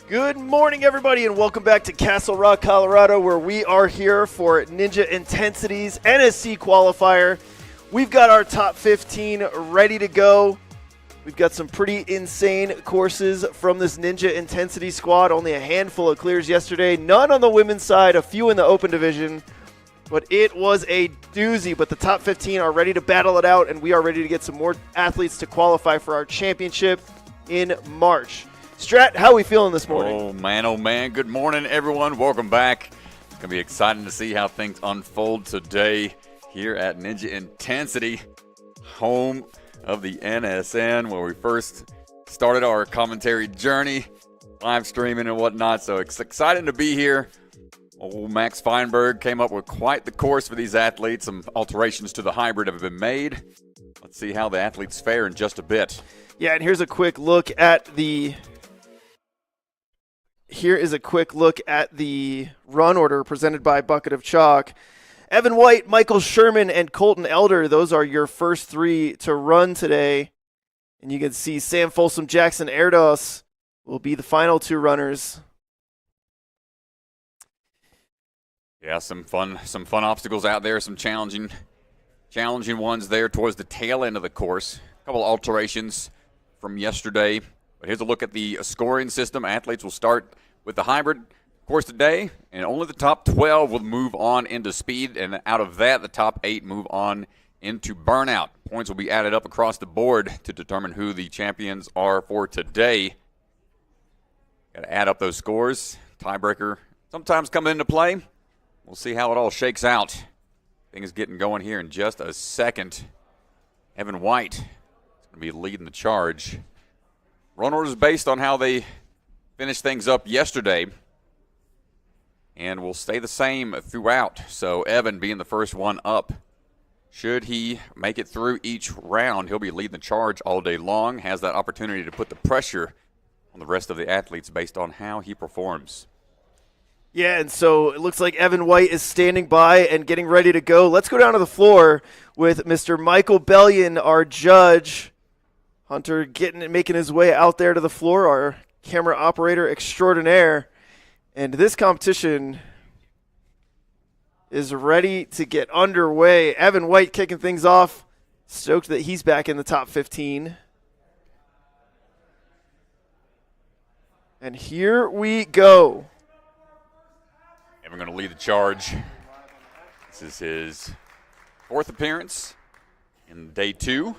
Good morning, everybody, and welcome back to Castle Rock, Colorado, where we are here for Ninja Intensity's NSC Qualifier. We've got our top 15 ready to go. We've got some pretty insane courses from this Ninja Intensity squad. Only a handful of clears yesterday. None on the women's side, a few in the open division. But it was a doozy. But the top 15 are ready to battle it out, and we are ready to get some more athletes to qualify for our championship in March. Strat, how are we feeling this morning? Oh, man. Good morning, everyone. Welcome back. It's going to be exciting to see how things unfold today here at Ninja Intensity, home of the NSN, where we first started our commentary journey, live streaming and whatnot. So it's exciting to be here. Old Max Feinberg came up with quite the course for these athletes. Some alterations to the hybrid have been made. Let's see how the athletes fare in just a bit. Yeah, and here's a quick look at the... Here is a quick look at the run order presented by Bucket of Chalk. Evan White, Michael Sherman, and Colton Elder, those are your first three to run today. And you can see Sam Folsom, Jackson Erdos will be the final two runners. Yeah, some fun obstacles out there, some challenging ones there towards the tail end of the course. A couple alterations from yesterday. But here's a look at the scoring system. Athletes will start with the hybrid course today, and only the top 12 will move on into speed, and out of that, the top 8 move on into burnout. Points will be added up across the board to determine who the champions are for today. Got to add up those scores. Tiebreaker sometimes come into play. We'll see how it all shakes out. Things getting going here in just a second. Evan White is going to be leading the charge. Run orders based on how they finished things up yesterday and will stay the same throughout. So Evan being the first one up. Should he make it through each round, he'll be leading the charge all day long, has that opportunity to put the pressure on the rest of the athletes based on how he performs. Yeah, and so it looks like Evan White is standing by and getting ready to go. Let's go down to the floor with Mr. Michael Bellion, our judge. Hunter making his way out there to the floor, our camera operator extraordinaire. And this competition is ready to get underway. Evan White kicking things off. Stoked that he's back in the top 15. And here we go. Evan going to lead the charge. This is his fourth appearance in day 2.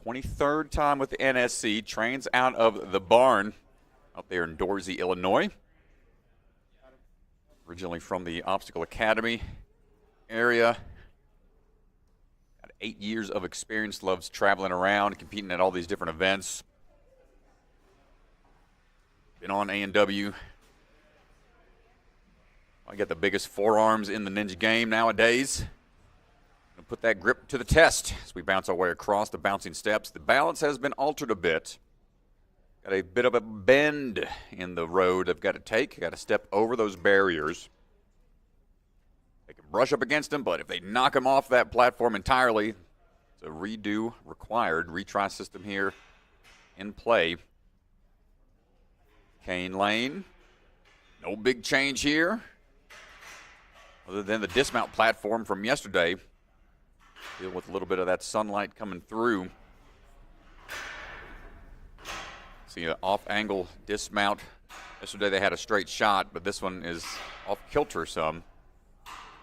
23rd time with the NSC, trains out of the barn up there in Dorsey, Illinois. Originally from the Obstacle Academy area. Got 8 years of experience, loves traveling around, competing at all these different events. Been on A&W. I got the biggest forearms in the ninja game nowadays. Put that grip to the test as we bounce our way across the bouncing steps. The balance has been altered a bit. Got a bit of a bend in the road I've got to take. Got to step over those barriers. They can brush up against them, but if they knock them off that platform entirely, it's a redo required. Retry system here in play. Cane lane. No big change here, other than the dismount platform from yesterday. Deal with a little bit of that sunlight coming through. See an off-angle dismount. Yesterday they had a straight shot, but this one is off-kilter some.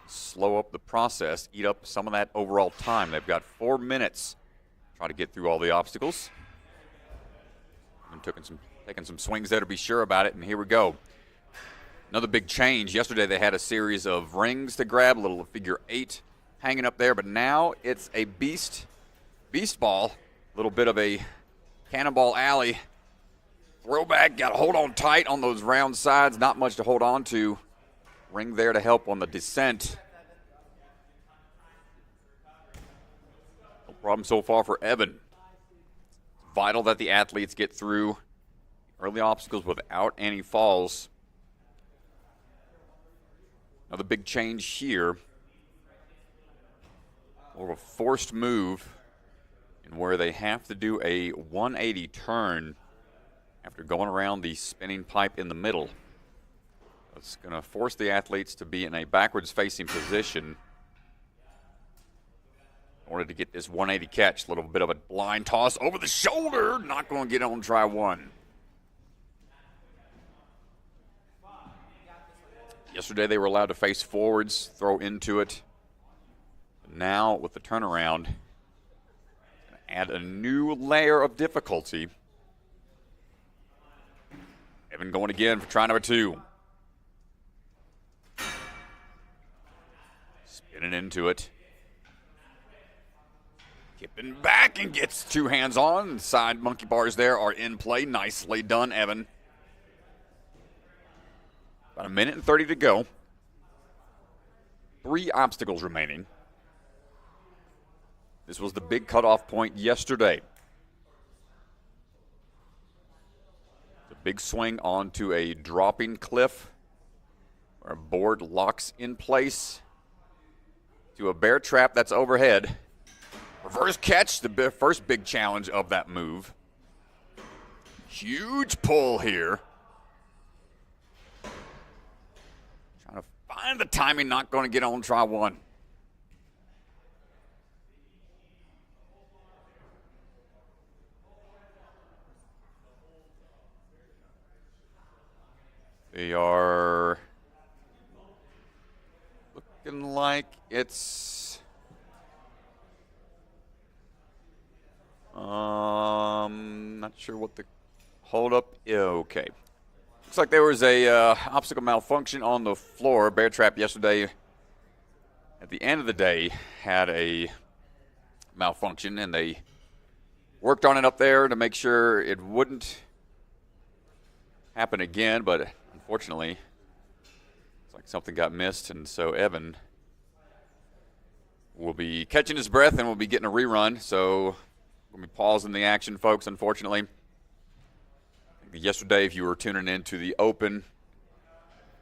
Slow up the process, eat up some of that overall time. They've got 4 minutes to try to get through all the obstacles. And taking some swings there to be sure about it, and here we go. Another big change. Yesterday they had a series of rings to grab, a little figure 8 hanging up there, but now it's a beast ball, a little bit of a cannonball alley. Throwback, got to hold on tight on those round sides, not much to hold on to. Ring there to help on the descent. No problem so far for Evan. Vital that the athletes get through early obstacles without any falls. Another big change here. More of a forced move in where they have to do a 180 turn after going around the spinning pipe in the middle. It's going to force the athletes to be in a backwards-facing position in order to get this 180 catch. A little bit of a blind toss over the shoulder. Not going to get on try one. Yesterday they were allowed to face forwards, throw into it. Now with the turnaround, add a new layer of difficulty. Evan going again for try number 2. Spinning into it. Kipping back and gets 2 hands on. Side monkey bars there are in play. Nicely done, Evan. About 1 minute and 30 to go. 3 obstacles remaining. This was the big cutoff point yesterday. The big swing onto a dropping cliff where a board locks in place to a bear trap that's overhead. Reverse catch, the first big challenge of that move. Huge pull here. Trying to find the timing, not going to get on try one. They are looking like it's not sure what the holdup is. Okay. Looks like there was a obstacle malfunction on the floor. Bear Trap yesterday at the end of the day had a malfunction, and they worked on it up there to make sure it wouldn't happen again, but unfortunately, it's like something got missed, and so Evan will be catching his breath and will be getting a rerun. So we'll be pausing the action, folks, unfortunately. Yesterday, if you were tuning in to the open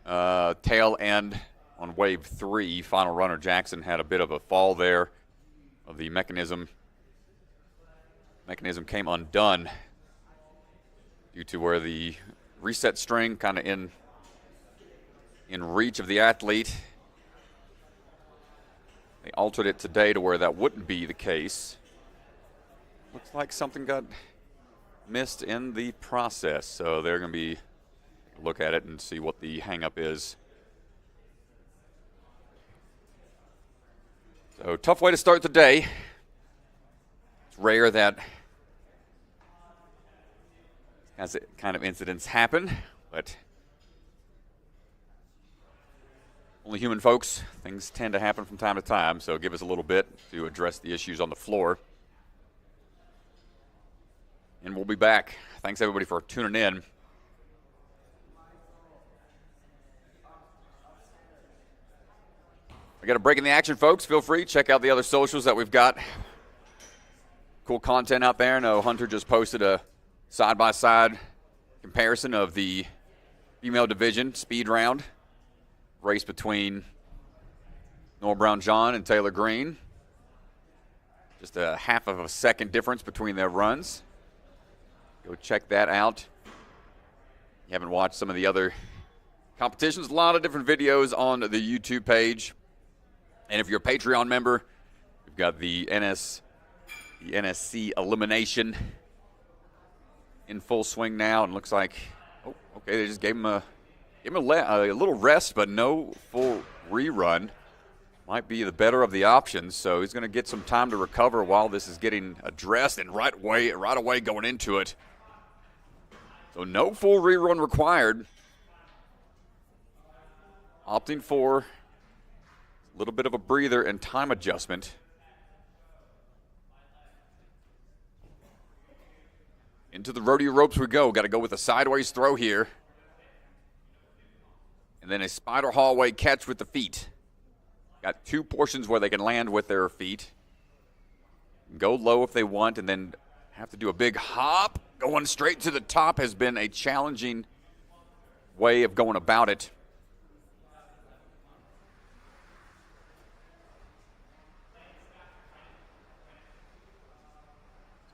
tail end on wave 3, final runner Jackson had a bit of a fall there of the mechanism. Mechanism came undone due to where the reset string kind of in reach of the athlete. They altered it today to where that wouldn't be the case. Looks like something got missed in the process, so they're going to be look at it and see what the hang-up is. So tough way to start the day. It's rare that as kind of incidents happen, but only human folks. Things tend to happen from time to time, so give us a little bit to address the issues on the floor. And we'll be back. Thanks, everybody, for tuning in. I got a break in the action, folks. Feel free. Check out the other socials that we've got. Cool content out there. I know Hunter just posted a side-by-side comparison of the female division speed round race between Noah Brown-John and Taylor Green. Just a half of a second difference between their runs. Go check that out. You haven't watched some of the other competitions, a lot of different videos on the YouTube page. And if you're a Patreon member, we've We've got the NSC elimination in full swing now, and looks like, oh, okay, they just gave him a little rest, but no full rerun. Might be the better of the options, so he's going to get some time to recover while this is getting addressed, and right away going into it. So no full rerun required. Opting for a little bit of a breather and time adjustment. Into the rodeo ropes we go. Got to go with a sideways throw here. And then a spider hallway catch with the feet. Got two portions where they can land with their feet. Go low if they want, and then have to do a big hop. Going straight to the top has been a challenging way of going about it.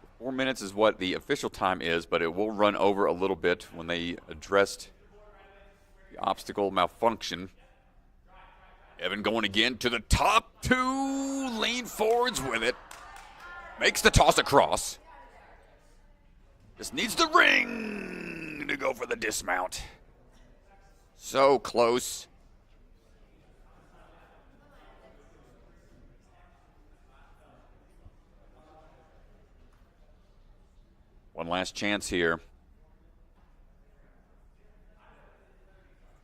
So 4 minutes is what the official time is, but it will run over a little bit when they addressed the obstacle malfunction. Evan going again to the top. Two lean forwards with it. Makes the toss across. Just needs the ring to go for the dismount. So close. One last chance here.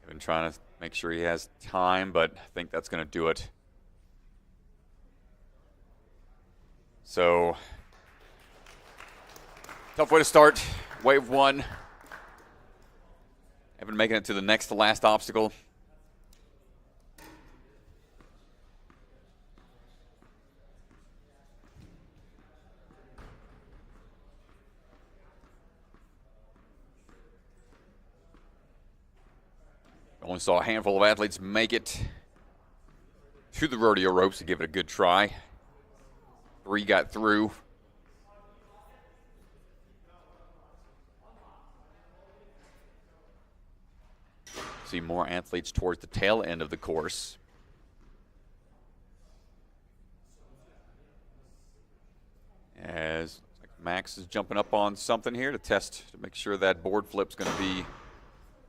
Evan trying to make sure he has time, but I think that's going to do it. So, tough way to start wave one. Evan making it to the next to last obstacle. Only saw a handful of athletes make it to the rodeo ropes to give it a good try. 3 got through. See more athletes towards the tail end of the course. As Max is jumping up on something here to test to make sure that board flip's going to be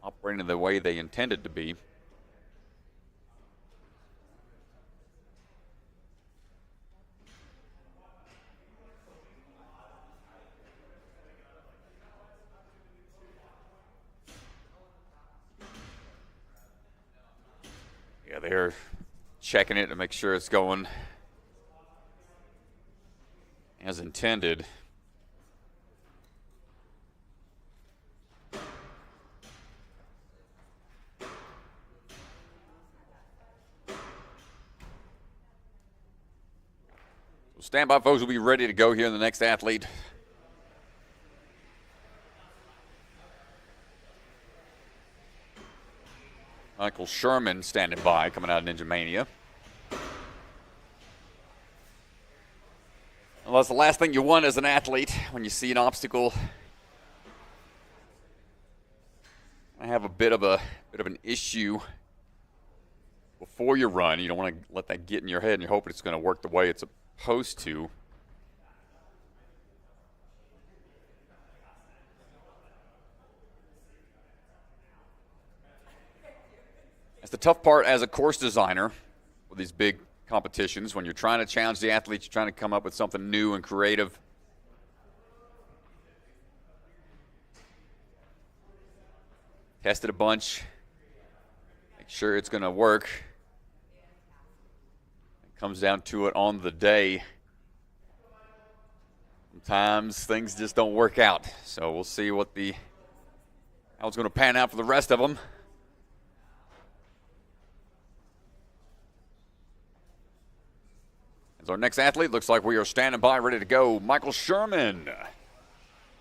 operating the way they intended to be. Yeah, they're checking it to make sure it's going as intended. So standby folks will be ready to go here in the next athlete. Michael Sherman standing by, coming out of Ninja Mania. Well, that's the last thing you want as an athlete when you see an obstacle. I have a bit of an issue before you run. You don't want to let that get in your head, and you're hoping it's going to work the way it's supposed to. That's the tough part as a course designer with these big competitions. When you're trying to challenge the athletes, you're trying to come up with something new and creative. Test it a bunch. Make sure it's going to work. It comes down to it on the day. Sometimes things just don't work out. So we'll see how it's going to pan out for the rest of them. Our next athlete looks like we are standing by, ready to go. Michael Sherman,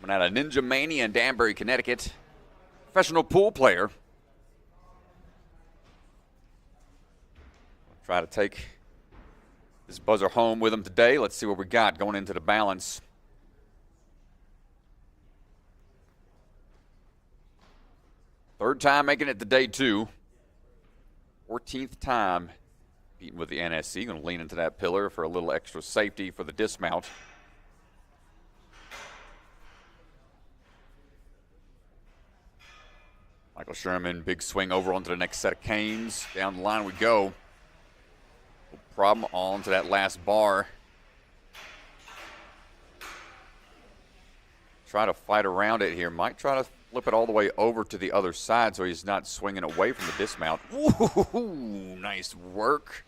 coming out of Ninja Mania in Danbury, Connecticut. Professional pool player. Try to take this buzzer home with him today. Let's see what we got going into the balance. Third time making it to day 2. 14th time competing with the NSC. Going to lean into that pillar for a little extra safety for the dismount. Michael Sherman, big swing over onto the next set of canes. Down the line we go. No problem on to that last bar. Try to fight around it here. Might try to flip it all the way over to the other side so he's not swinging away from the dismount. Ooh, nice work.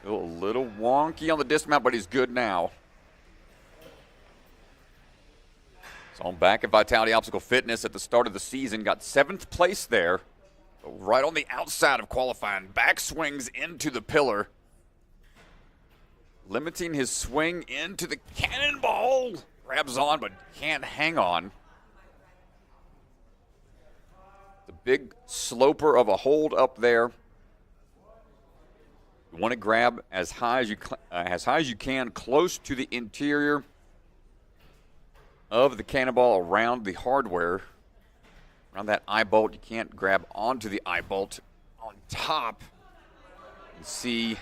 Still a little wonky on the dismount, but he's good now. So I'm back at Vitality Obstacle Fitness at the start of the season. Got 7th place there. Right on the outside of qualifying. Back swings into the pillar. Limiting his swing into the cannonball. Grabs on, but can't hang on. The big sloper of a hold up there. You want to grab as high as you can, close to the interior of the cannonball around the hardware. Around that eye bolt, you can't grab onto the eye bolt. On top, you see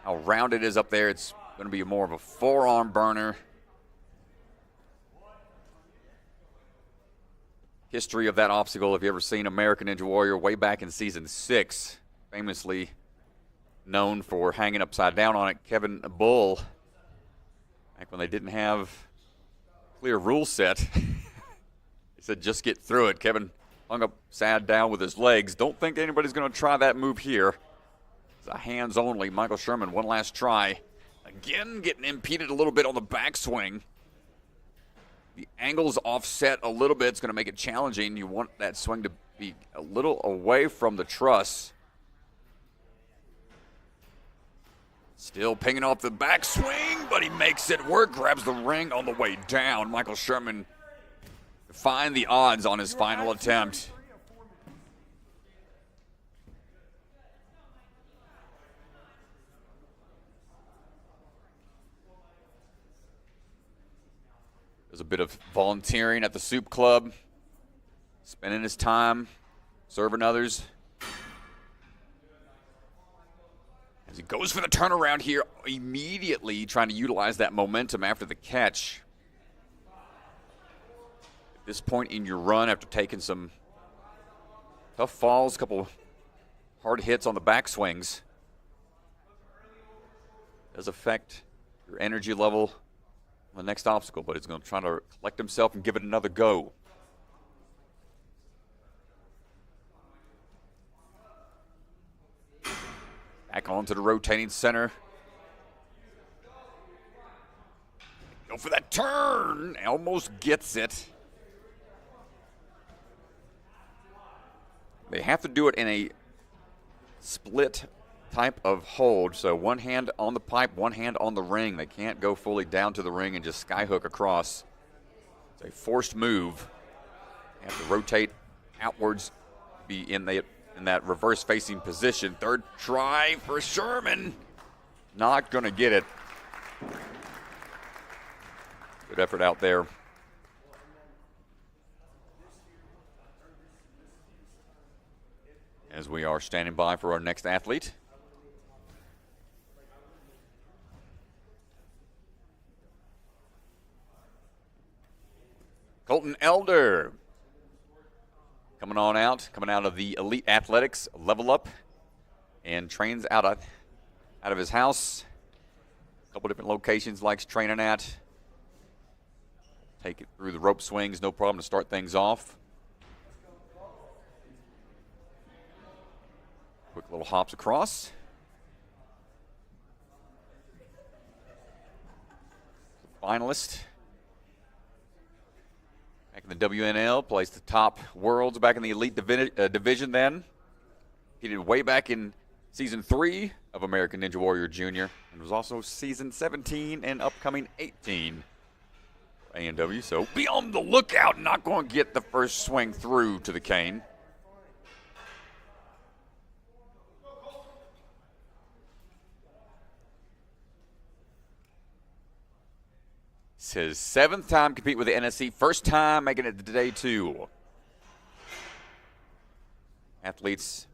how round it is up there. It's going to be more of a forearm burner. History of that obstacle, if you ever seen American Ninja Warrior way back in season 6, famously known for hanging upside down on it, Kevin Bull, back when they didn't have a clear rule set, he said just get through it. Kevin hung upside down with his legs. Don't think anybody's going to try that move here. A hands only. Michael Sherman, one last try. Again, getting impeded a little bit on the backswing. The angle's offset a little bit. It's going to make it challenging. You want that swing to be a little away from the truss. Still pinging off the backswing, but he makes it work. Grabs the ring on the way down. Michael Sherman defying the odds on his final attempt. There's a bit of volunteering at the soup club, spending his time serving others. As he goes for the turnaround here, immediately trying to utilize that momentum after the catch. At this point in your run, after taking some tough falls, a couple hard hits on the backswings, does affect your energy level the next obstacle, but he's going to try to collect himself and give it another go. Back onto the rotating center. Go for that turn. Almost gets it. They have to do it in a split type of hold, so one hand on the pipe, one hand on the ring. They can't go fully down to the ring and just skyhook across. It's a forced move. They have to rotate outwards, be in that reverse facing position. Third try for Sherman. Not going to get it. Good effort out there. As we are standing by for our next athlete. Colton Elder coming out of the Elite Athletics Level Up, and trains out of his house. A couple different locations likes training at. Take it through the rope swings, no problem to start things off. Quick little hops across. Finalist. Back in the WNL, placed the top worlds back in the Elite division then. He did way back in Season 3 of American Ninja Warrior Jr. and was also Season 17 and upcoming 18 for A&W. So be on the lookout, not going to get the first swing through to the cane. It's his 7th time compete with the NSC, first time making it to day 2. Athletes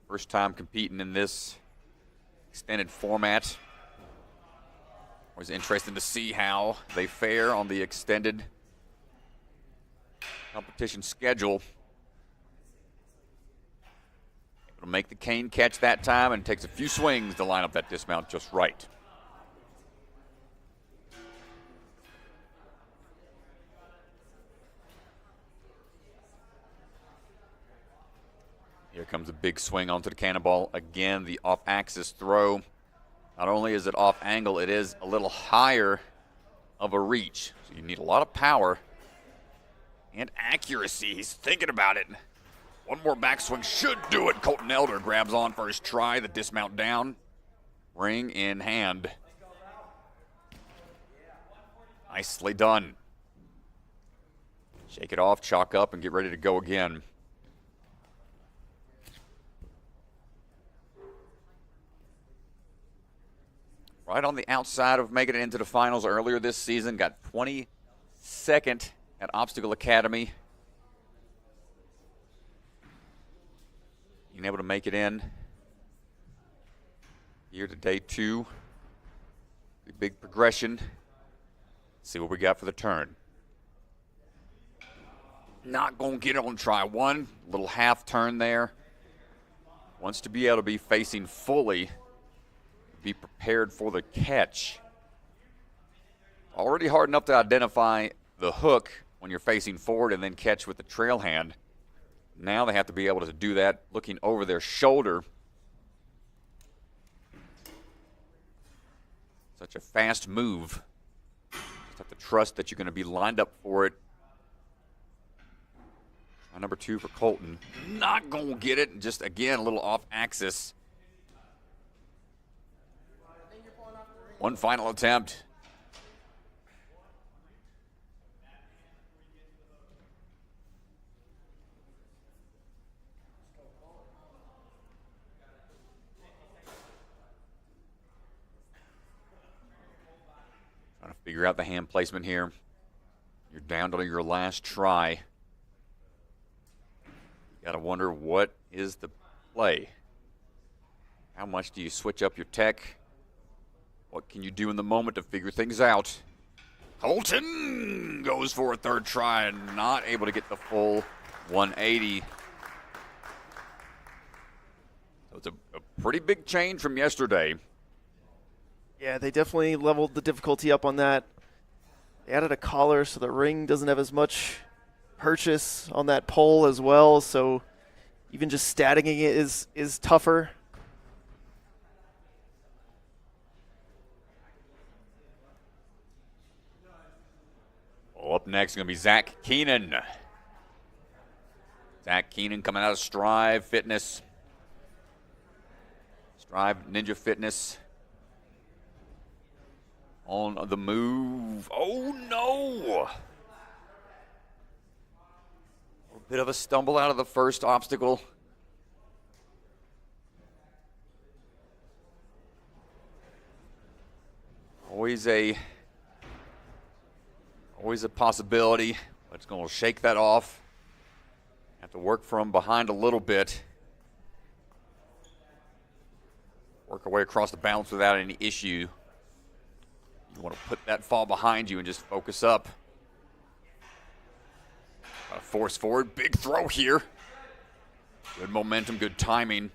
First time competing in this extended format. Always interesting to see how they fare on the extended competition schedule. Able to make the cane catch that time, and takes a few swings to line up that dismount just right. Here comes a big swing onto the cannonball. Again, the off-axis throw. Not only is it off angle, it is a little higher of a reach. So you need a lot of power and accuracy. He's thinking about it. One more backswing should do it. Colton Elder grabs on for his try. The dismount down. Ring in hand. Nicely done. Shake it off, chalk up, and get ready to go again. Right on the outside of making it into the finals earlier this season. Got 22nd at Obstacle Academy. Being able to make it in here to day 2. The big progression. See what we got for the turn. Not going to get it on try 1. Little half turn there. Wants to be able to be facing fully. Be prepared for the catch. Already hard enough to identify the hook when you're facing forward and then catch with the trail hand. Now they have to be able to do that looking over their shoulder. Such a fast move. Just have to trust that you're going to be lined up for it. Number 2 for Colton. Not going to get it. Just, again, a little off axis. One final attempt. Trying to figure out the hand placement here. You're down to your last try. You got to wonder, what is the play? How much do you switch up your tech? What can you do in the moment to figure things out? Colton goes for a third try and not able to get the full 180. So it's a pretty big change from yesterday. Yeah, they definitely leveled the difficulty up on that. They added a collar so the ring doesn't have as much purchase on that pole as well, so even just staticking it is tougher. Well, up next is going to be Zach Keenan. Zach Keenan coming out of Strive Fitness. Strive Ninja Fitness. On the move. Oh, no! A bit of a stumble out of the first obstacle. Always a possibility, but it's going to shake that off. Have to work from behind a little bit. Work our way across the balance without any issue. You want to put that fall behind you and just focus up. Got to force forward. Big throw here. Good momentum, good timing.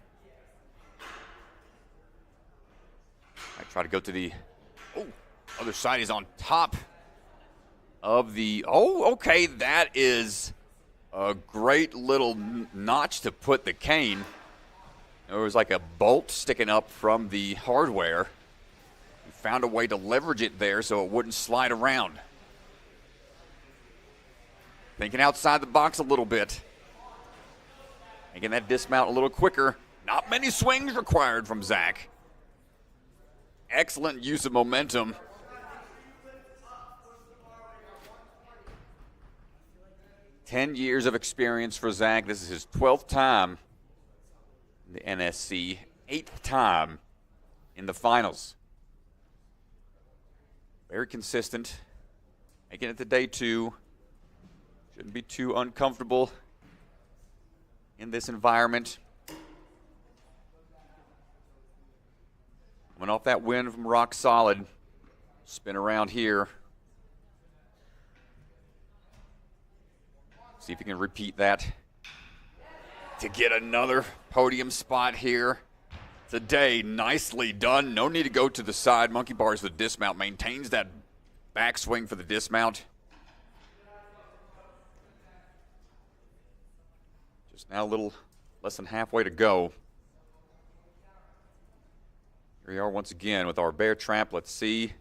I try to go to the other side. He's on top of the, okay, that is a great little notch to put the cane. There was like a bolt sticking up from the hardware. He found a way to leverage it there so it wouldn't slide around. Thinking outside the box a little bit. Making that dismount a little quicker. Not many swings required from Zach. Excellent use of momentum. 10 years of experience for Zach. This is his 12th time in the NSC, 8th time in the finals. Very consistent. Making it to day 2. Shouldn't be too uncomfortable in this environment. Coming off that win from Rock Solid. Spin around here. See if he can repeat that to get another podium spot here today. Nicely done. No need to go to the side. Monkey bars the dismount. Maintains that backswing for the dismount. Just now a little less than halfway to go. Here we are once again with our bear trap. Let's see.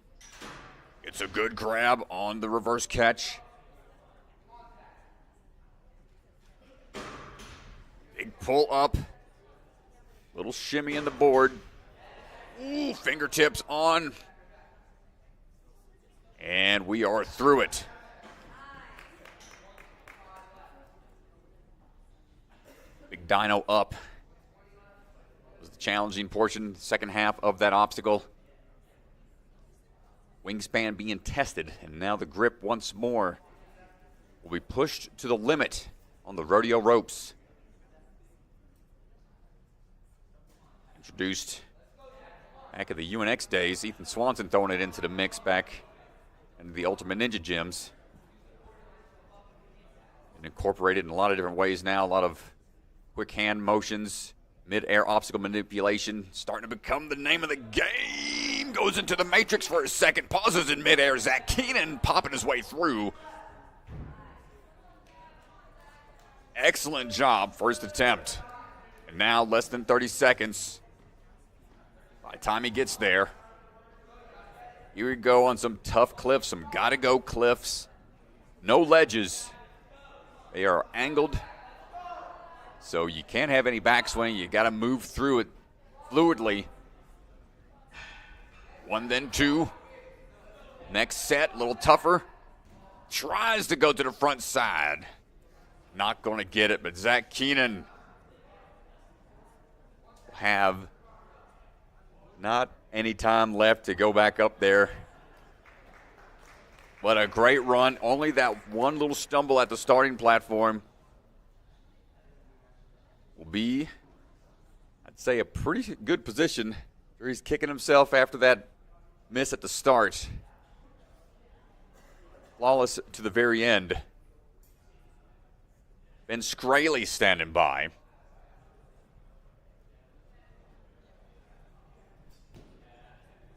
It's a good grab on the reverse catch. Big pull up. Little shimmy in the board. Ooh, fingertips on. And we are through it. Big dyno up. Was the challenging portion, second half of that obstacle. Wingspan being tested, and now the grip once more will be pushed to the limit on the rodeo ropes. Introduced back at the UNX days, Ethan Swanson throwing it into the mix back into the Ultimate Ninja gyms. And incorporated in a lot of different ways now, a lot of quick hand motions, mid-air obstacle manipulation, starting to become the name of the game. Goes into the matrix for a second, pauses in mid-air. Zach Keenan popping his way through. Excellent job, first attempt. And now less than 30 seconds. By the time he gets there, here we go on some tough cliffs, some gotta-go cliffs. No ledges. They are angled, so you can't have any backswing. You got to move through it fluidly. One, then two. Next set, a little tougher. Tries to go to the front side. Not going to get it, but Zach Keenan will have not any time left to go back up there. But a great run. Only that one little stumble at the starting platform will be, I'd say, a pretty good position. He's kicking himself after that miss at the start. Flawless to the very end. Ben Scraley standing by.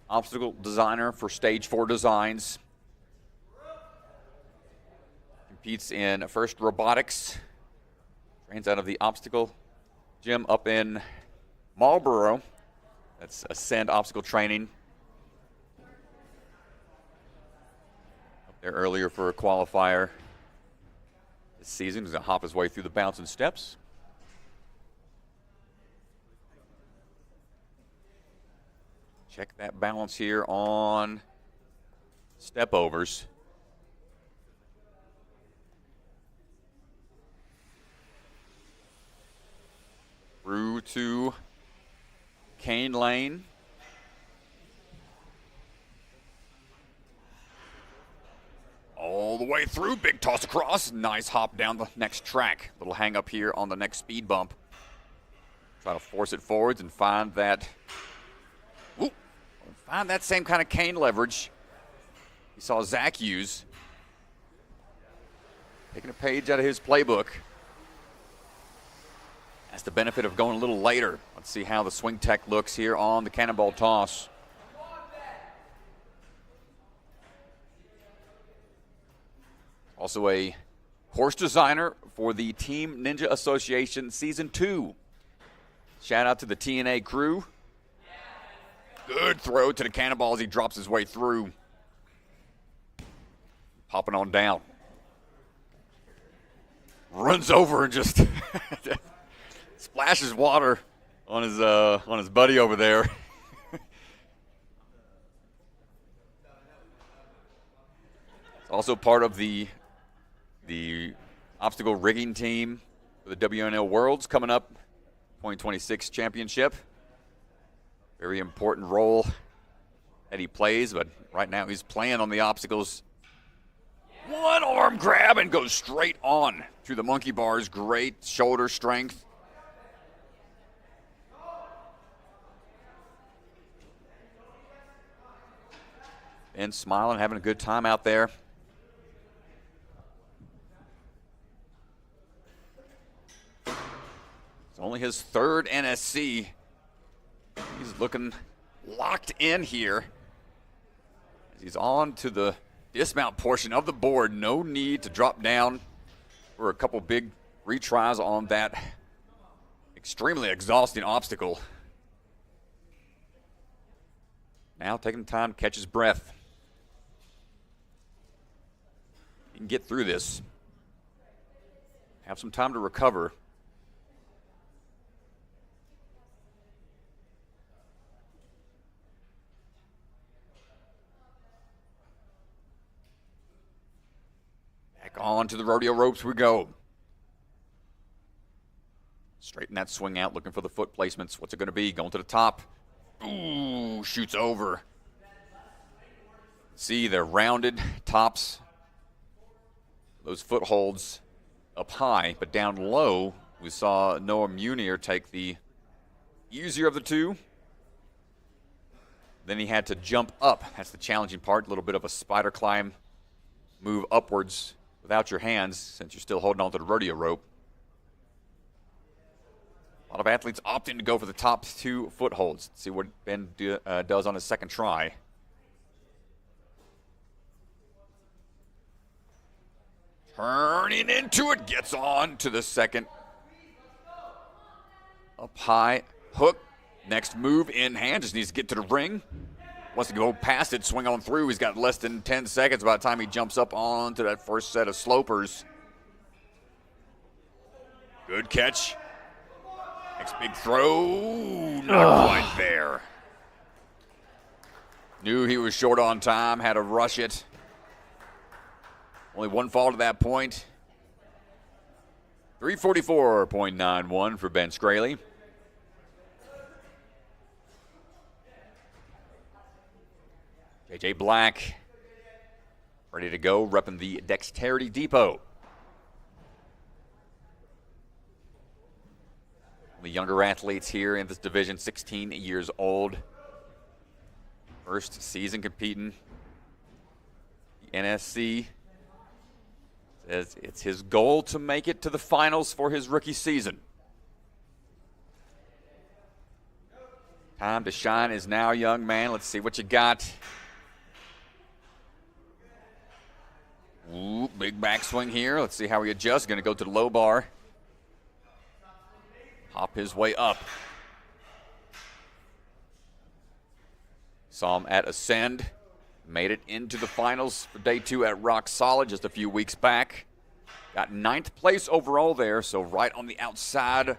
Obstacle designer for Stage 4 Designs. Competes in First Robotics. Trains out of the obstacle gym up in Marlboro. That's Ascend Obstacle Training. Up there earlier for a qualifier this season. He's going to hop his way through the bouncing steps. Check that balance here on step overs. Through to Cane Lane. All the way through, big toss across. Nice hop down the next track. Little hang up here on the next speed bump. Try to force it forwards and find that, find that same kind of cane leverage you saw Zach use. Taking a page out of his playbook. That's the benefit of going a little later. Let's see how the swing tech looks here on the cannonball toss. Also a course designer for the Team Ninja Association Season 2. Shout out to the TNA crew. Good throw to the cannonball as he drops his way through. Popping on down. Runs over and just splashes water on his buddy over there. It's also part of the obstacle rigging team for the WNL Worlds coming up, 2026 championship. Very important role that he plays, but right now he's playing on the obstacles. One arm grab and goes straight on through the monkey bars. Great shoulder strength. Ben smiling, having a good time out there. It's only his third NSC. He's looking locked in here. As he's on to the dismount portion of the board. No need to drop down for a couple big retries on that extremely exhausting obstacle. Now taking time to catch his breath. He can get through this. Have some time to recover. Back on to the rodeo ropes we go. Straighten that swing out, looking for the foot placements. What's it going to be? Going to the top. Ooh, shoots over. See, they're rounded tops. Those footholds up high, but down low, we saw Noah Munier take the easier of the two. Then he had to jump up. That's the challenging part, a little bit of a spider climb, move upwards without your hands since you're still holding on to the rodeo rope. A lot of athletes opting to go for the top two footholds. Let's see what Ben does on his second try. Turning into it, gets on to the second. Up high, hook. Next move in hand, just needs to get to the ring. Wants to go past it, swing on through. He's got less than 10 seconds by the time he jumps up onto that first set of slopers. Good catch. Next big throw, not quite there. Knew he was short on time, had to rush it. Only one fall to that point. 344.91 for Ben Scraley. JJ Black ready to go, repping the Dexterity Depot. The younger athletes here in this division, 16 years old. First season competing. The NSC says it's his goal to make it to the finals for his rookie season. Time to shine is now, young man. Let's see what you got. Ooh, big backswing here. Let's see how he adjusts. Going to go to the low bar. Hop his way up. Saw him at Ascend. Made it into the finals for day 2 at Rock Solid just a few weeks back. Got 9th place overall there, so right on the outside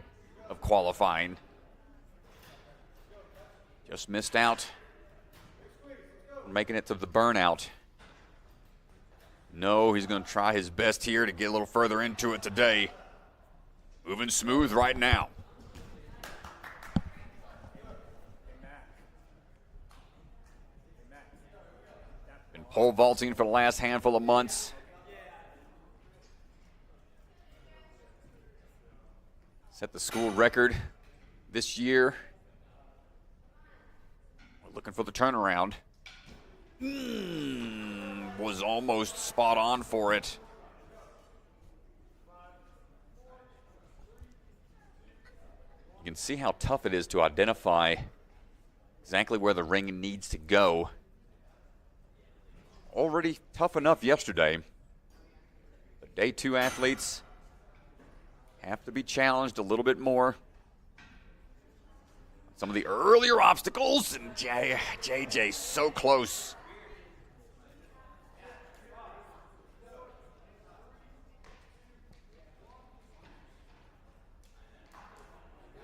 of qualifying. Just missed out on making it to the Burnout. No, he's going to try his best here to get a little further into it today. Moving smooth right now. Been pole vaulting for the last handful of months. Set the school record this year. We're looking for the turnaround. Was almost spot on for it. You can see how tough it is to identify exactly where the ring needs to go. Already tough enough yesterday. But day 2 athletes have to be challenged a little bit more. Some of the earlier obstacles, and JJ so close.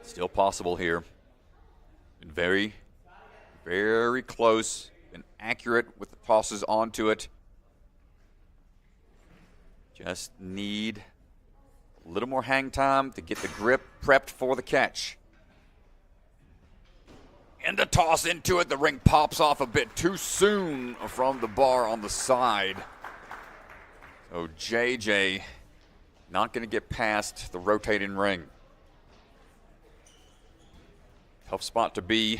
Still possible here. Been very, very close. Been accurate with the tosses onto it. Just need a little more hang time to get the grip prepped for the catch. And the toss into it. The ring pops off a bit too soon from the bar on the side. So JJ not going to get past the rotating ring. Tough spot to be.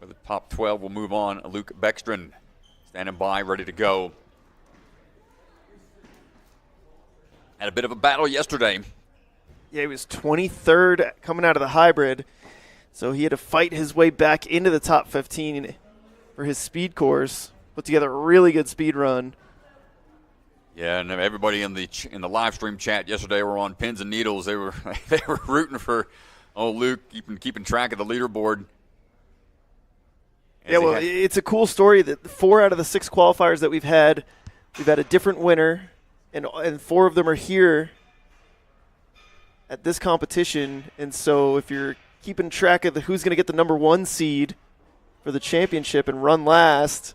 For the top 12, we'll move on. Luke Beckstrom. standing by, ready to go. Had a bit of a battle yesterday. Yeah, he was 23rd coming out of the hybrid, so he had to fight his way back into the top 15 for his speed course. Put together a really good speed run. Yeah, and everybody in the live stream chat yesterday were on pins and needles. They were rooting for Luke, keeping track of the leaderboard. Yeah, well, it's a cool story that 4 out of the 6 qualifiers that we've had a different winner, and 4 of them are here at this competition. And so if you're keeping track of who's going to get the number 1 seed for the championship and run last,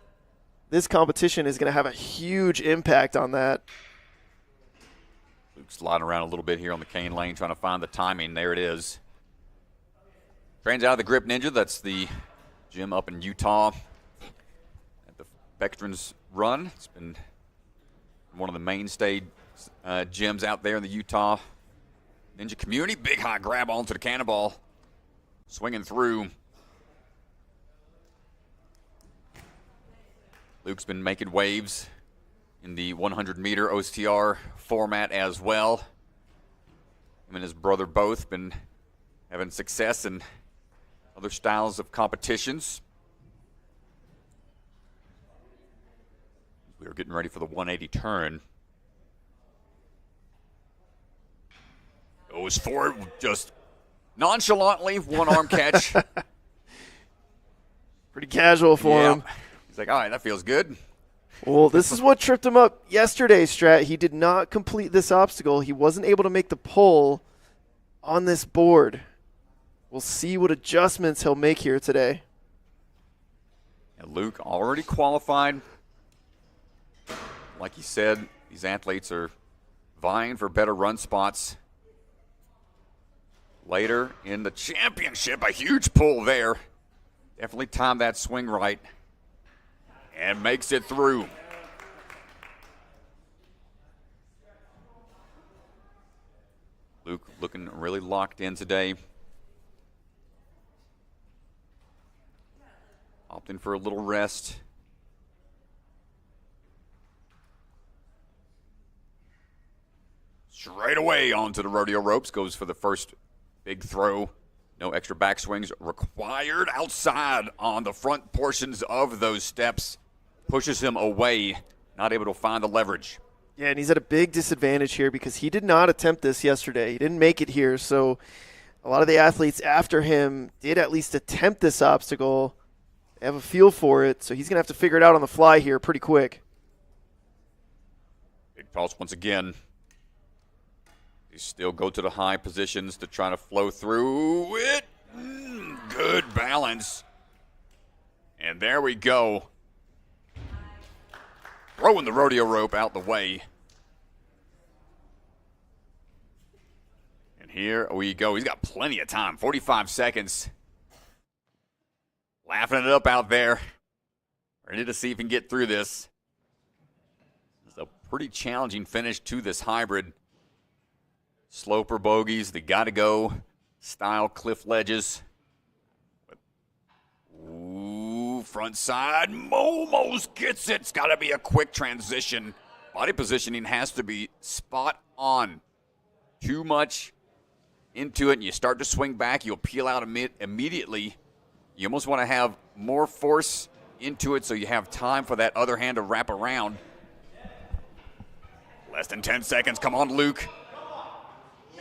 this competition is going to have a huge impact on that. Luke sliding around a little bit here on the cane lane, trying to find the timing. There it is. Trains out of the Grip Ninja. That's the gym up in Utah at the Bextron's Run. It's been one of the mainstay gyms out there in the Utah Ninja community. Big high grab onto the cannonball. Swinging through. Luke's been making waves in the 100-meter OCTR format as well. Him and his brother both been having success in other styles of competitions. We are getting ready for the 180 turn. Goes forward just nonchalantly, one arm catch. Pretty casual for him. He's like, all right, that feels good. Well, this is what tripped him up yesterday, Strat. He did not complete this obstacle. He wasn't able to make the pull on this board. We'll see what adjustments he'll make here today. And Luke already qualified. Like he said, these athletes are vying for better run spots later in the championship. A huge pull there. Definitely timed that swing right. And makes it through. Luke looking really locked in today. Opting for a little rest. Straight away onto the rodeo ropes. Goes for the first big throw. No extra backswings required. Outside on the front portions of those steps. Pushes him away, not able to find the leverage. Yeah, and he's at a big disadvantage here because he did not attempt this yesterday. He didn't make it here, so a lot of the athletes after him did at least attempt this obstacle. They have a feel for it, so he's going to have to figure it out on the fly here pretty quick. Big toss once again. He still go to the high positions to try to flow through it. Good balance. And there we go. Throwing the rodeo rope out the way. And here we go. He's got plenty of time. 45 seconds. Laughing it up out there. Ready to see if he can get through this. It's a pretty challenging finish to this hybrid. Sloper bogeys, the gotta-go style cliff ledges. Ooh, front side, almost gets it. It's got to be a quick transition. Body positioning has to be spot on. Too much into it, and you start to swing back, you'll peel out immediately. You almost want to have more force into it so you have time for that other hand to wrap around. Less than 10 seconds. Come on, Luke.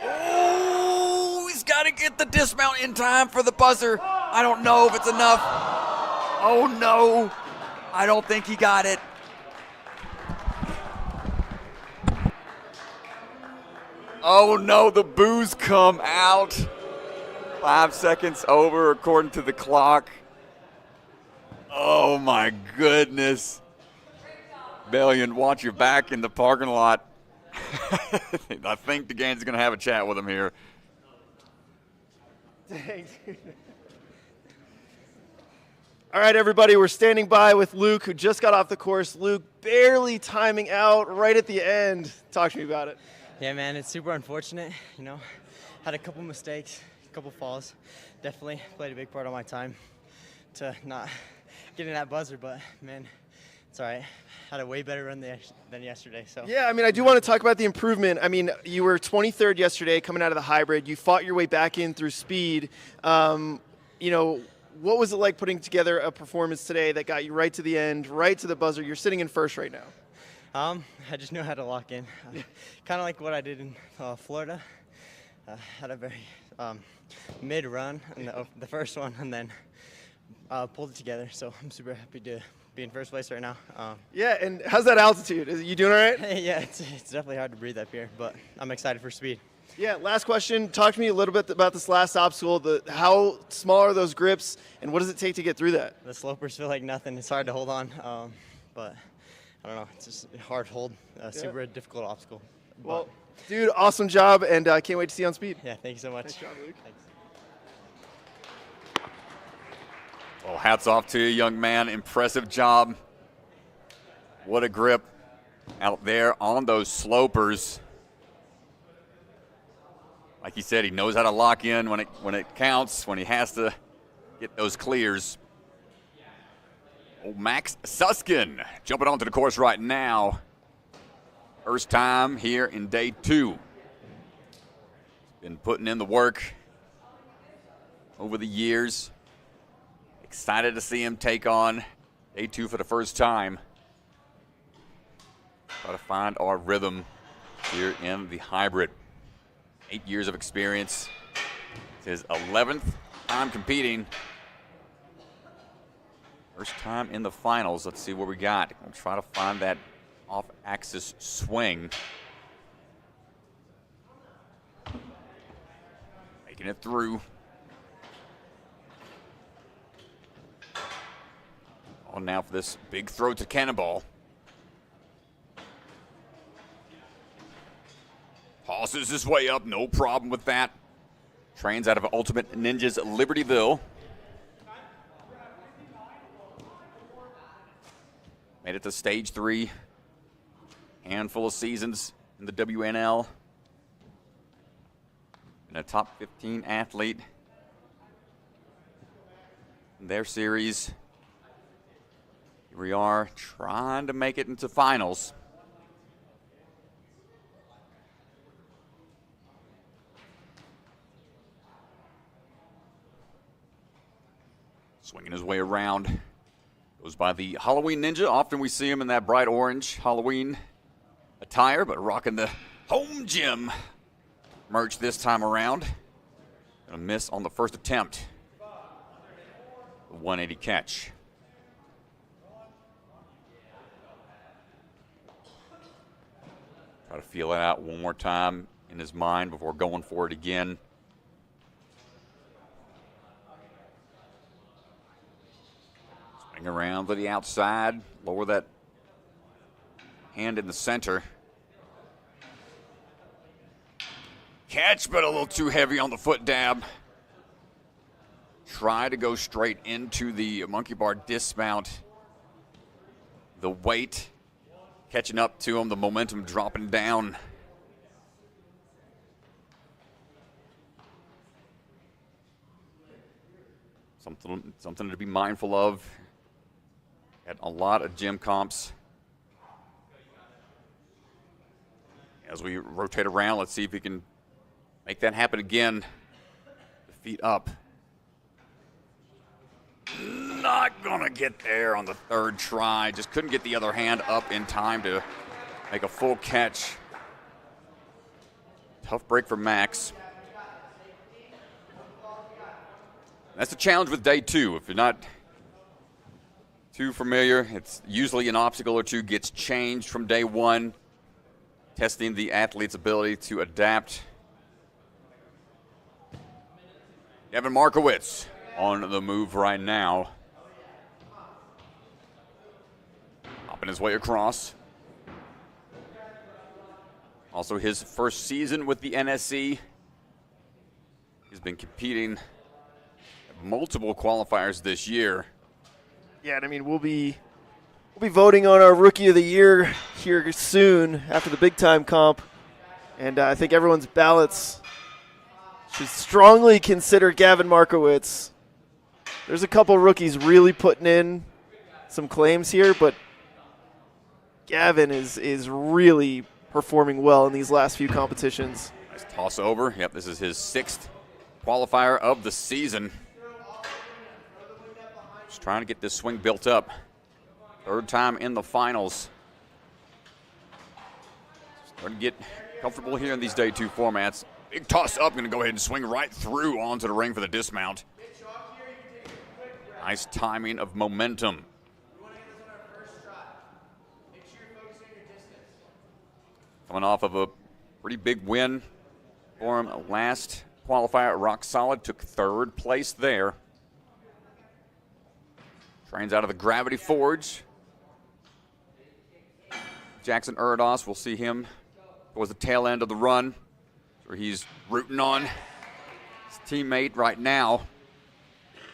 Oh, he's got to get the dismount in time for the buzzer. I don't know if it's enough. Oh, no. I don't think he got it. Oh, no, the boos come out. 5 seconds over according to the clock. Oh, my goodness. Bellion, watch your back in the parking lot. I think the game's going to have a chat with him here. Thanks. All right, everybody, we're standing by with Luke, who just got off the course. Luke barely timing out right at the end. Talk to me about it. Yeah, man, it's super unfortunate. You know, had a couple mistakes, a couple falls. Definitely played a big part of my time to not getting that buzzer. But, man, It's all right. Had a way better run than yesterday. So Yeah, I mean, I do want to talk about the improvement. I mean, you were 23rd yesterday coming out of the hybrid. You fought your way back in through speed. What was it like putting together a performance today that got you right to the end, right to the buzzer? You're sitting in first right now. I just knew how to lock in. Kind of like what I did in Florida. Had a very mid run in the first one, and then pulled it together. So I'm super happy to be in first place right now. Yeah, and how's that altitude? Is you doing all right? Yeah, it's definitely hard to breathe up here, but I'm excited for speed. Yeah, last question. Talk to me a little bit about this last obstacle. How small are those grips, and what does it take to get through that? The slopers feel like nothing. It's hard to hold on, but I don't know. It's just a hard hold, super difficult obstacle. Well, dude, awesome job, and I can't wait to see you on speed. Yeah, thank you so much. Nice job, Luke. Thanks. Well, hats off to you, young man. Impressive job. What a grip out there on those slopers. Like he said, he knows how to lock in when it counts, when he has to get those clears. Old Max Suskin jumping onto the course right now. First time here in day 2. Been putting in the work over the years. Excited to see him take on day 2 for the first time. Try to find our rhythm here in the hybrid. 8 years of experience. It's his 11th time competing. First time in the finals. Let's see what we got. We'll try to find that off-axis swing. Making it through. On now for this big throw to cannonball. Tosses his way up, no problem with that. Trains out of Ultimate Ninjas Libertyville. Made it to stage 3. Handful of seasons in the WNL. And a top 15 athlete in their series. Here we are trying to make it into finals. Swinging his way around. Goes by the Halloween Ninja. Often we see him in that bright orange Halloween attire, but rocking the home gym merch this time around. Gonna miss on the first attempt. The 180 catch. Try to feel it out one more time in his mind before going for it again. Swing around to the outside, lower that hand in the center. Catch, but a little too heavy on the foot dab. Try to go straight into the monkey bar dismount. The weight catching up to him, the momentum dropping down. Something to be mindful of. Had a lot of gym comps. As we rotate around, let's see if we can make that happen again. The feet up. Not gonna get there on the third try. Just couldn't get the other hand up in time to make a full catch. Tough break for Max. That's the challenge with day 2. If you're not too familiar, it's usually an obstacle or two gets changed from day 1, testing the athlete's ability to adapt. Gavin Markowitz on the move right now. Hopping his way across. Also his first season with the NSC. He's been competing at multiple qualifiers this year. Yeah, and I mean, we'll be voting on our Rookie of the Year here soon after the big time comp. And I think everyone's ballots should strongly consider Gavin Markowitz. There's a couple rookies really putting in some claims here, but Gavin is really performing well in these last few competitions. Nice toss over. Yep, this is his 6th qualifier of the season. Just trying to get this swing built up. 3rd time in the finals. Starting to get comfortable here in these day 2 formats. Big toss up, going to go ahead and swing right through onto the ring for the dismount. Nice timing of momentum. Coming off of a pretty big win for him last qualifier at Rock Solid, took 3rd place there. Trains out of the Gravity Forge. Jackson Erdos, we'll see him towards the tail end of the run. So he's rooting on his teammate right now.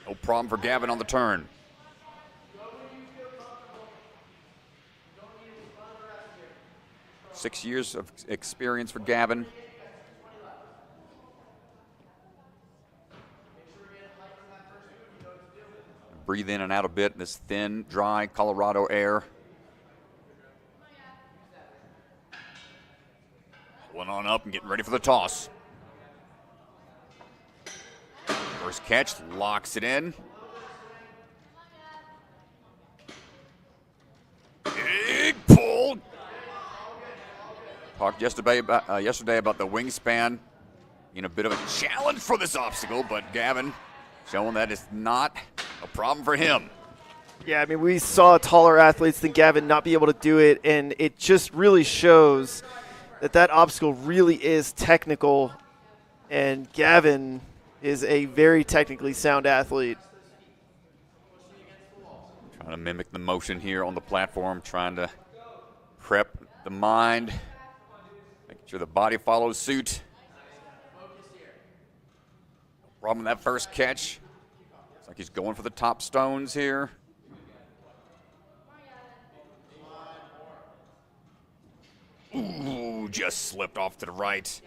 No problem for Gavin on the turn. Six years of experience for Gavin. Breathe in and out a bit in this thin, dry Colorado air. Pulling on up and getting ready for the toss. First catch, locks it in. Big pull. Talked yesterday about the wingspan being a bit of a challenge for this obstacle, but Gavin showing that it's not a problem for him. Yeah, I mean, we saw taller athletes than Gavin not be able to do it, and it just really shows that obstacle really is technical, and Gavin is a very technically sound athlete. Trying to mimic the motion here on the platform, trying to prep the mind, making sure the body follows suit. No problem with that first catch. Looks like he's going for the top stones here. Ooh, just slipped off to the right.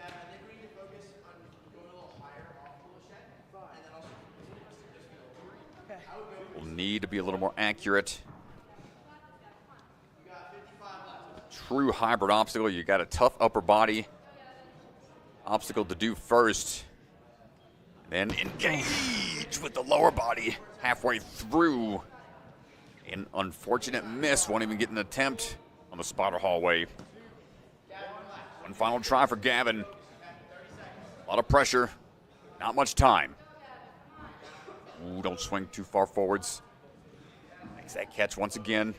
Will need to be a little more accurate. A true hybrid obstacle. You got a tough upper body obstacle to do first. Then engage with the lower body halfway through. An unfortunate miss. Won't even get an attempt on the spotter hallway. One final try for Gavin. A lot of pressure. Not much time. Ooh, don't swing too far forwards. Makes that catch once again.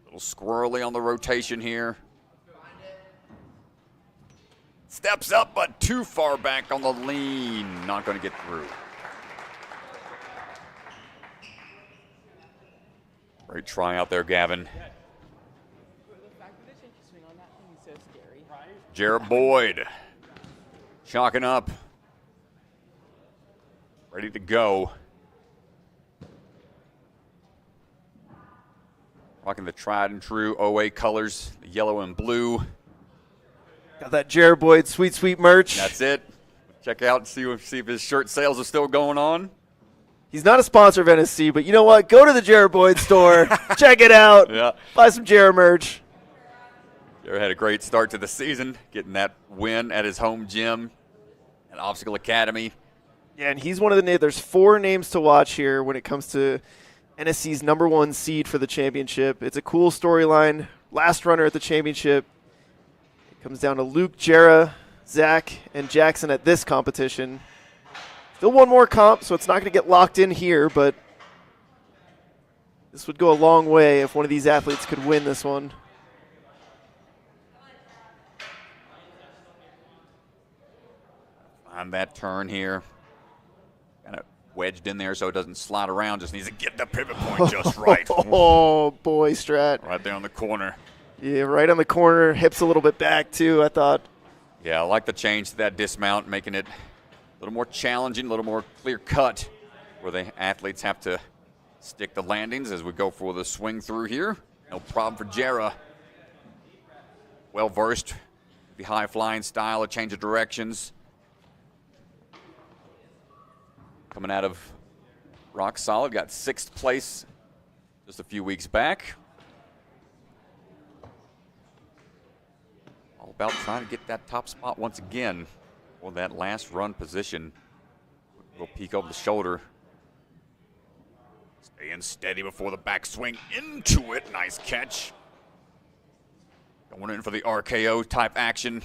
A little squirrely on the rotation here. Steps up, but too far back on the lean. Not going to get through. Great try out there, Gavin. Jared Boyd chalking up. Ready to go. Rocking the tried and true OA colors, the yellow and blue. Got that Jared Boyd sweet, sweet merch. That's it. Check out and see if his shirt sales are still going on. He's not a sponsor of NSC, but you know what? Go to the Jared Boyd store. Check it out. Yeah. Buy some Jared merch. Jared had a great start to the season, getting that win at his home gym at Obstacle Academy. Yeah, and he's one of the names. There's 4 names to watch here when it comes to NSC's #1 seed for the championship. It's a cool storyline. Last runner at the championship. It comes down to Luke, Jera, Zach, and Jackson at this competition. Still one more comp, so it's not going to get locked in here, but this would go a long way if one of these athletes could win this one. On that turn here. Kind of wedged in there so it doesn't slide around. Just needs to get the pivot point just right. Oh, boy, Strat. Right there on the corner. Yeah, right on the corner. Hips a little bit back, too, I thought. Yeah, I like the change to that dismount, making it a little more challenging, a little more clear cut, where the athletes have to stick the landings as we go for the swing through here. No problem for Jera. Well versed, the high flying style, a change of directions. Coming out of Rock Solid, got 6th place just a few weeks back. All about trying to get that top spot once again for that last run position. Little peek over the shoulder. Staying steady before the backswing into it. Nice catch. Going in for the RKO type action.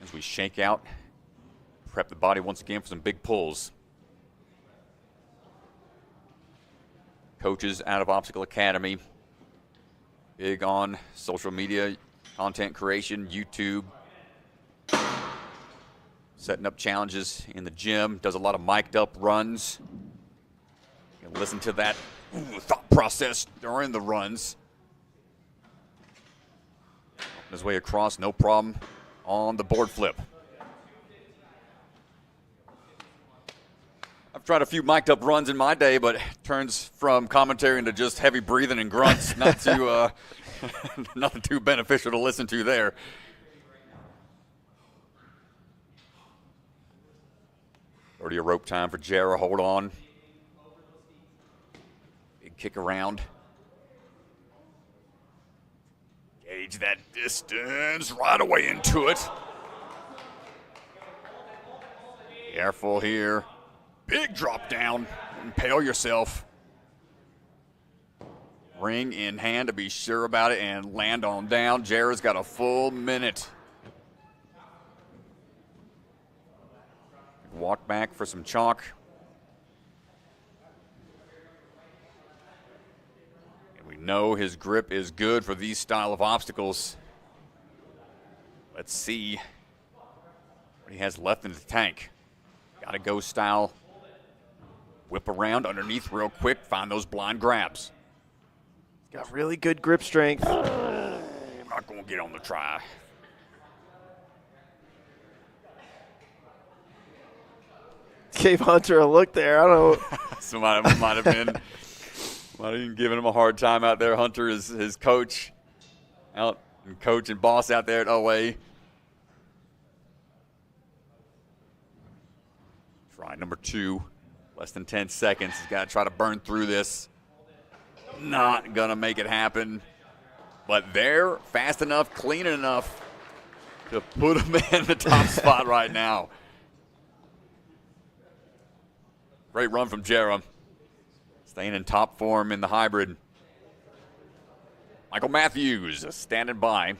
As we shake out, prep the body once again for some big pulls. Coaches out of Obstacle Academy, big on social media, content creation, YouTube, setting up challenges in the gym, does a lot of mic'd up runs. You can listen to that thought process during the runs. His way across, no problem on the board flip. I've tried a few mic'd up runs in my day, but it turns from commentary into just heavy breathing and grunts. Not too, nothing too beneficial to listen to there. Already a rope time for Jarrah. Hold on. Big kick around. Gauge that distance. Right away into it. Careful here. Big drop down. Impale yourself. Ring in hand to be sure about it and land on down. Jarrah's got a full minute. Walk back for some chalk. And we know his grip is good for these style of obstacles. Let's see what he has left in the tank. Gotta go style. Whip around underneath real quick. Find those blind grabs. Got really good grip strength. I'm not going to get on the try. Gave Hunter a look there. I don't know. Somebody might have been giving him a hard time out there. Hunter is his coach out, and coach and boss out there at OA. Try number 2. Less than 10 seconds. He's got to try to burn through this. Not going to make it happen. But they're fast enough, clean enough to put him in the top spot right now. Great run from Jarrah. Staying in top form in the hybrid. Michael Matthews standing by.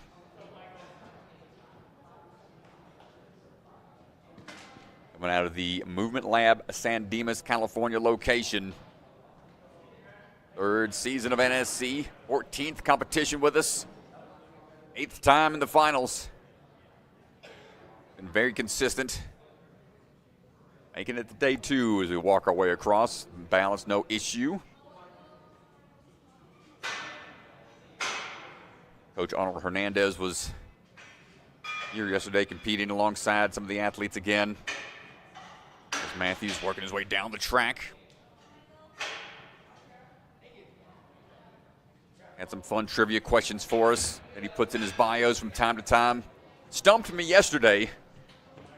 Coming out of the Movement Lab San Dimas, California location. 3rd season of NSC. 14th competition with us. 8th time in the finals. Been very consistent. Making it to day 2 as we walk our way across. Balance, no issue. Coach Arnold Hernandez was here yesterday competing alongside some of the athletes again. As Matthews working his way down the track. Had some fun trivia questions for us that he puts in his bios from time to time. Stumped me yesterday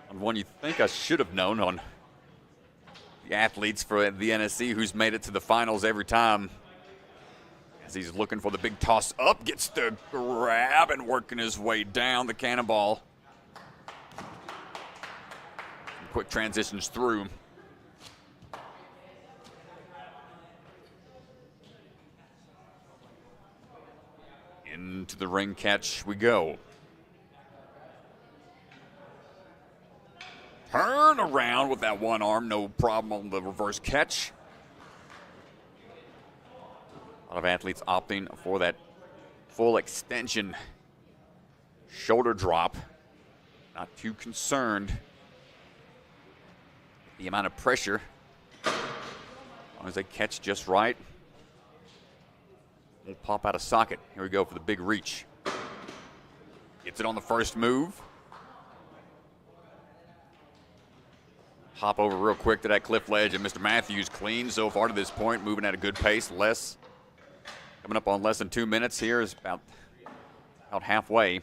on one you think I should have known on the athletes for the NSC who's made it to the finals every time. As he's looking for the big toss up, gets the grab and working his way down the cannonball. Quick transitions through. Into the ring catch we go. Turn around with that one arm, no problem on the reverse catch. A lot of athletes opting for that full extension shoulder drop. Not too concerned. The amount of pressure, as long as they catch just right, won't pop out of socket. Here we go for the big reach. Gets it on the first move. Hop over real quick to that cliff ledge, and Mr. Matthews clean so far to this point, moving at a good pace. Coming up on less than 2 minutes here is about halfway.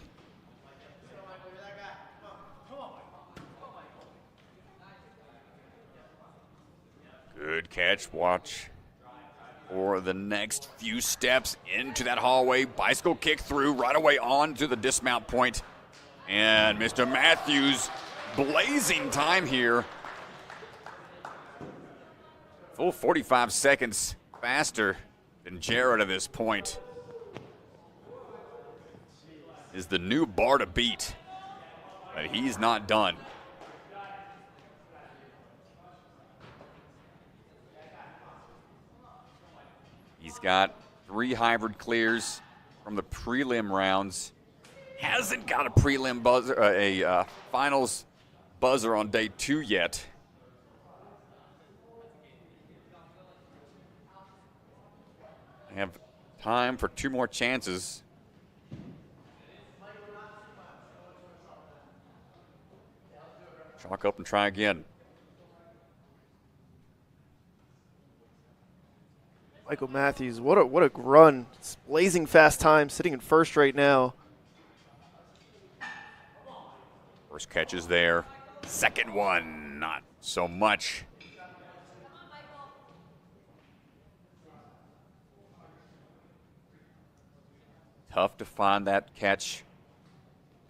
Good catch. Watch for the next few steps into that hallway. Bicycle kick through right away onto the dismount point. And Mr. Matthews blazing time here. Full 45 seconds faster than Jared at this point. Is the new bar to beat, but he's not done. He's got 3 hybrid clears from the prelim rounds. Hasn't got a prelim buzzer, finals buzzer on day 2 yet. I have time for 2 more chances. Chalk up and try again. Michael Matthews, what a run. It's blazing fast time, sitting in first right now. First catch is there. Second one, not so much. Tough to find that catch.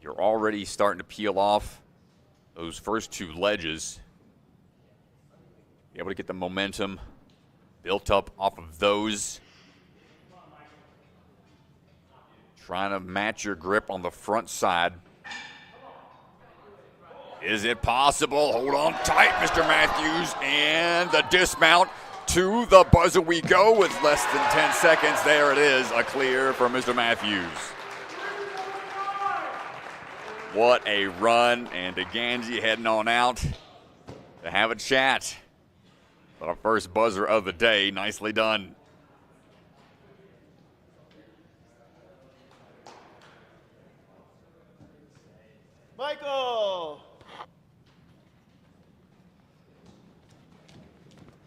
You're already starting to peel off those first 2 ledges. Be able to get the momentum built up off of those. Trying to match your grip on the front side. Is it possible? Hold on tight, Mr. Matthews. And the dismount to the buzzer we go with less than 10 seconds. There it is, a clear for Mr. Matthews. What a run, and DeGangi heading on out to have a chat. Our first buzzer of the day, nicely done. Michael!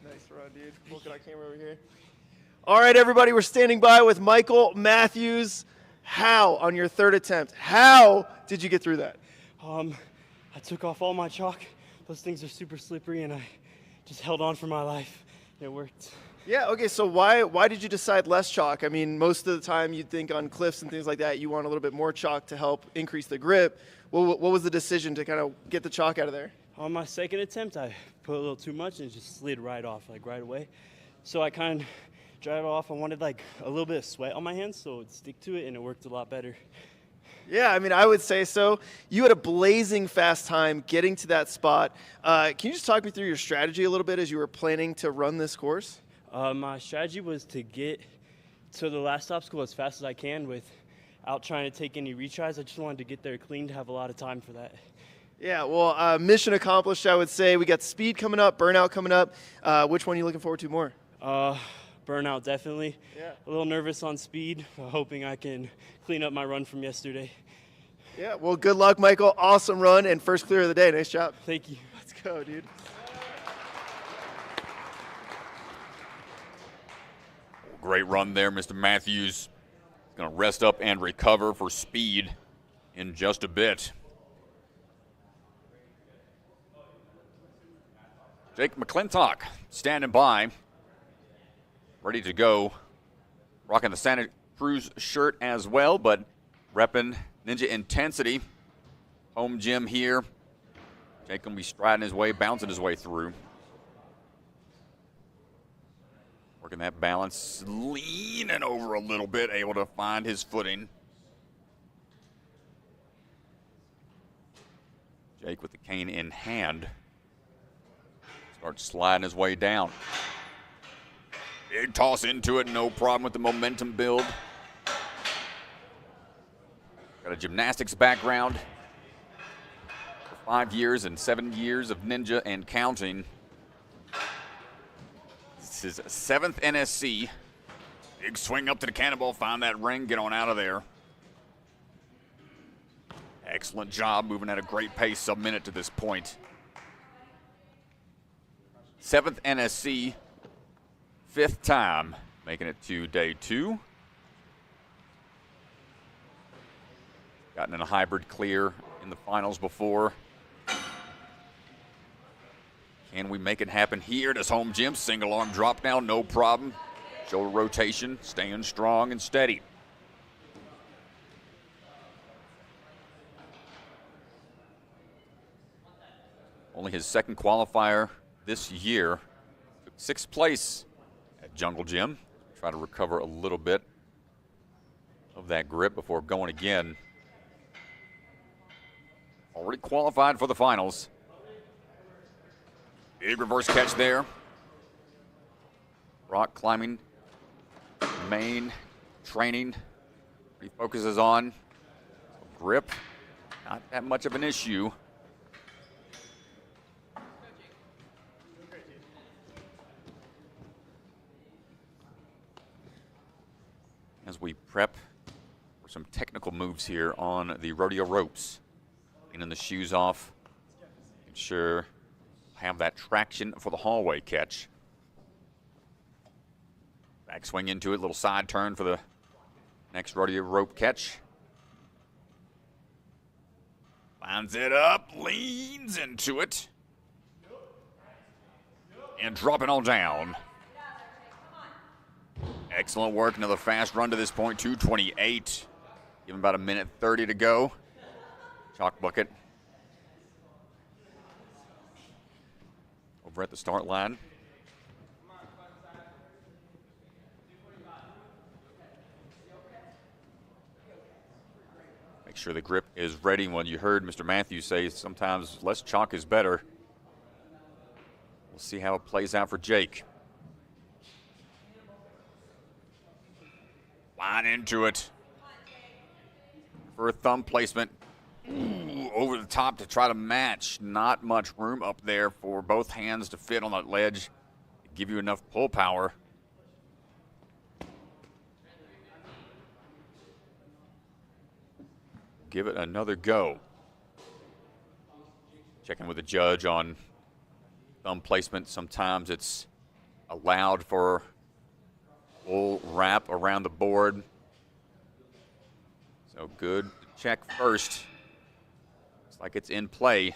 Nice run, dude. Look at our camera over here. All right, everybody, we're standing by with Michael Matthews. How, on your 3rd attempt, how did you get through that? I took off all my chalk. Those things are super slippery, and I just held on for my life. It worked. Yeah, okay, so why did you decide less chalk? I mean, most of the time you'd think on cliffs and things like that, you want a little bit more chalk to help increase the grip. What was the decision to kind of get the chalk out of there? On my 2nd attempt, I put a little too much and it just slid right off, like right away. So I kind of dried it off. I wanted like a little bit of sweat on my hands so it would stick to it, and it worked a lot better. Yeah, I mean, I would say so. You had a blazing fast time getting to that spot. Can you just talk me through your strategy a little bit as you were planning to run this course? My strategy was to get to the last obstacle as fast as I can without trying to take any retries. I just wanted to get there clean to have a lot of time for that. Yeah, well, mission accomplished, I would say. We got speed coming up, burnout coming up. Which one are you looking forward to more? Burnout, definitely. Yeah. A little nervous on speed, hoping I can clean up my run from yesterday. Yeah, well, good luck, Michael. Awesome run and first clear of the day. Nice job. Thank you. Let's go, dude. Great run there, Mr. Matthews. Going to rest up and recover for speed in just a bit. Jake McClintock standing by, ready to go. Rocking the Santa Cruz shirt as well, but repping Ninja Intensity. Home gym here. Jake going to be striding his way, bouncing his way through. Working that balance, leaning over a little bit, able to find his footing. Jake with the cane in hand. Starts sliding his way down. Big toss into it, no problem with the momentum build. Got a gymnastics background. For 5 years and 7 years of ninja and counting. This is 7th NSC. Big swing up to the cannonball, found that ring, get on out of there. Excellent job moving at a great pace, sub-minute to this point. 7th NSC, 5th time, making it to day 2. Gotten in a hybrid clear in the finals before. Can we make it happen here? Does home gym single arm drop down? No problem. Shoulder rotation, staying strong and steady. Only his second qualifier this year. Took 6th place at Jungle Gym. Try to recover a little bit of that grip before going again. Already qualified for the finals. Big reverse catch there. Rock climbing, main training. He focuses on grip. Not that much of an issue. As we prep for some technical moves here on the rodeo ropes. Cleaning the shoes off. Ensure have that traction for the hallway catch. Back swing into it, little side turn for the next rodeo rope catch. Lines it up, leans into it. And dropping all down. Excellent work, another fast run to this point, 2:28. Give him about 1:30 to go. Chalk bucket. Over at the start line. Make sure the grip is ready. When you heard Mr. Matthews say sometimes less chalk is better. We'll see how it plays out for Jake. Line into it. For a thumb placement. Ooh, over the top to try to match. Not much room up there for both hands to fit on that ledge. Give you enough pull power. Give it another go. Checking with the judge on thumb placement. Sometimes it's allowed for full wrap around the board. So good to check first. Looks like it's in play.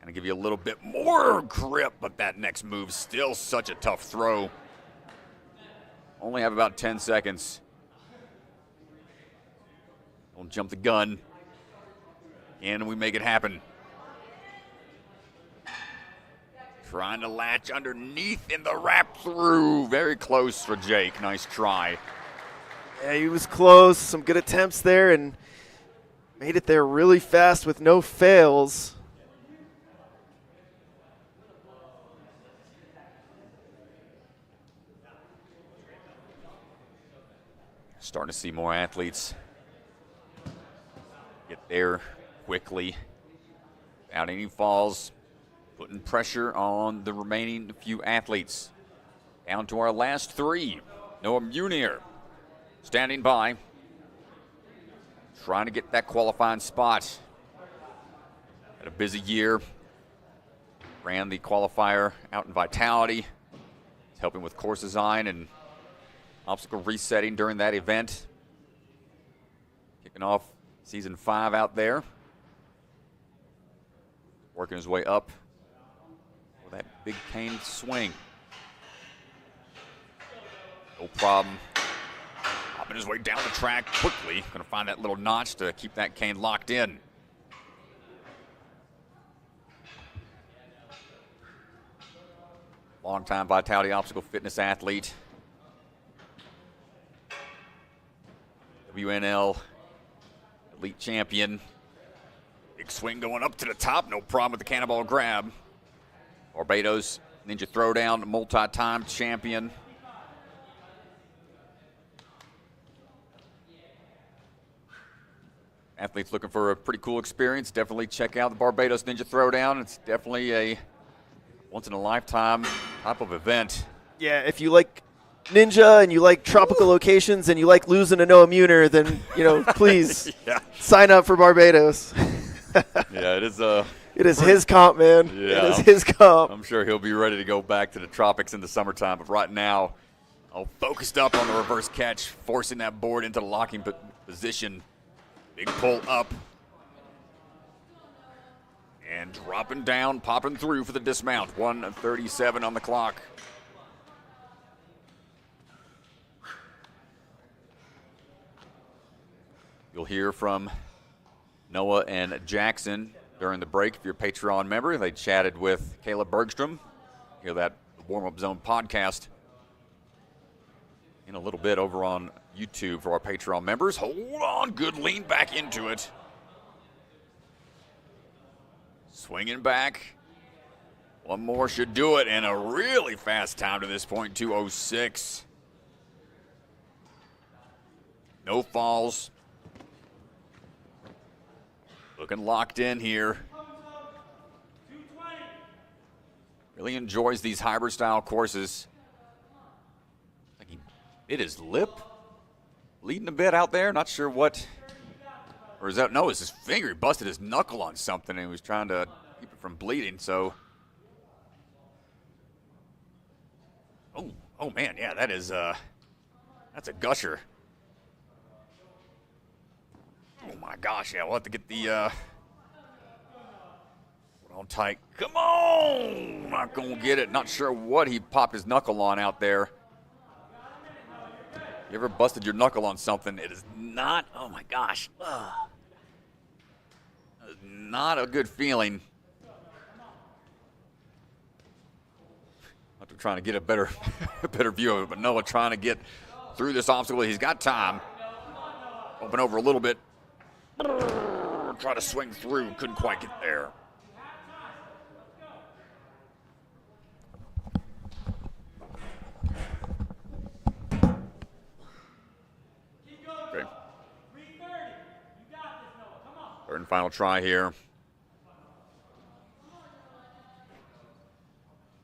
Gonna give you a little bit more grip, but that next move still such a tough throw. Only have about 10 seconds. Don't jump the gun. Can we make it happen? Trying to latch underneath in the wrap through. Very close for Jake. Nice try. Yeah, he was close. Some good attempts there and made it there really fast with no fails. Starting to see more athletes get there quickly without any falls, putting pressure on the remaining few athletes. Down to our last three. Noah Munier standing by, trying to get that qualifying spot. Had a busy year. Ran the qualifier out in Vitality. He's helping with course design and obstacle resetting during that event. Kicking off season 5 out there. Working his way up with that big cane swing. No problem. Hopping his way down the track quickly. Going to find that little notch to keep that cane locked in. Longtime Vitality Obstacle Fitness athlete. WNL elite champion. Big swing going up to the top. No problem with the cannonball grab. Barbados Ninja Throwdown, multi-time champion. Athletes looking for a pretty cool experience. Definitely check out the Barbados Ninja Throwdown. It's definitely a once-in-a-lifetime type of event. Yeah, if you like ninja and you like tropical locations and you like losing to Noah Munier, then, please sign up for Barbados. Yeah, it is It is his comp, man. Yeah, it is his comp. I'm sure he'll be ready to go back to the tropics in the summertime, but right now, all focused up on the reverse catch, forcing that board into the locking position. Big pull up. And dropping down, popping through for the dismount. 1:37 on the clock. You'll hear from Noah and Jackson during the break. If you're a Patreon member, they chatted with Caleb Bergstrom. Hear that Warm-Up Zone podcast in a little bit over on YouTube for our Patreon members. Hold on, good lean back into it. Swinging back. One more should do it, and a really fast time to this point, 2:06. No falls. Looking locked in here. Really enjoys these hybrid style courses. I think he bit his lip. Bleeding a bit out there. Not sure what. Or is that, no, it's his finger. He busted his knuckle on something and he was trying to keep it from bleeding, so. Oh man, yeah, that is, that's a gusher. Oh my gosh, yeah, we'll have to get the, put on tight. Come on! Not gonna get it. Not sure what he popped his knuckle on out there. You ever busted your knuckle on something? It is not, oh my gosh. Not a good feeling. I'm trying to get a better view of it, but Noah trying to get through this obstacle. He's got time. Open over a little bit. Try to swing through. Couldn't quite get there. Okay. Third and final try here.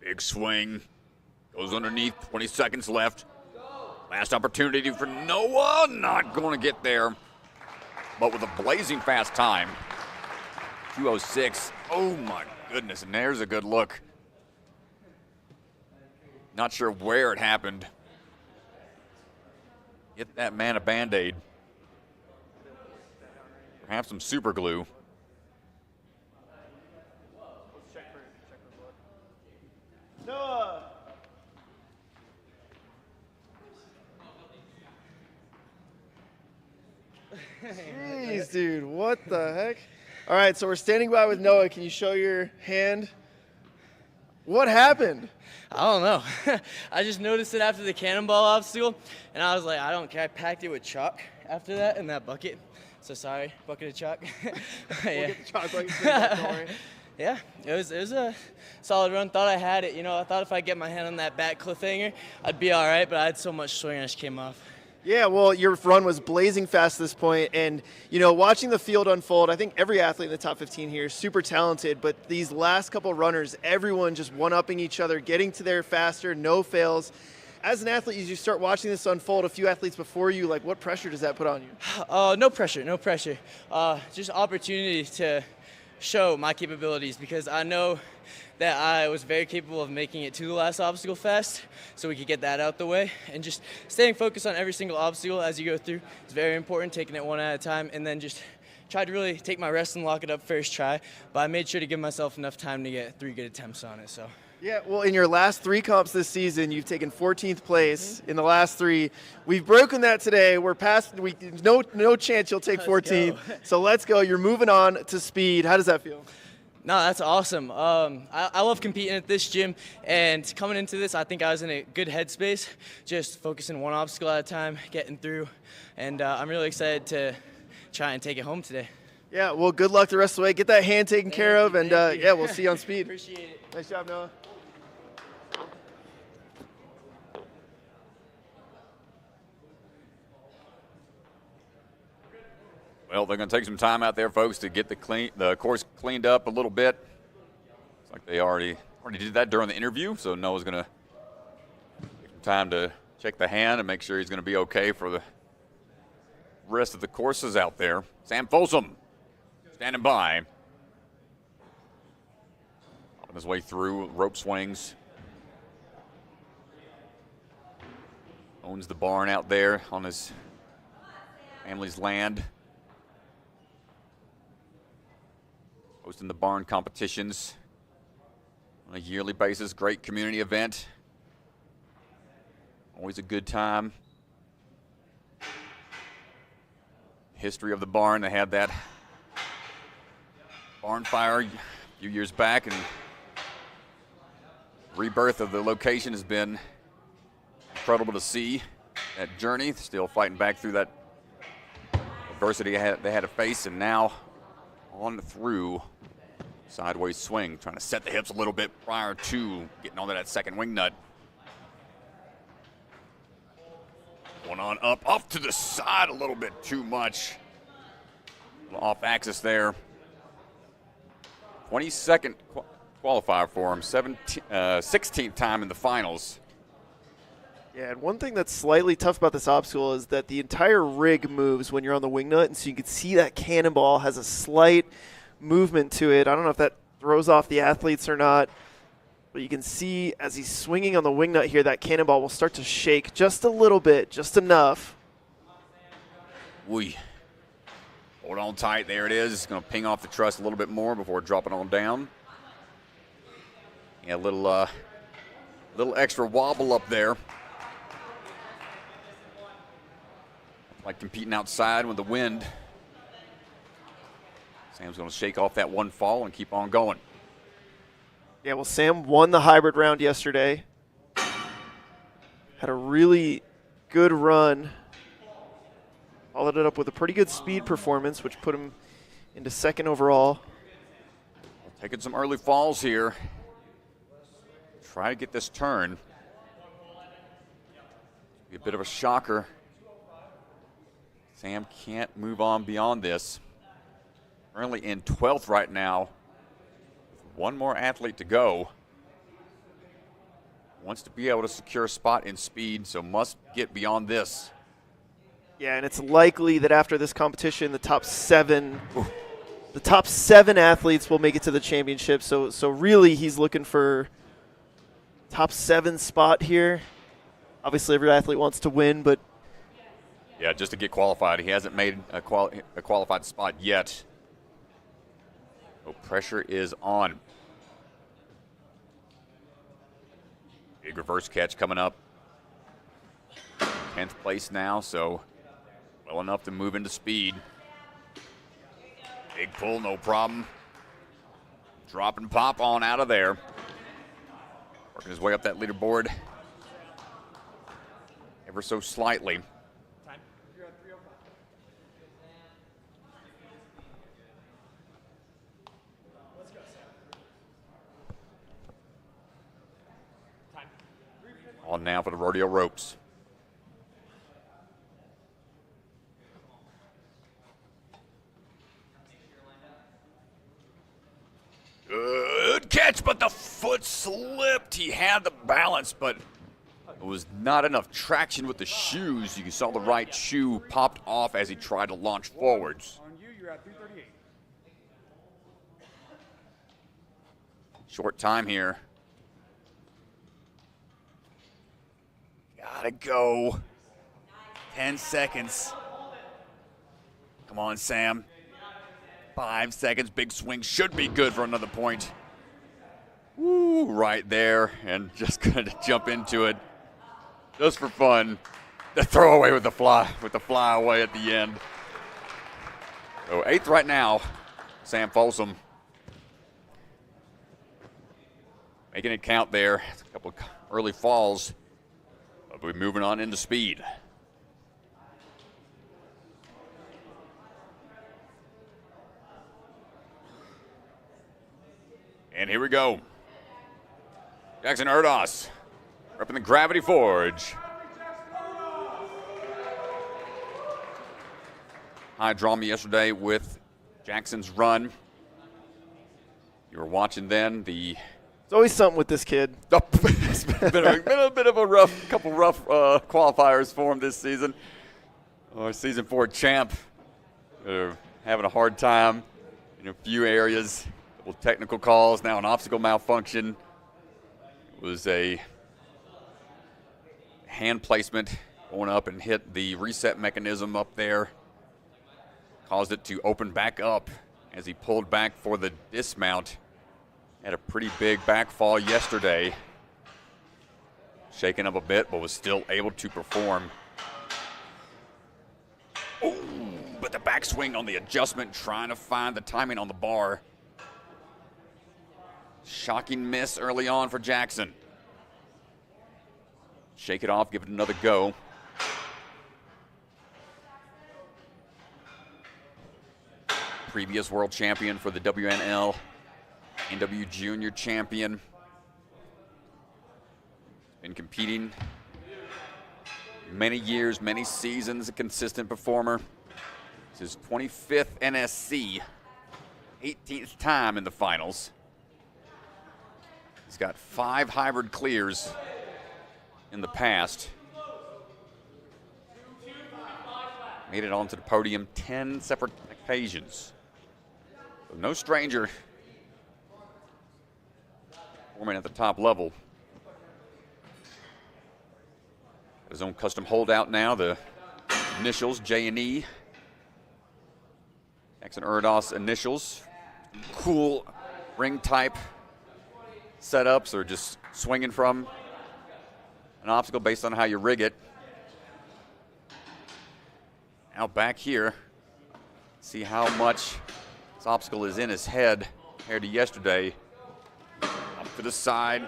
Big swing. Goes underneath. 20 seconds left. Last opportunity for Noah. Not going to get there. But with a blazing fast time. 2:06. Oh my goodness. And there's a good look. Not sure where it happened. Get that man a Band-Aid. Perhaps some super glue. Noah! Jeez, dude, what the heck? All right, so we're standing by with Noah. Can you show your hand? What happened? I don't know. I just noticed it after the cannonball obstacle, and I was like, I don't care. I packed it with chalk after that in that bucket. So sorry, bucket of chalk. We'll get the chalk bucket. Don't worry. Yeah, it was a solid run. Thought I had it. You know, I thought if I get my hand on that back cliffhanger, I'd be all right, but I had so much swing I just came off. Yeah, well, your run was blazing fast at this point, and, you know, watching the field unfold, I think every athlete in the top 15 here is super talented, but these last couple runners, everyone just one-upping each other, getting to there faster, no fails. As an athlete, as you start watching this unfold, a few athletes before you, like, what pressure does that put on you? No pressure. Just opportunity to show my capabilities, because I know that I was very capable of making it to the last obstacle fast, so we could get that out the way. And just staying focused on every single obstacle as you go through is very important, taking it one at a time, and then just try to really take my rest and lock it up first try. But I made sure to give myself enough time to get 3 good attempts on it. So. Yeah, well, in your last 3 comps this season, you've taken 14th place in the last 3. We've broken that today. We're past. No chance you'll take 14th. So let's go. You're moving on to speed. How does that feel? No, that's awesome. I love competing at this gym, and coming into this, I think I was in a good headspace, just focusing one obstacle at a time, getting through, and I'm really excited to try and take it home today. Yeah, well, good luck the rest of the way. Get that hand taken care of, and yeah, we'll see you on speed. Appreciate it. Nice job, Noah. Well, they're going to take some time out there, folks, to get the course cleaned up a little bit. It's like they already did that during the interview, so Noah's going to take some time to check the hand and make sure he's going to be okay for the rest of the courses out there. Sam Folsom standing by. On his way through, rope swings. Owns the barn out there on his family's land. hosting the barn competitions on a yearly basis. Great community event. Always a good time. History of the barn, they had that barn fire a few years back, and rebirth of the location has been incredible to see. That journey, still fighting back through that adversity they had to face, and now on through sideways swing, trying to set the hips a little bit prior to getting onto that second wing nut. One on up, off to the side a little bit too much. Off axis there. 22nd qualifier for him, 16th time in the finals. Yeah, and one thing that's slightly tough about this obstacle is that the entire rig moves when you're on the wing nut, and so you can see that cannonball has a slight movement to it. I don't know if that throws off the athletes or not, but you can see as he's swinging on the wing nut here, that cannonball will start to shake just a little bit, just enough. Hold on tight. There it is. It's going to ping off the truss a little bit more before dropping on down. Yeah, a little extra wobble up there. Like competing outside with the wind. Sam's going to shake off that one fall and keep on going. Yeah, well, Sam won the hybrid round yesterday. Had a really good run. Followed it up with a pretty good speed performance, which put him into second overall. Taking some early falls here. Try to get this turn. Be a bit of a shocker. Sam can't move on beyond this. Currently in 12th right now. One more athlete to go. Wants to be able to secure a spot in speed, so must get beyond this. Yeah, and it's likely that after this competition, the top seven athletes will make it to the championship. So really, he's looking for top 7 spot here. Obviously, every athlete wants to win, but yeah, just to get qualified. He hasn't made a qualified spot yet. So pressure is on. Big reverse catch coming up. 10th place now, so well enough to move into speed. Big pull, no problem. Drop and pop on out of there. Working his way up that leaderboard ever so slightly. On now for the rodeo ropes. Good catch, but the foot slipped. He had the balance, but it was not enough traction with the shoes. You saw the right shoe popped off as he tried to launch forwards. On you, you're at 338. Short time here. Gotta go. 10 seconds. Come on, Sam. 5 seconds. Big swing should be good for another point. Woo, right there. And just gonna jump into it. Just for fun. The throwaway with the fly away at the end. So 8th right now, Sam Folsom. Making it count there. A couple of early falls. But we're moving on into speed. And here we go. Jackson Erdos, repping the Gravity Forge. High drama yesterday with Jackson's run. You were watching then the. it's always something with this kid. It's been a bit of a couple rough qualifiers for him this season. Our season 4 champ, having a hard time in a few areas. Couple technical calls, now an obstacle malfunction. It was a hand placement going up and hit the reset mechanism up there. Caused it to open back up as he pulled back for the dismount. Had a pretty big back fall yesterday. Shaken up a bit, but was still able to perform. Ooh, but the backswing on the adjustment, trying to find the timing on the bar. Shocking miss early on for Jackson. Shake it off, give it another go. Previous world champion for the WNL, NW Junior champion. Been competing many years, many seasons, a consistent performer. This is 25th NSC, 18th time in the finals. He's got 5 hybrid clears in the past. Made it onto the podium 10 separate occasions. So no stranger performing at the top level. His own custom holdout now, the initials, J and E. Jackson Erdos's initials. Cool ring type setups, or just swinging from an obstacle based on how you rig it. Now back here, see how much this obstacle is in his head compared to yesterday. Up to the side.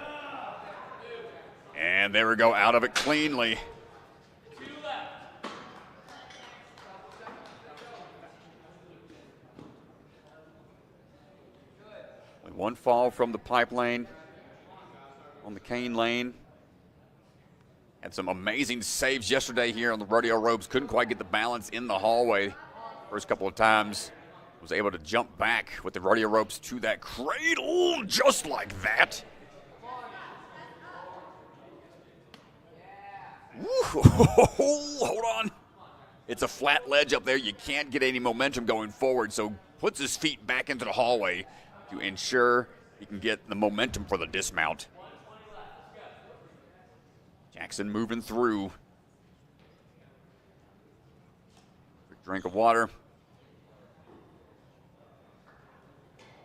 And there we go, out of it cleanly. One fall from the pipe lane on the cane lane. Had some amazing saves yesterday here on the rodeo ropes. Couldn't quite get the balance in the hallway first couple of times. Was able to jump back with the rodeo ropes to that cradle just like that. Woo, hold on. It's a flat ledge up there. You can't get any momentum going forward, so puts his feet back into the hallway to ensure he can get the momentum for the dismount. Jackson moving through. Quick drink of water.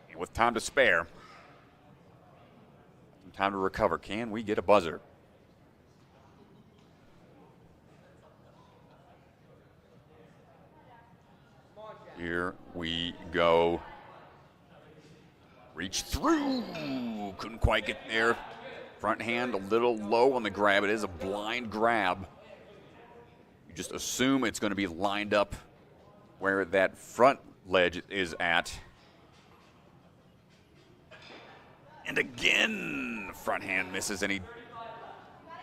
And with time to spare, some time to recover. Can we get a buzzer? Here we go. Reach through. Couldn't quite get there. Front hand a little low on the grab. It is a blind grab. You just assume it's going to be lined up where that front ledge is at. And again, front hand misses, and he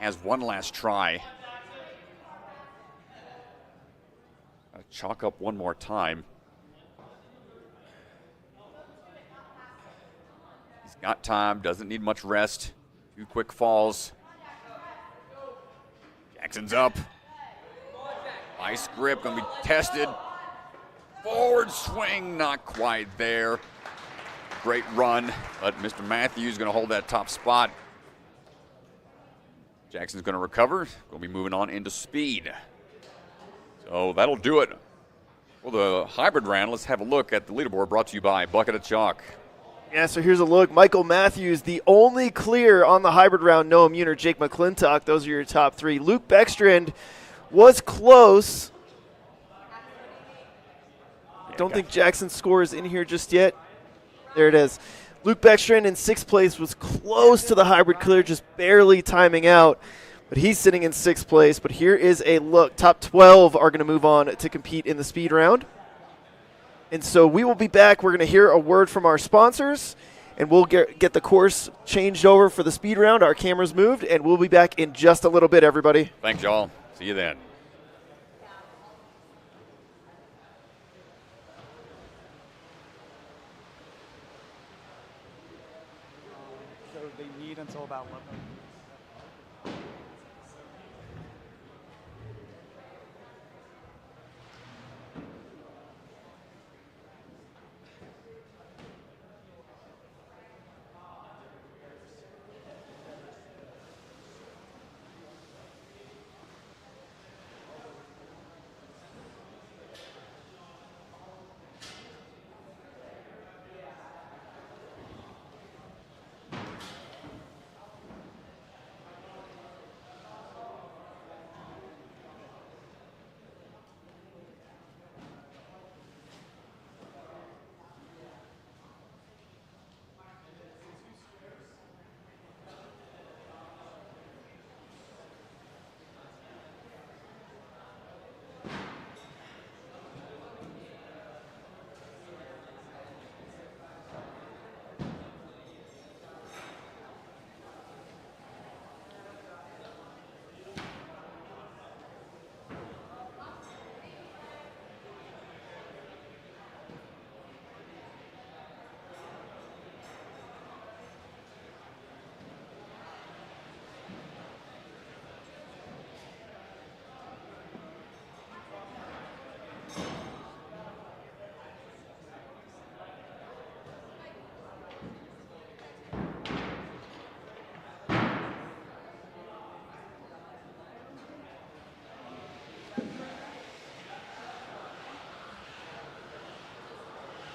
has one last try. Chalk up one more time. He's got time, doesn't need much rest. 2 quick falls. Jackson's up. Nice grip, gonna be tested. Forward swing, not quite there. Great run, but Mr. Matthews gonna hold that top spot. Jackson's gonna recover. Gonna be moving on into speed. So that'll do it. Well, the hybrid round, let's have a look at the leaderboard brought to you by Bucket of Chalk. Yeah, so here's a look. Michael Matthews, the only clear on the hybrid round. Noah Muner, Jake McClintock, those are your top 3. Luke Beckstrand was close. Don't think Jackson's score is in here just yet. There it is. Luke Beckstrand in 6th place was close to the hybrid clear, just barely timing out. But he's sitting in 6th place. But here is a look. Top 12 are going to move on to compete in the speed round. And so we will be back. We're going to hear a word from our sponsors, and we'll get the course changed over for the speed round. Our cameras moved, and we'll be back in just a little bit, everybody. Thanks, y'all. See you then. So they need until about 11.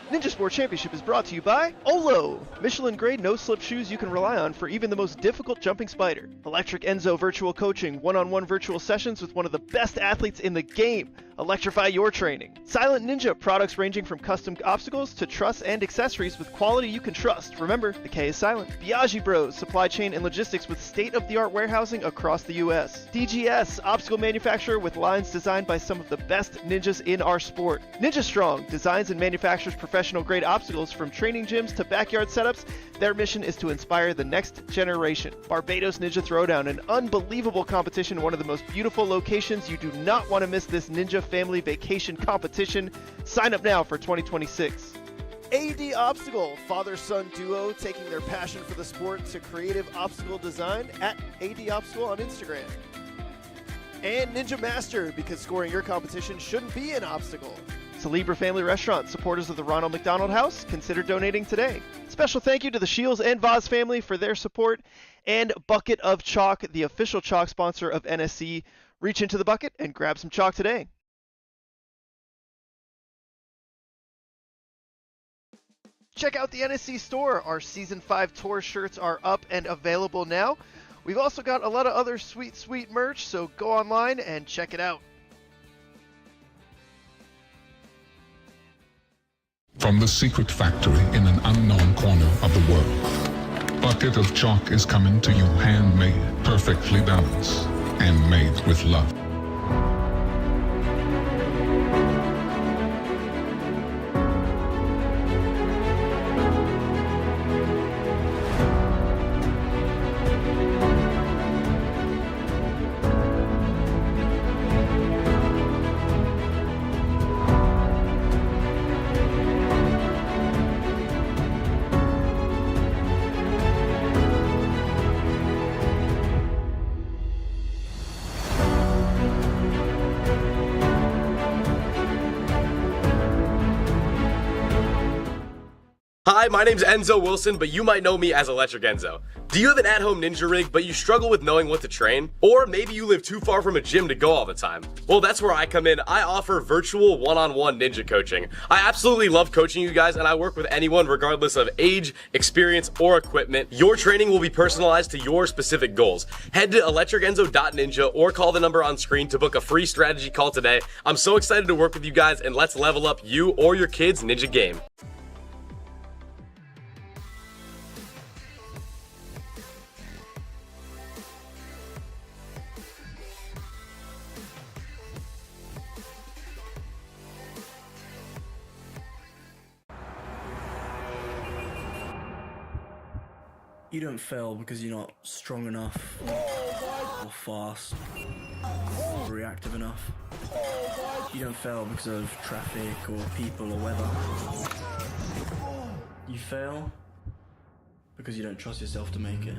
Ninja Sport Championship is brought to you by Olo, Michelin-grade no-slip shoes you can rely on for even the most difficult jumping spider. Electric Enzo Virtual Coaching, one-on-one virtual sessions with one of the best athletes in the game. Electrify your training. Silent Ninja, products ranging from custom obstacles to truss and accessories with quality you can trust. Remember, the K is silent. Biaggi Bros, supply chain and logistics with state-of-the-art warehousing across the U.S. DGS, obstacle manufacturer with lines designed by some of the best ninjas in our sport. Ninja Strong, designs and manufactures professional-grade obstacles from training gyms to backyard setups. Their mission is to inspire the next generation. Barbados Ninja Throwdown, an unbelievable competition in one of the most beautiful locations. You do not want to miss this Ninja Family Vacation competition. Sign up now for 2026. AD Obstacle, father-son duo taking their passion for the sport to creative obstacle design at AD Obstacle on Instagram. And Ninja Master, because scoring your competition shouldn't be an obstacle. Celebra Family Restaurant, supporters of the Ronald McDonald House, consider donating today. Special thank you to the Shields and Voz family for their support, and Bucket of Chalk, the official chalk sponsor of NSC. Reach into the bucket and grab some chalk today. Check out the NSC store. Our Season 5 tour shirts are up and available now. We've also got a lot of other sweet merch, so go online and check it out. From the secret factory in an unknown corner of the world, Bucket of Chalk is coming to you handmade, perfectly balanced, and made with love. Hi, my name's Enzo Wilson, but you might know me as Electric Enzo. Do you have an at-home ninja rig, but you struggle with knowing what to train? Or maybe you live too far from a gym to go all the time? Well, that's where I come in. I offer virtual one-on-one ninja coaching. I absolutely love coaching you guys, and I work with anyone regardless of age, experience, or equipment. Your training will be personalized to your specific goals. Head to electricenzo.ninja or call the number on screen to book a free strategy call today. I'm so excited to work with you guys, and let's level up you or your kids' ninja game. You don't fail because you're not strong enough, or fast, or reactive enough. You don't fail because of traffic or people or weather. You fail because you don't trust yourself to make it.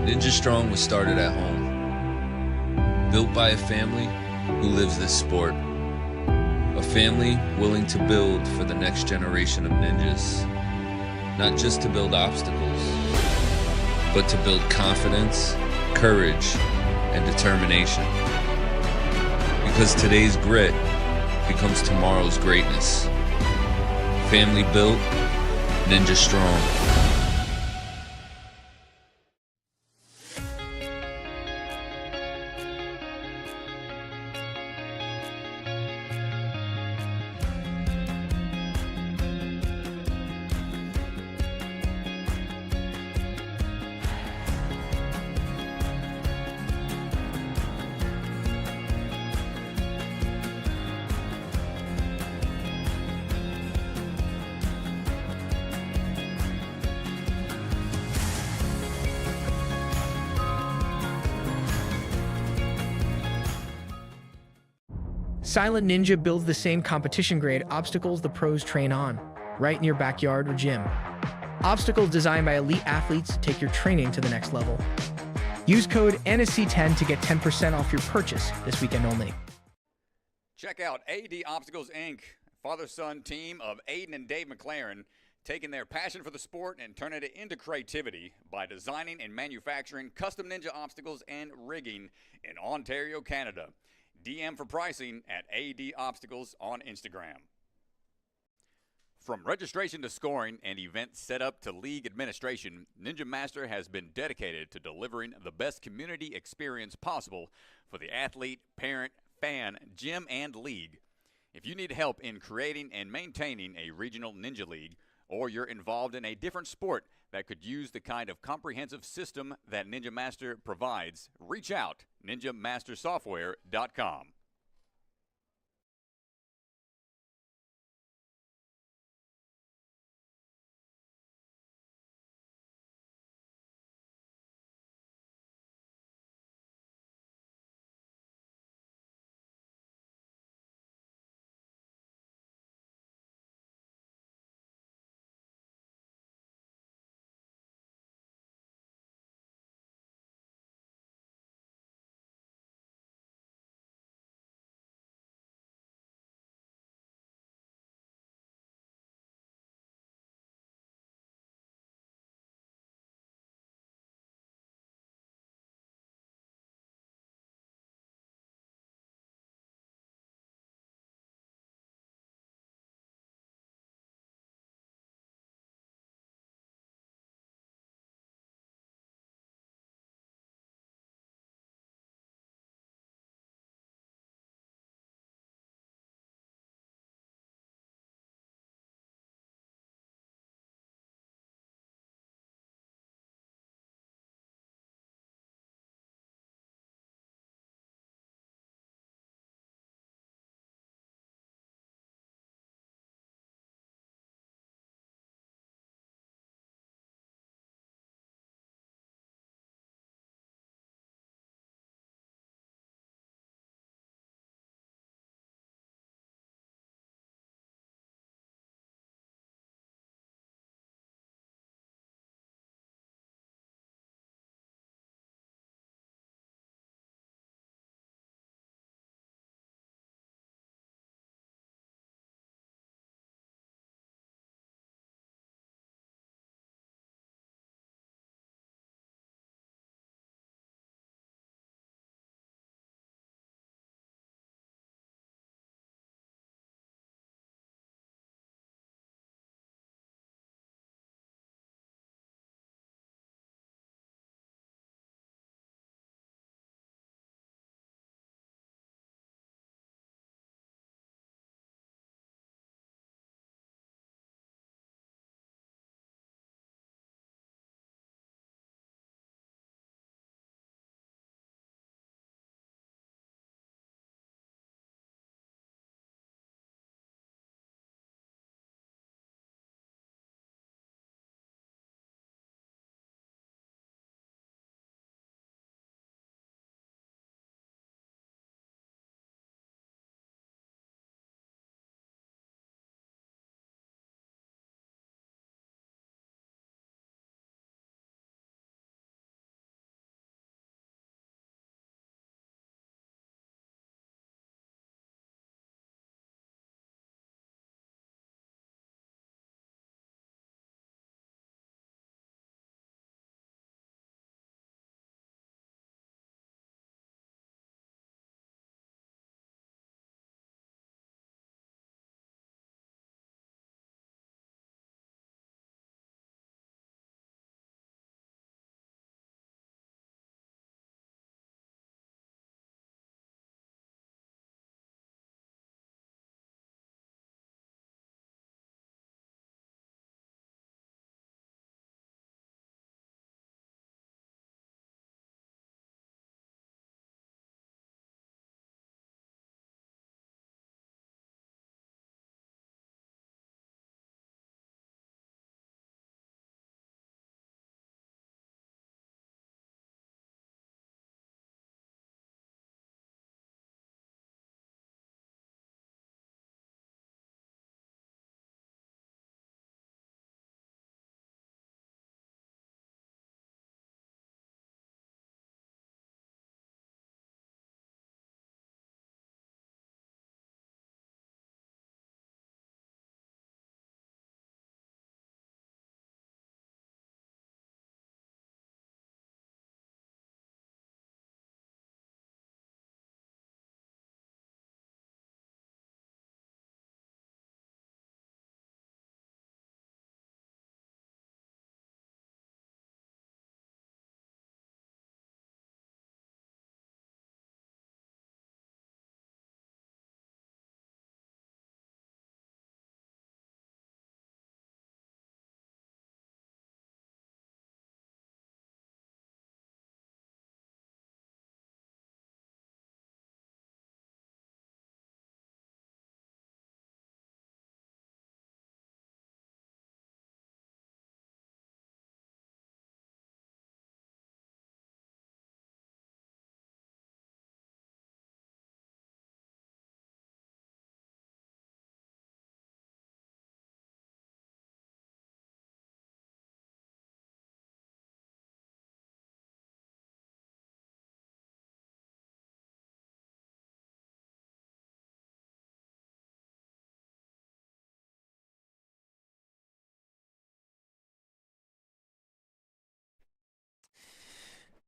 Ninja Strong was started at home, built by a family who lives this sport. A family willing to build for the next generation of ninjas, not just to build obstacles, but to build confidence, courage, and determination. Because today's grit becomes tomorrow's greatness. Family built, Ninja Strong. Silent Ninja builds the same competition-grade obstacles the pros train on, right in your backyard or gym. Obstacles designed by elite athletes take your training to the next level. Use code NSC10 to get 10% off your purchase this weekend only. Check out AD Obstacles, Inc., father-son team of Aiden and Dave McLaren, taking their passion for the sport and turning it into creativity by designing and manufacturing custom ninja obstacles and rigging in Ontario, Canada. DM for pricing at AD Obstacles on Instagram. From registration to scoring and event setup to league administration, Ninja Master has been dedicated to delivering the best community experience possible for the athlete, parent, fan, gym, and league. If you need help in creating and maintaining a regional ninja league, or you're involved in a different sport that could use the kind of comprehensive system that Ninja Master provides, reach out, ninjamastersoftware.com.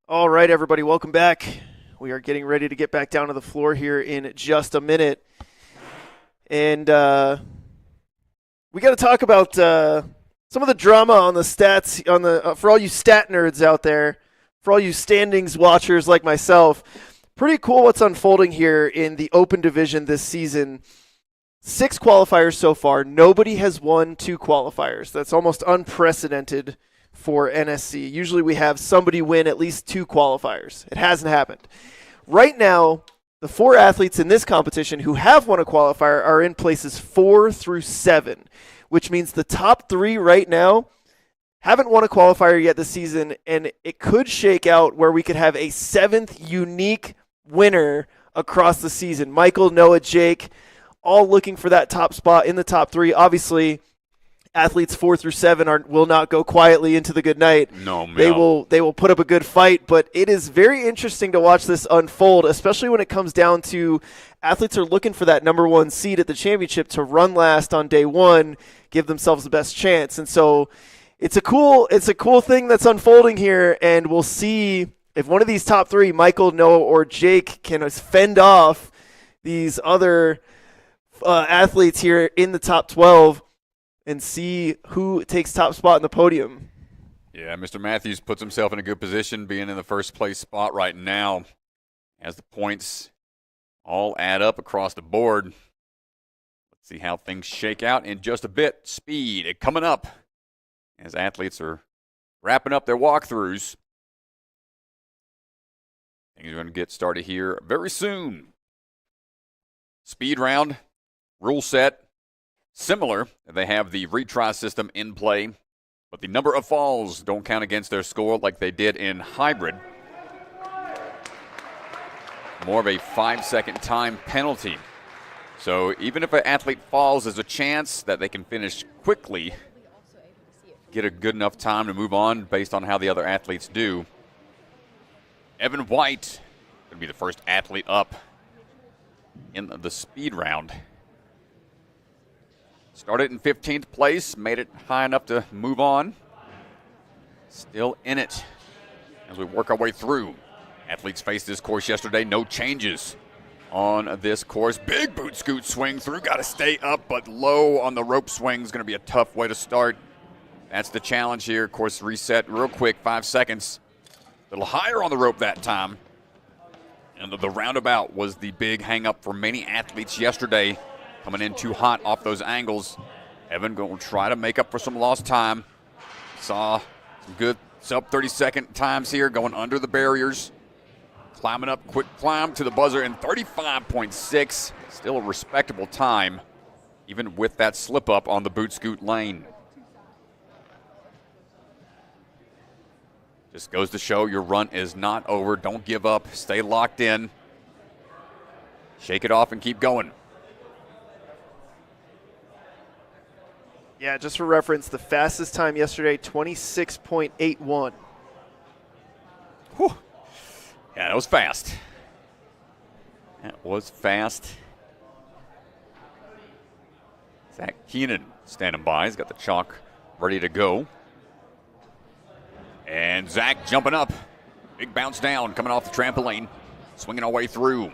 All right, everybody, welcome back. We are getting ready to get back down to the floor here in just a minute. And we got to talk about some of the drama on the stats for all you stat nerds out there, for all you standings watchers like myself. Pretty cool what's unfolding here in the Open Division this season. 6 qualifiers so far. Nobody has won 2 qualifiers. That's almost unprecedented for NSC. Usually we have somebody win at least 2 qualifiers. It hasn't happened. Right now, the 4 athletes in this competition who have won a qualifier are in places 4 through 7, which means the top 3 right now haven't won a qualifier yet this season, and it could shake out where we could have a 7th unique winner across the season. Michael, Noah, Jake, all looking for that top spot in the top 3. Obviously, athletes 4 through 7 will not go quietly into the good night. No, man. They will put up a good fight, but it is very interesting to watch this unfold, especially when it comes down to athletes are looking for that number 1 seed at the championship to run last on day 1, give themselves the best chance. And so it's a cool thing that's unfolding here, and we'll see if one of these top 3, Michael, Noah, or Jake, can fend off these other athletes here in the top 12 and see who takes top spot in the podium. Yeah, Mr. Matthews puts himself in a good position being in the first place spot right now as the points all add up across the board. Let's see how things shake out in just a bit. Speed coming up as athletes are wrapping up their walkthroughs. Things are going to get started here very soon. Speed round, rule set. Similar, they have the retry system in play, but the number of falls don't count against their score like they did in hybrid. More of a 5-second time penalty. So even if an athlete falls, there's a chance that they can finish quickly, get a good enough time to move on based on how the other athletes do. Evan White going to be the first athlete up in the speed round. Started in 15th place, made it high enough to move on. Still in it as we work our way through. Athletes faced this course yesterday, no changes on this course. Big boot scoot swing through, got to stay up, but low on the rope swing is going to be a tough way to start. That's the challenge here. Course reset real quick, 5 seconds. A little higher on the rope that time. And the roundabout was the big hang-up for many athletes yesterday. Coming in too hot off those angles. Evan going to try to make up for some lost time. Saw some good sub-30-second times here going under the barriers. Climbing up, quick climb to the buzzer in 35.6. Still a respectable time, even with that slip-up on the boot scoot lane. Just goes to show your run is not over. Don't give up. Stay locked in. Shake it off and keep going. Yeah, just for reference, the fastest time yesterday, 26.81. Whew. Yeah, that was fast. That was fast. Zach Keenan standing by. He's got the chalk ready to go. And Zach jumping up. Big bounce down, coming off the trampoline. Swinging our way through.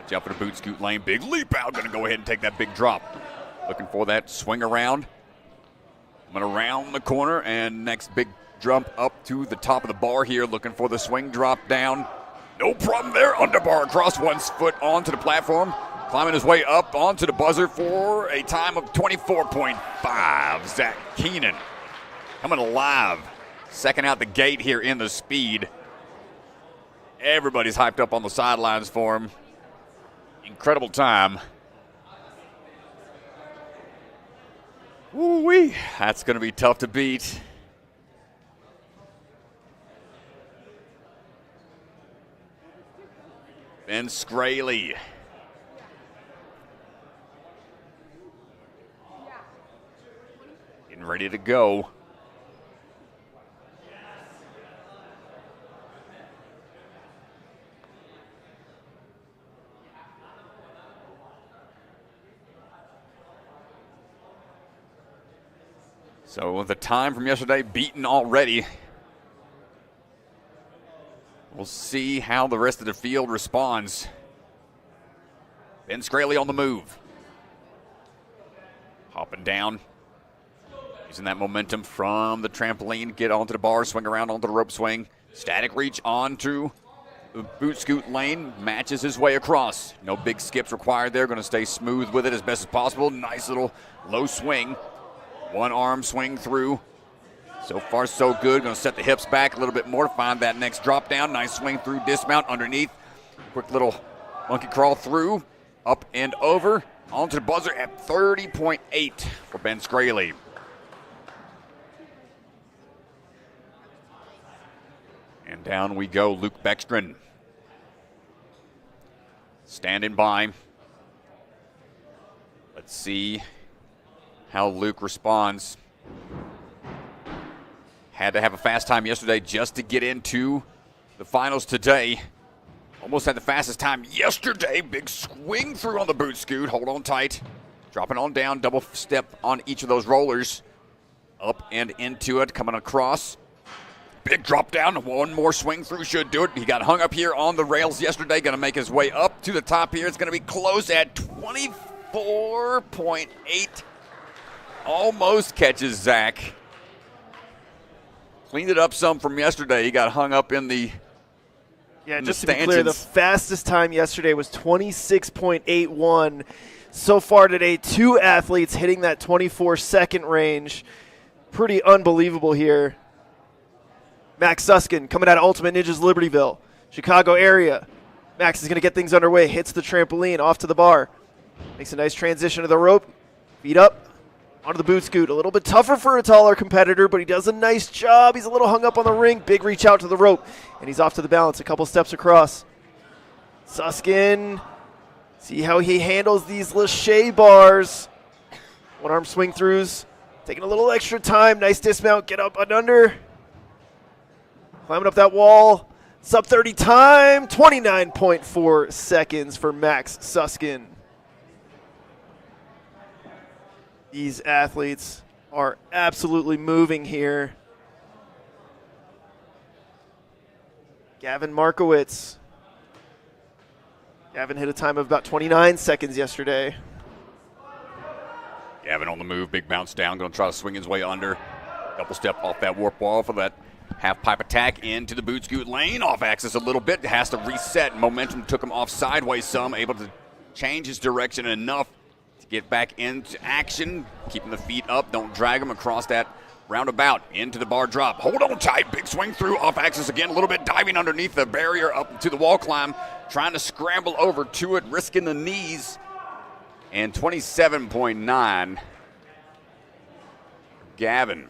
Jump in the boot scoot lane. Big leap out. Going to go ahead and take that big drop. Looking for that swing around. Coming around the corner, and next big jump up to the top of the bar here. Looking for the swing drop down. No problem there. Underbar across one foot onto the platform. Climbing his way up onto the buzzer for a time of 24.5. Zach Keenan coming alive. Second out the gate here in the speed. Everybody's hyped up on the sidelines for him. Incredible time. Woo-wee. That's going to be tough to beat. Ben Scraley. Getting ready to go. So the time from yesterday beaten already. We'll see how the rest of the field responds. Ben Scraley on the move. Hopping down. Using that momentum from the trampoline. Get onto the bar, swing around onto the rope swing. Static reach onto the boot scoot lane. Matches his way across. No big skips required there. Going to stay smooth with it as best as possible. Nice little low swing. One arm swing through. So far, so good. Going to set the hips back a little bit more to find that next drop down. Nice swing through, dismount underneath. Quick little monkey crawl through, up and over. Onto the buzzer at 30.8 for Ben Scraley. And down we go, Luke Beckstrom. Standing by. Let's see how Luke responds. Had to have a fast time yesterday just to get into the finals today. Almost had the fastest time yesterday. Big swing through on the boot scoot. Hold on tight. Dropping on down. Double step on each of those rollers. Up and into it. Coming across. Big drop down. One more swing through should do it. He got hung up here on the rails yesterday. Going to make his way up to the top here. It's going to be close at 24.8. Almost catches Zach. Cleaned it up some from yesterday. He got hung up in the just to be clear, the fastest time yesterday was 26.81. So far today, 2 athletes hitting that 24-second range. Pretty unbelievable here. Max Suskin coming out of Ultimate Ninjas Libertyville, Chicago area. Max is going to get things underway, hits the trampoline, off to the bar. Makes a nice transition to the rope, feet up, onto the boot scoot. A little bit tougher for a taller competitor, but he does a nice job. He's a little hung up on the ring. Big reach out to the rope, and he's off to the balance. A couple steps across. Suskin, see how he handles these Lachey bars. One arm swing throughs, taking a little extra time. Nice dismount, get up and under. Climbing up that wall. Sub 30 time, 29.4 seconds for Max Suskin. These athletes are absolutely moving here. Gavin Markowitz. Gavin hit a time of about 29 seconds yesterday. Gavin on the move, big bounce down, going to try to swing his way under. Double step off that warp wall for that half pipe attack into the boot scoot lane. Off axis a little bit, has to reset. Momentum took him off sideways some, able to change his direction enough to get back into action. Keeping the feet up, don't drag him across that roundabout. Into the bar drop, hold on tight, big swing through, off axis again, a little bit diving underneath the barrier up to the wall climb. Trying to scramble over to it, risking the knees. And 27.9, Gavin.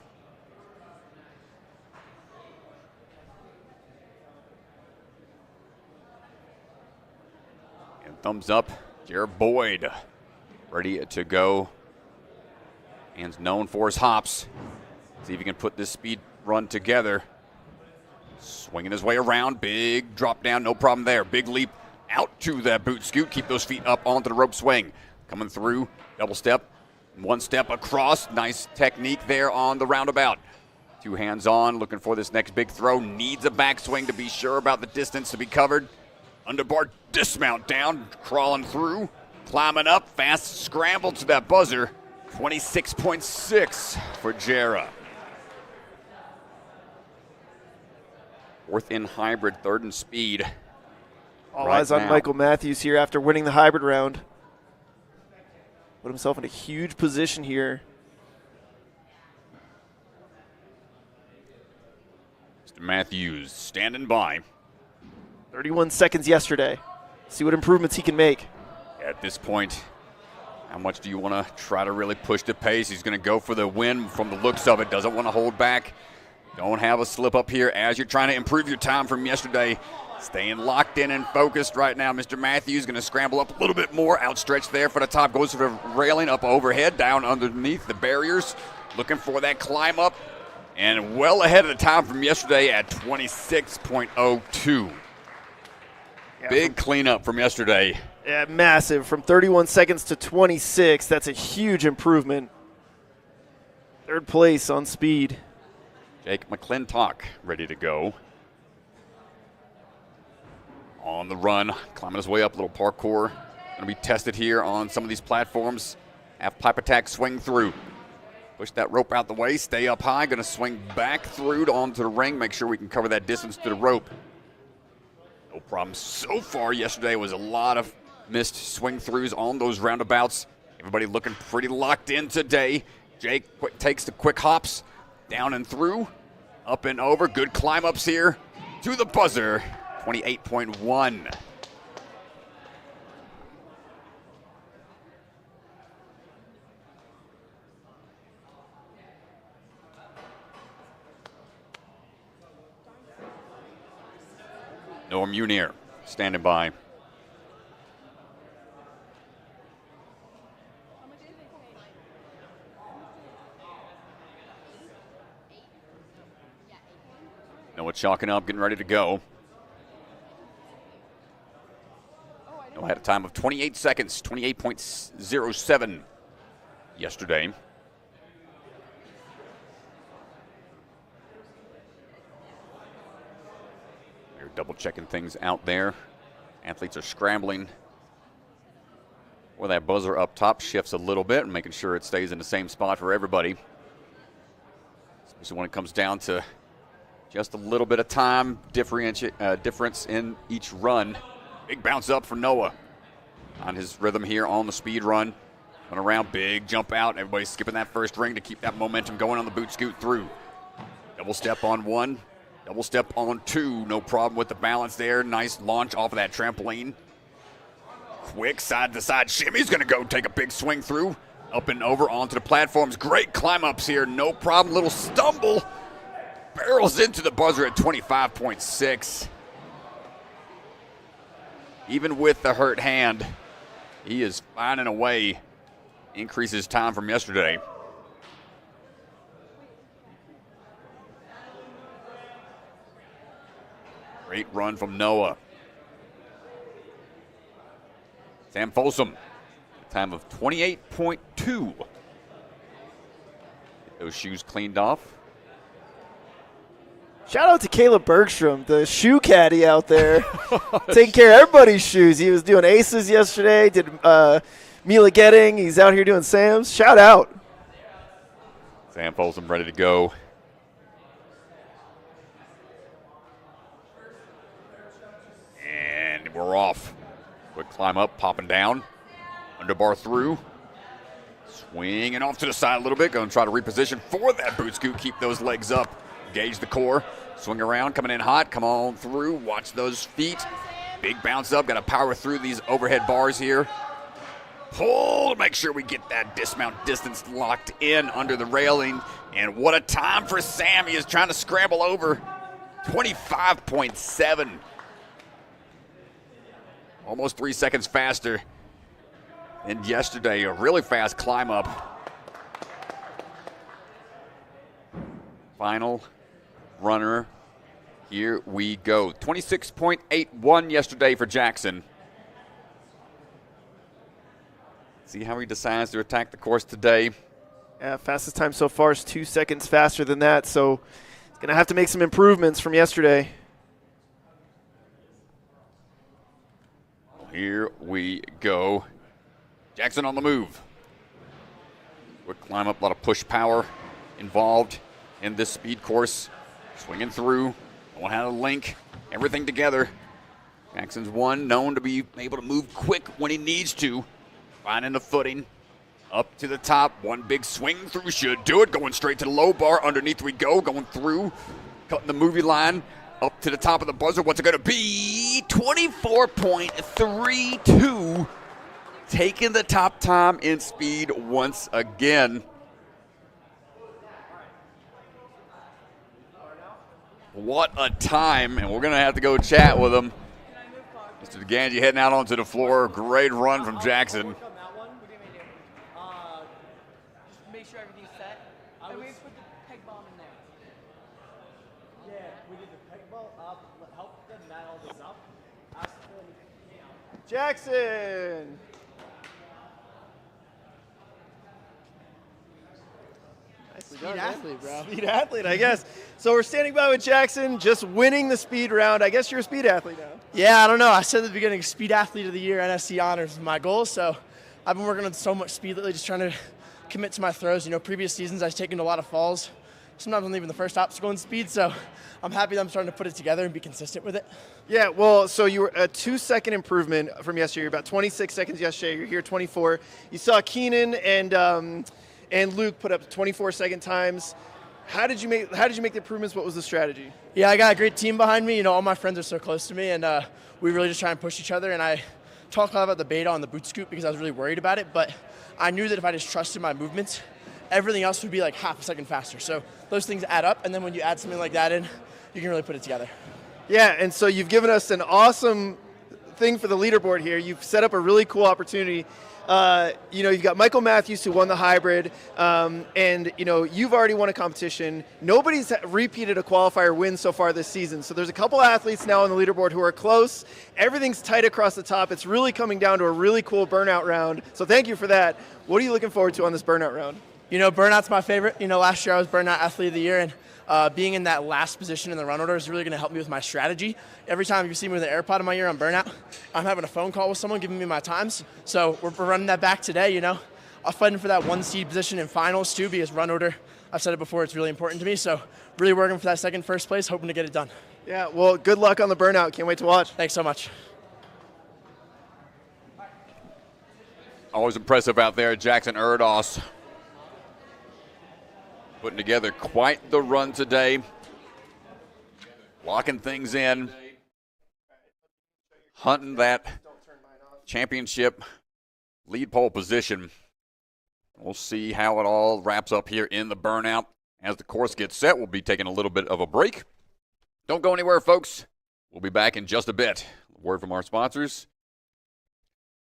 And thumbs up, Jared Boyd, ready to go. And known for his hops. See if he can put this speed run together. Swinging his way around, big drop down, no problem there. Big leap out to that boot scoot, keep those feet up onto the rope swing. Coming through, double step, one step across. Nice technique there on the roundabout. Two hands on, looking for this next big throw. Needs a backswing to be sure about the distance to be covered. Underbar dismount down, crawling through, climbing up, fast scramble to that buzzer. 26.6 for Jera. Fourth in hybrid, third in speed. All eyes on Michael Matthews here after winning the hybrid round. Put himself in a huge position here. Mr. Matthews standing by. 31 seconds yesterday. See what improvements he can make. At this point, how much do you want to try to really push the pace? He's going to go for the win from the looks of it. Doesn't want to hold back. Don't have a slip up here as you're trying to improve your time from yesterday. Staying locked in and focused right now. Mr. Matthews going to scramble up a little bit more. Outstretched there for the top. Goes for the railing, up overhead, down underneath the barriers. Looking for that climb up. And well ahead of the time from yesterday at 26.02. Yeah, big cleanup from yesterday. Yeah, massive. From 31 seconds to 26. That's a huge improvement. Third place on speed. Jake McClintock ready to go. On the run, climbing his way up, a little parkour. Going to be tested here on some of these platforms. Half pipe attack, swing through. Push that rope out the way, stay up high. Going to swing back through onto the ring. Make sure we can cover that distance to the rope. No problem so far. Yesterday was a lot of missed swing throughs on those roundabouts. Everybody looking pretty locked in today. Jake takes the quick hops down and through, up and over. Good climb ups here to the buzzer. 28.1. Noah Munir standing by. Noah chalking up, getting ready to go. Noah had a time of 28 seconds, 28.07 yesterday. We're double checking things out there. Athletes are scrambling. Where that buzzer up top shifts a little bit and making sure it stays in the same spot for everybody. Especially when it comes down to just a little bit of time difference in each run. Big bounce up for Noah on his rhythm here on the speed run. Run around, big jump out. Everybody's skipping that first ring to keep that momentum going on the boot scoot through. Double step on one, double step on two. No problem with the balance there. Nice launch off of that trampoline. Quick side to side shimmy. He's going to go take a big swing through. Up and over onto the platforms. Great climb ups here. No problem. Little stumble. Barrels into the buzzer at 25.6. Even with the hurt hand, he is finding a way. Increases time from yesterday. Great run from Noah. Sam Folsom, time of 28.2. Get those shoes cleaned off. Shout out to Caleb Bergstrom, the shoe caddy out there, taking care of everybody's shoes. He was doing aces yesterday, did Mila Getting. He's out here doing Sam's. Shout out. Sam Folsom ready to go. And we're off. Quick climb up, popping down. Underbar through. Swinging off to the side a little bit. Going to try to reposition for that boot scoot. Keep those legs up. Gauge the core. Swing around, coming in hot. Come on through. Watch those feet. Big bounce up. Got to power through these overhead bars here. Pull to make sure we get that dismount distance locked in under the railing. And what a time for Sam. He is trying to scramble over. 25.7. Almost 3 seconds faster than yesterday. A really fast climb up. Final runner. Here we go. 26.81 yesterday for Jackson. See how he decides to attack the course today. Yeah, fastest time so far is 2 seconds faster than that, so he's going to have to make some improvements from yesterday. Here we go. Jackson on the move. Quick climb up, a lot of push power involved in this speed course. Swinging through, knowing how to link everything together. Jackson's one known to be able to move quick when he needs to. Finding the footing, up to the top. One big swing through should do it. Going straight to the low bar. Underneath we go, going through, cutting the movie line. Up to the top of the buzzer. What's it going to be? 24.32. Taking the top time in speed once again. What a time. And we're going to have to go chat with him. Mr. DeGangi heading out onto the floor. Great run from Jackson. Make sure everything's set. And we put the peg bomb in there. Yeah, we did the peg ball up, help them mat all this up. Ask them, Jackson. Nice Speed athlete, bro. Speed athlete, I guess. So we're standing by with Jackson, just winning the speed round. I guess you're a speed athlete now. Yeah, I don't know. I said at the beginning, Speed Athlete of the Year, NSC honors is my goal. So I've been working on so much speed lately, just trying to commit to my throws. You know, previous seasons I've taken a lot of falls. Sometimes I'm leaving the first obstacle in speed, so I'm happy that I'm starting to put it together and be consistent with it. Yeah, well, so you were a 2-second improvement from yesterday. You're about 26 seconds yesterday. You're here 24. You saw Keenan and Luke put up 24-second times. How did you make the improvements? What was the strategy? Yeah, I got a great team behind me. You know, all my friends are so close to me, and we really just try and push each other. And I talked a lot about the beta on the boot scoop because I was really worried about it, but I knew that if I just trusted my movements, everything else would be like half a second faster. So those things add up, and then when you add something like that in, you can really put it together. Yeah, and so you've given us an awesome thing for the leaderboard here. You've set up a really cool opportunity. You know, you've got Michael Matthews who won the hybrid, and you know you've already won a competition. Nobody's repeated a qualifier win so far this season. So there's a couple athletes now on the leaderboard who are close. Everything's tight across the top. It's really coming down to a really cool burnout round. So thank you for that. What are you looking forward to on this burnout round? You know, burnout's my favorite. You know, last year I was Burnout Athlete of the Year, and being in that last position in the run order is really going to help me with my strategy. Every time you see me with an AirPod in my ear on Burnout, I'm having a phone call with someone giving me my times. So we're running that back today, you know. I'm fighting for that 1 seed position in finals too, because run order, I've said it before, it's really important to me. So really working for that first place, hoping to get it done. Yeah, well, good luck on the burnout. Can't wait to watch. Thanks so much. Always impressive out there, Jackson Erdos. Putting together quite the run today. Locking things in. Hunting that championship lead pole position. We'll see how it all wraps up here in the burnout. As the course gets set, we'll be taking a little bit of a break. Don't go anywhere, folks. We'll be back in just a bit. Word from our sponsors.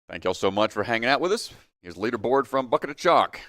Thank y'all so much for hanging out with us. Here's leaderboard from Bucket of Chalk.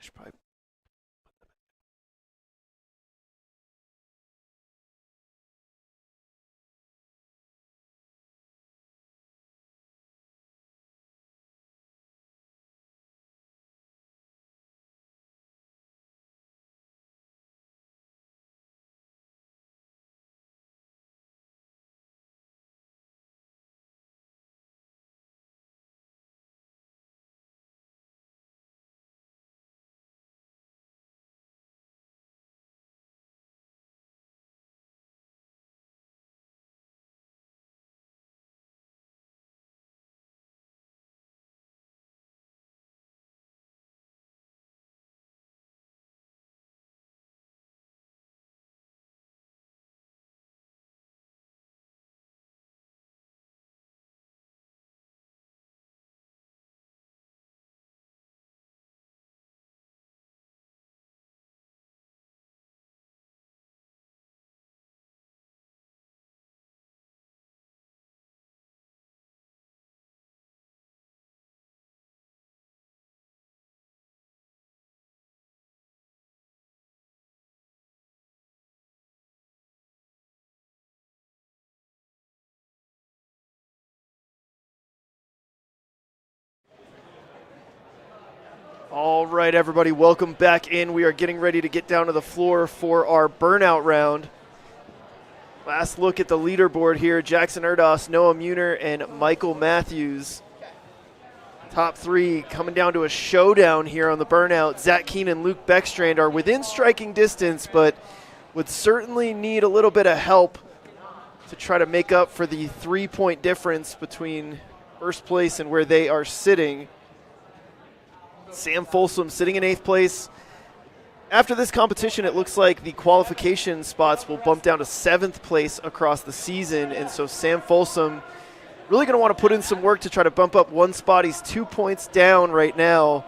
should probably. All right, everybody, welcome back in. We are getting ready to get down to the floor for our burnout round. Last look at the leaderboard here. Jackson Erdos, Noah Muner, and Michael Matthews. Top three coming down to a showdown here on the burnout. Zach Keenan, Luke Beckstrand are within striking distance, but would certainly need a little bit of help to try to make up for the 3-point difference between first place and where they are sitting. Sam Folsom sitting in 8th place. After this competition, it looks like the qualification spots will bump down to 7th place across the season, and so Sam Folsom really going to want to put in some work to try to bump up one spot. He's 2 points down right now,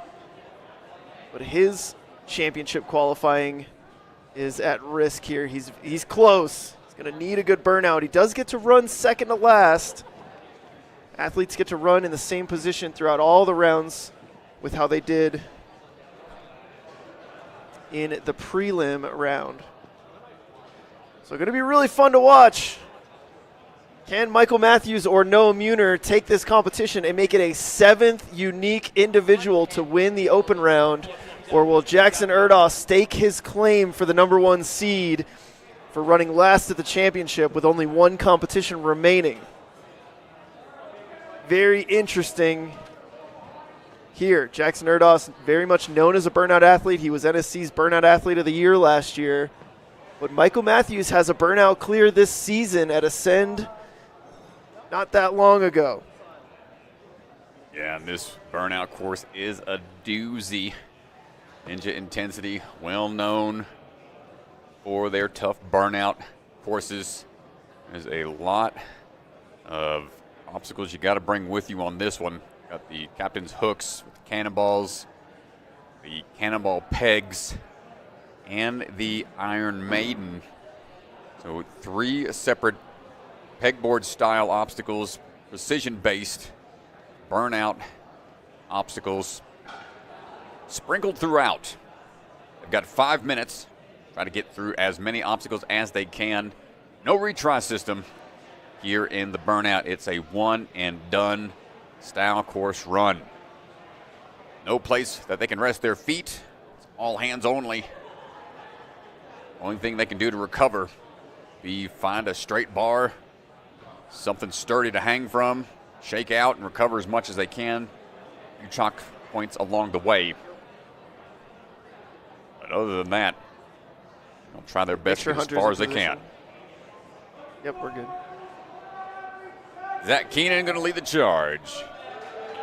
but his championship qualifying is at risk here. He's close. He's going to need a good burnout. He does get to run second to last. Athletes get to run in the same position throughout all the rounds with how they did in the prelim round. So going to be really fun to watch. Can Michael Matthews or Noah Muner take this competition and make it a 7th unique individual to win the open round? Or will Jackson Erdos stake his claim for the #1 seed for running last at the championship with only one competition remaining? Very interesting here. Jackson Erdos, very much known as a burnout athlete. He was NSC's Burnout Athlete of the Year last year. But Michael Matthews has a burnout clear this season at Ascend not that long ago. Yeah, and this burnout course is a doozy. Ninja Intensity, well known for their tough burnout courses. There's a lot of obstacles you got to bring with you on this one. Got the captain's hooks with the cannonballs, the cannonball pegs, and the Iron Maiden. So 3 separate pegboard style obstacles, precision-based burnout obstacles sprinkled throughout. They've got 5 minutes, try to get through as many obstacles as they can. No retry system here in the burnout. It's a one and done style course run. No place that they can rest their feet. It's all hands only. Only thing they can do to recover be find a straight bar, something sturdy to hang from, shake out and recover as much as they can. You chalk points along the way. But other than that, they'll try their best to get as far as they can. Yep, we're good. Zach Keenan going to lead the charge.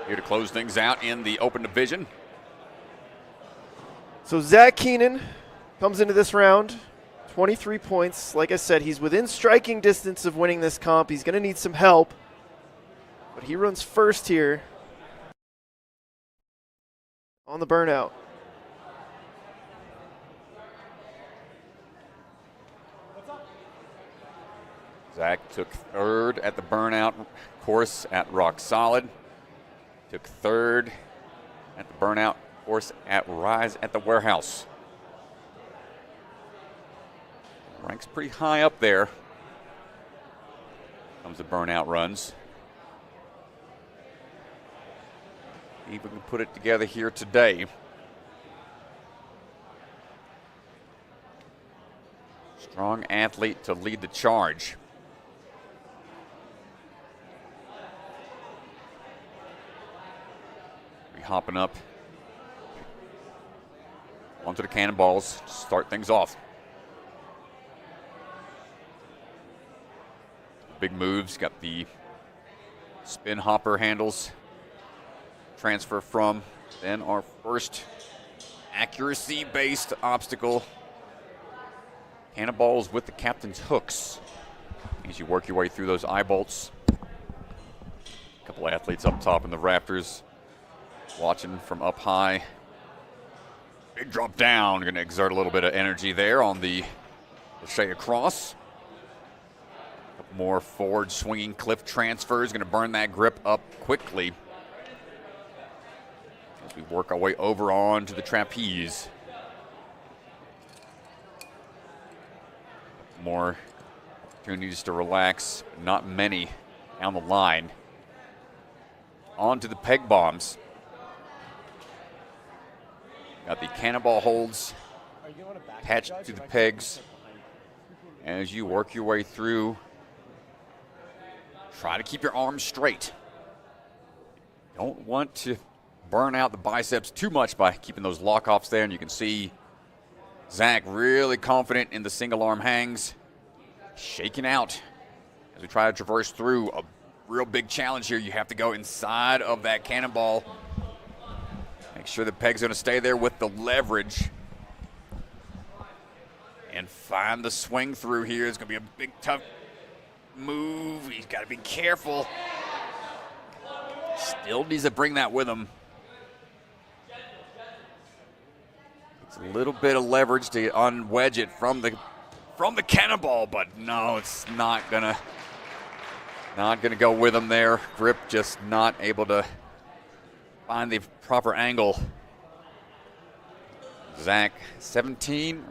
Here to close things out in the open division. So Zach Keenan comes into this round, 23 points. Like I said, he's within striking distance of winning this comp. He's going to need some help, but he runs first here on the burnout. Zach took third at the burnout course at Rock Solid. Took third at the burnout course, at Rise at the Warehouse. Ranks pretty high up there. Comes the Burnout runs. See if we can put it together here today. Strong athlete to lead the charge. Hopping up onto the cannonballs to start things off. Big moves, got the spin hopper handles. Transfer from, then our first accuracy-based obstacle. Cannonballs with the captain's hooks. As you work your way through those eye bolts. A couple athletes up top in the rafters. Watching from up high. Big drop down. Going to exert a little bit of energy there on the Lachey across. A couple more forward swinging cliff transfers. Going to burn that grip up quickly. As we work our way over onto the trapeze. More opportunities to relax. Not many down the line. Onto the peg bombs. Got the cannonball holds attached to the pegs. As you work your way through, try to keep your arms straight. Don't want to burn out the biceps too much by keeping those lock-offs there. And you can see Zach really confident in the single arm hangs. Shaking out as we try to traverse through a real big challenge here. You have to go inside of that cannonball. Make sure the peg's going to stay there with the leverage. And find the swing through here. It's going to be a big, tough move. He's got to be careful. Still needs to bring that with him. It's a little bit of leverage to unwedge it from the cannonball, but no, it's not gonna go with him there. Grip just not able to find the proper angle. Zach, 16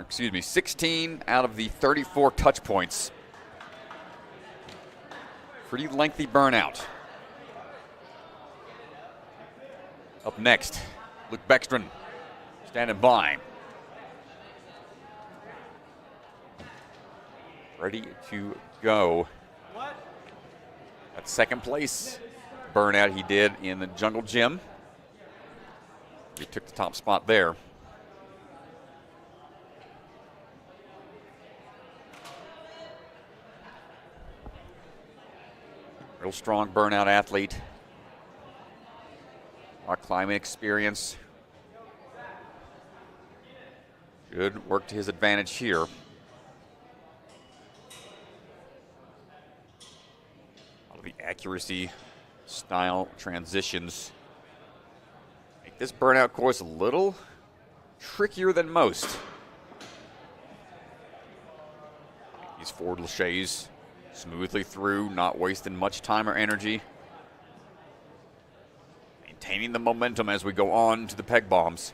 out of the 34 touch points. Pretty lengthy burnout. Up next, Luke Beckstrom standing by. Ready to go. At second place burnout he did in the Jungle Gym. He took the top spot there. Real strong burnout athlete. Rock climbing experience. Should work to his advantage here. The accuracy style transitions make this burnout course a little trickier than most. These forward laches smoothly through, not wasting much time or energy. Maintaining the momentum as we go on to the peg bombs.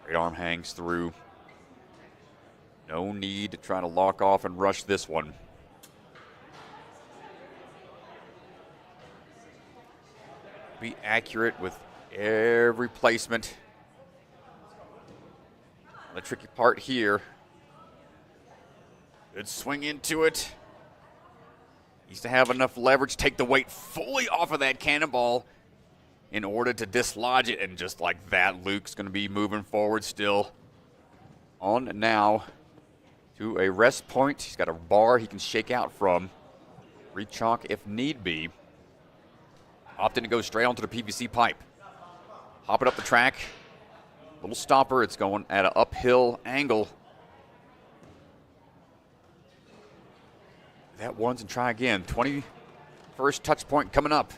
Straight arm hangs through. No need to try to lock off and rush this one. Be accurate with every placement. The tricky part here. Good swing into it. Needs to have enough leverage, take the weight fully off of that cannonball in order to dislodge it. And just like that, Luke's going to be moving forward still. On now to a rest point. He's got a bar he can shake out from. Rechalk if need be. Opting to go straight onto the PVC pipe. Hop it up the track. Little stopper. It's going at an uphill angle. That once and try again. 21st touch point coming up.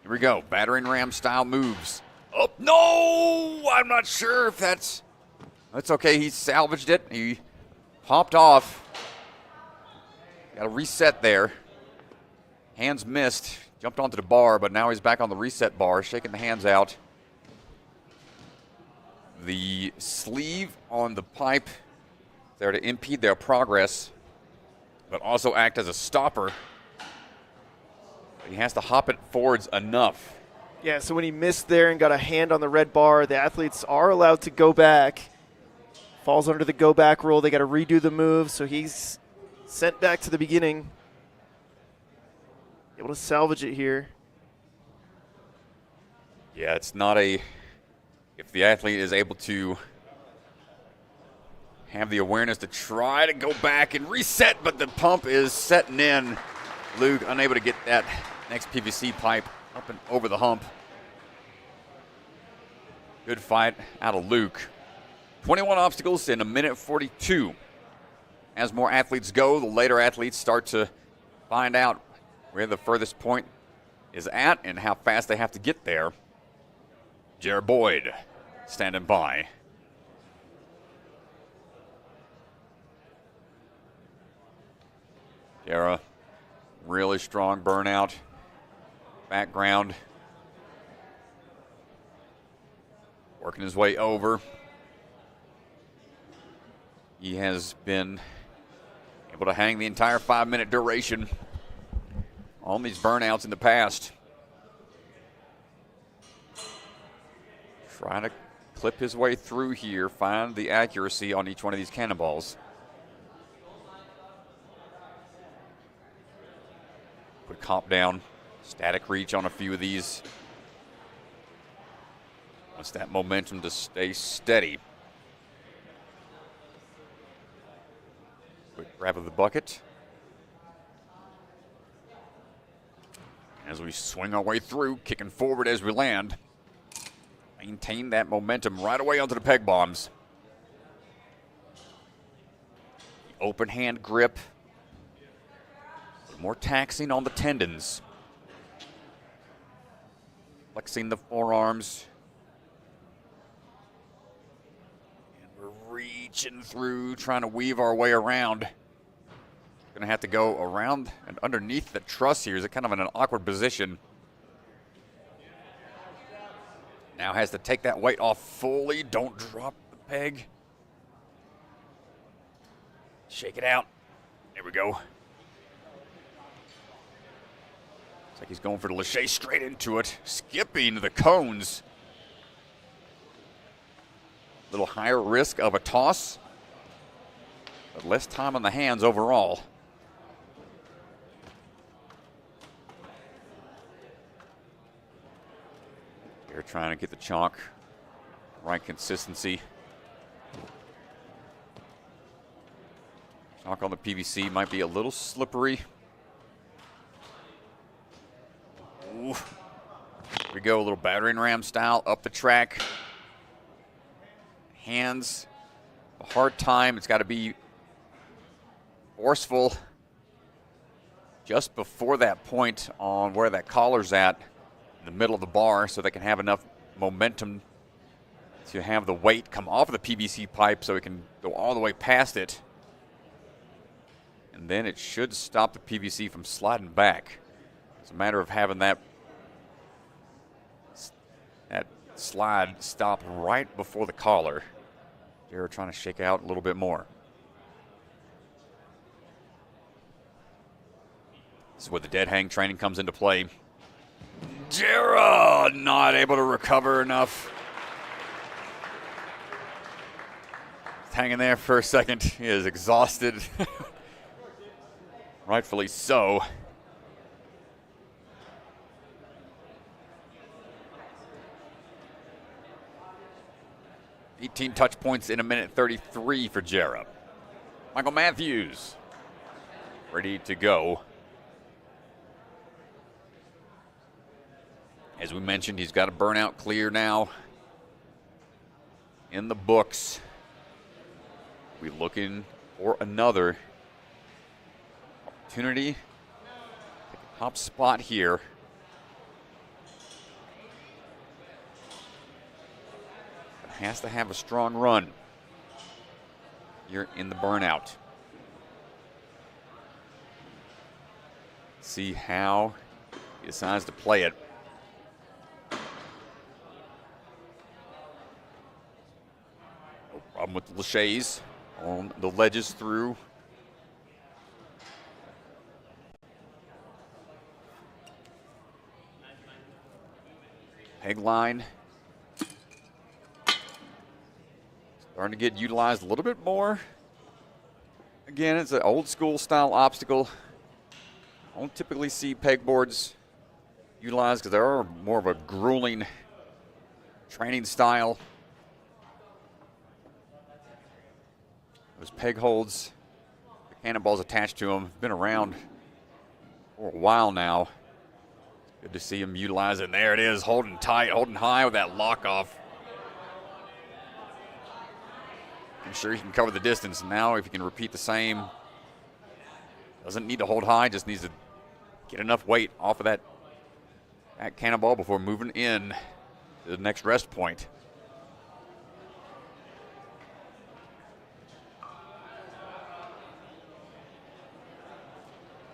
Here we go. Battering ram style moves. Oh, no! I'm not sure if that's okay. He salvaged it. He popped off. Got a reset there. Hands missed. Jumped onto the bar, but now he's back on the reset bar, shaking the hands out. The sleeve on the pipe there to impede their progress, but also act as a stopper. But he has to hop it forwards enough. Yeah, so when he missed there and got a hand on the red bar, the athletes are allowed to go back. Falls under the go back rule. They got to redo the move, so he's sent back to the beginning. Able to salvage it here. Yeah, it's not a, if the athlete is able to have the awareness to try to go back and reset, but the pump is setting in. Luke unable to get that next PVC pipe up and over the hump. Good fight out of Luke. 21 obstacles in a minute 42. As more athletes go, the later athletes start to find out where the furthest point is at and how fast they have to get there. Jared Boyd standing by. Jara, really strong burnout. Background. Working his way over. He has been able to hang the entire 5-minute duration on these burnouts in the past. Trying to clip his way through here, find the accuracy on each one of these cannonballs. Put comp down, static reach on a few of these. Wants that momentum to stay steady. Quick grab of the bucket. As we swing our way through, kicking forward as we land. Maintain that momentum right away onto the peg bombs. The open hand grip. More taxing on the tendons. Flexing the forearms. And we're reaching through, trying to weave our way around. Gonna have to go around and underneath the truss here. Is kind of in an awkward position. Now has to take that weight off fully. Don't drop the peg. Shake it out. There we go. Looks like he's going for the lache straight into it. Skipping the cones. A little higher risk of a toss, but less time on the hands overall. They're trying to get the chalk, right consistency. Chalk on the PVC might be a little slippery. Ooh. Here we go, a little battering ram style up the track. Hands, a hard time. It's got to be forceful just before that point on where that collar's at, in the middle of the bar, so they can have enough momentum to have the weight come off of the PVC pipe so it can go all the way past it. And then it should stop the PVC from sliding back. It's a matter of having that slide stop right before the collar. Jared trying to shake out a little bit more. This is where the dead hang training comes into play. Jared not able to recover enough. He's hanging there for a second. He is exhausted. Rightfully so. $18 touch points in a minute 33 for Jara. Michael Matthews ready to go. As we mentioned, he's got a burnout clear now in the books. We're looking for another opportunity. Take a top spot here. Has to have a strong run here in the burnout. see how he decides to play it. No problem with Lachey's on the ledges through. Peg line. Starting to get utilized a little bit more. Again, it's an old school style obstacle. I don't typically see pegboards utilized because they are more of a grueling training style. Those peg holds, the cannonballs attached to them, have been around for a while now. Good to see him utilize it. And there it is, holding tight, holding high with that lock off. I'm sure he can cover the distance. Now if he can repeat the same, doesn't need to hold high, just needs to get enough weight off of that cannonball before moving in to the next rest point.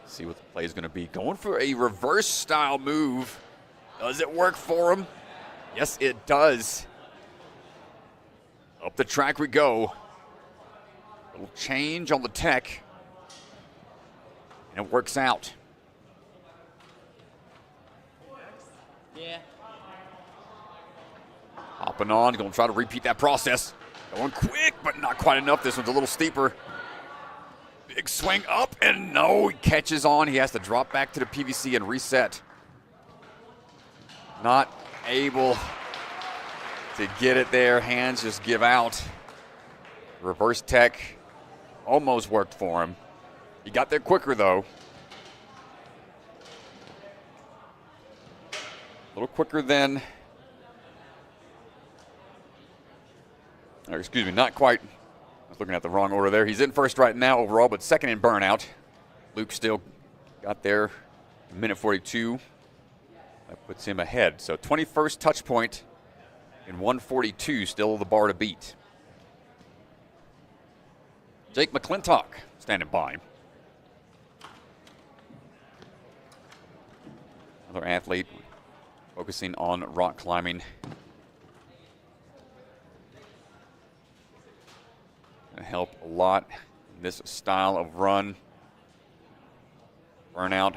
See what the play is going to be. Going for a reverse style move. Does it work for him? Yes, it does. Up the track we go. A little change on the tech. And it works out. Yeah. Hopping on, going to try to repeat that process. Going quick, but not quite enough. This one's a little steeper. Big swing up, and no, he catches on. He has to drop back to the PVC and reset. Not able to get it there. Hands just give out. Reverse tech almost worked for him. He got there quicker, though. A little quicker than, or excuse me, not quite. I was looking at the wrong order there. He's in first right now overall, but second in Burnout. Luke still got there in minute 42. That puts him ahead. So 21st touch point in 142, still the bar to beat. Jake McClintock standing by. Another athlete focusing on rock climbing. Gonna help a lot in this style of run. Burnout,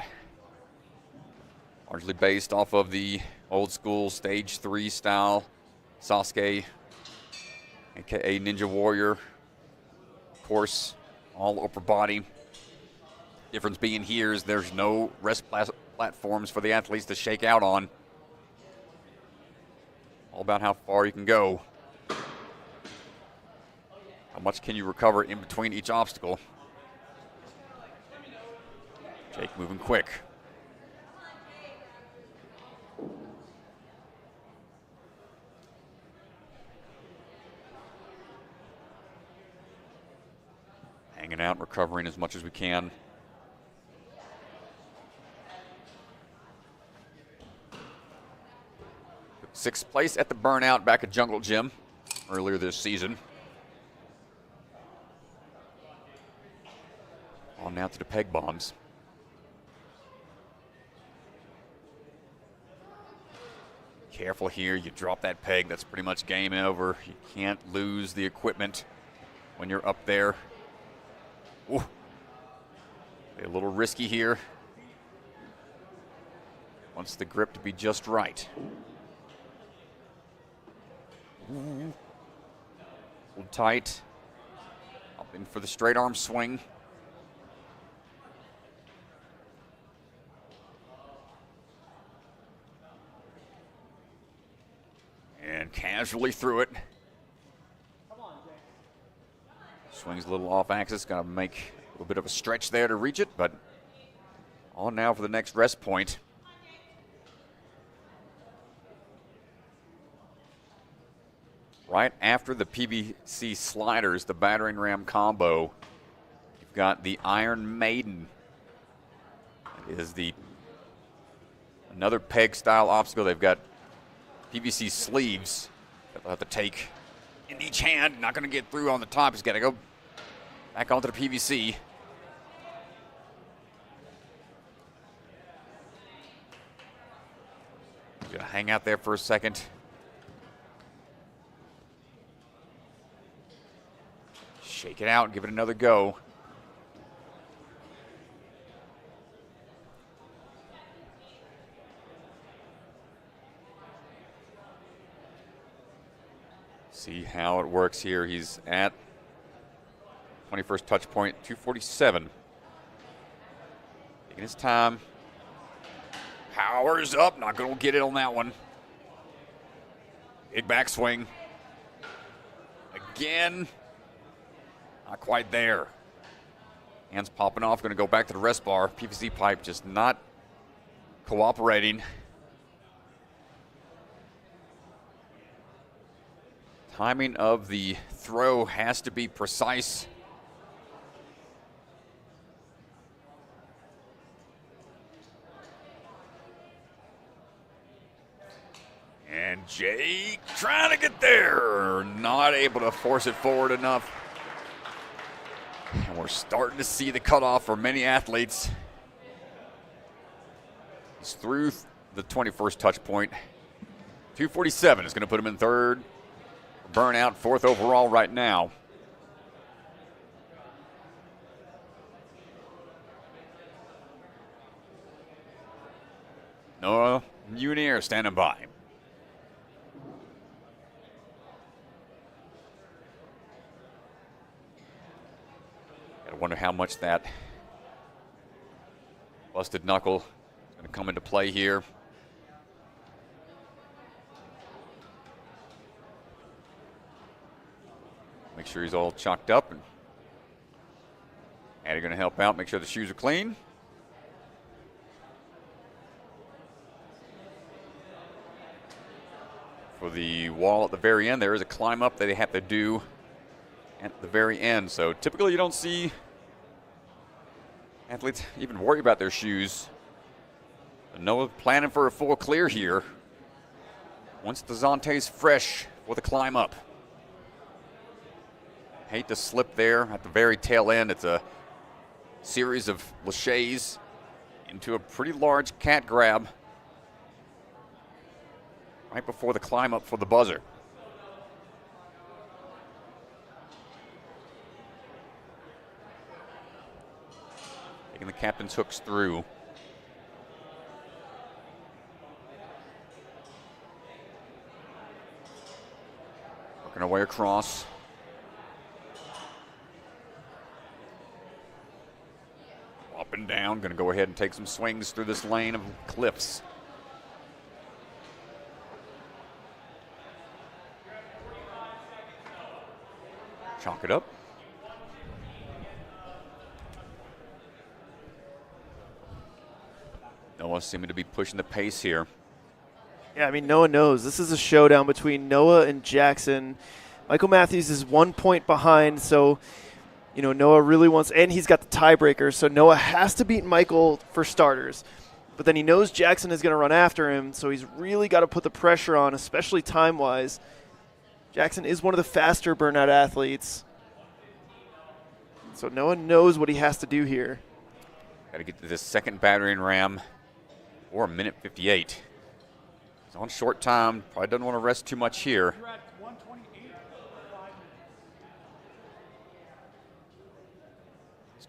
largely based off of the old school stage 3 style. Sasuke, aka Ninja Warrior. Of course, all upper body. Difference being here is there's no rest platforms for the athletes to shake out on. All about how far you can go. How much can you recover in between each obstacle? Jake moving quick. Hanging out, recovering as much as we can. Sixth place at the Burnout back at Jungle Gym earlier this season. On now to the peg bombs. Careful here, you drop that peg, that's pretty much game over. You can't lose the equipment when you're up there. Ooh. A little risky here. Wants the grip to be just right. Hold tight. Up in for the straight arm swing. And casually through it. Swings a little off axis. Got to make a little bit of a stretch there to reach it, but on now for the next rest point. Right after the PVC sliders, the battering ram combo, you've got the Iron Maiden. That is another peg style obstacle. They've got PVC sleeves that they'll have to take in each hand. Not going to get through on the top. He's got to go back onto the PVC. Gonna hang out there for a second. Shake it out and give it another go. See how it works here. He's at 21st touch point, 247. Taking his time. Powers up, not going to get it on that one. Big backswing. Again, not quite there. Hands popping off, going to go back to the rest bar. PVC pipe just not cooperating. Timing of the throw has to be precise. And Jake trying to get there. Not able to force it forward enough. And we're starting to see the cutoff for many athletes. He's through the 21st touch point. 247 is going to put him in third. Burnout, fourth overall right now. Noah Munier standing by. Gotta wonder how much that busted knuckle is going to come into play here. Make sure he's all chalked up. And you're going to help out, make sure the shoes are clean. For the wall at the very end, there is a climb up that they have to do at the very end. So typically you don't see athletes even worry about their shoes. But Noah planning for a full clear here. Once the Zonte's fresh for the climb up. Hate to slip there at the very tail end. It's a series of laches into a pretty large cat grab right before the climb up for the buzzer. Taking the captain's hooks through. Working our way across. Up and down, going to go ahead and take some swings through this lane of cliffs. Chalk it up. Noah seeming to be pushing the pace here. Yeah, I mean, Noah knows. This is a showdown between Noah and Jackson. Michael Matthews is 1 point behind, so you know, Noah really wants, and he's got the tiebreaker, so Noah has to beat Michael for starters. But then he knows Jackson is going to run after him, so he's really got to put the pressure on, especially time-wise. Jackson is one of the faster Burnout athletes. So Noah knows what he has to do here. Got to get to this second battering ram or a minute 58. He's on short time, probably doesn't want to rest too much here.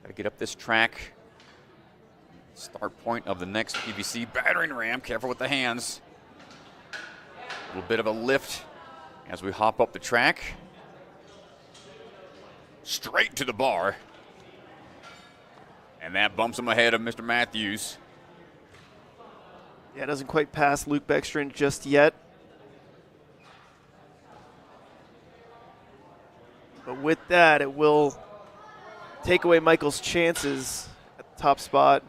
Got to get up this track. Start point of the next PVC battering ram. Careful with the hands. A little bit of a lift as we hop up the track. Straight to the bar. And that bumps him ahead of Mr. Matthews. Yeah, doesn't quite pass Luke Beckstrom just yet. But with that, it will take away Michael's chances at the top spot.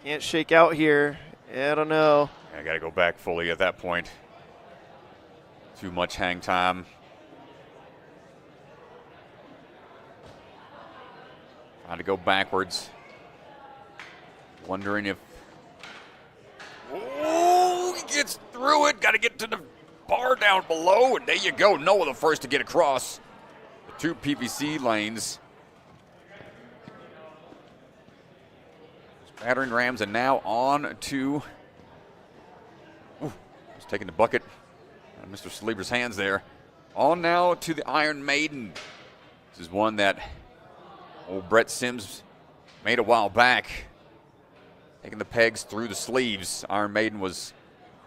Can't shake out here. I don't know. I got to go back fully at that point. Too much hang time. Trying to go backwards. Wondering if... Oh, he gets through it. Got to get to the bar down below. And there you go. Noah the first to get across the two PVC lanes. Battering rams are now on to Just taking the bucket out of Mr. Saliber's hands there. On now to the Iron Maiden. This is one that old Brett Sims made a while back. Taking the pegs through the sleeves. Iron Maiden was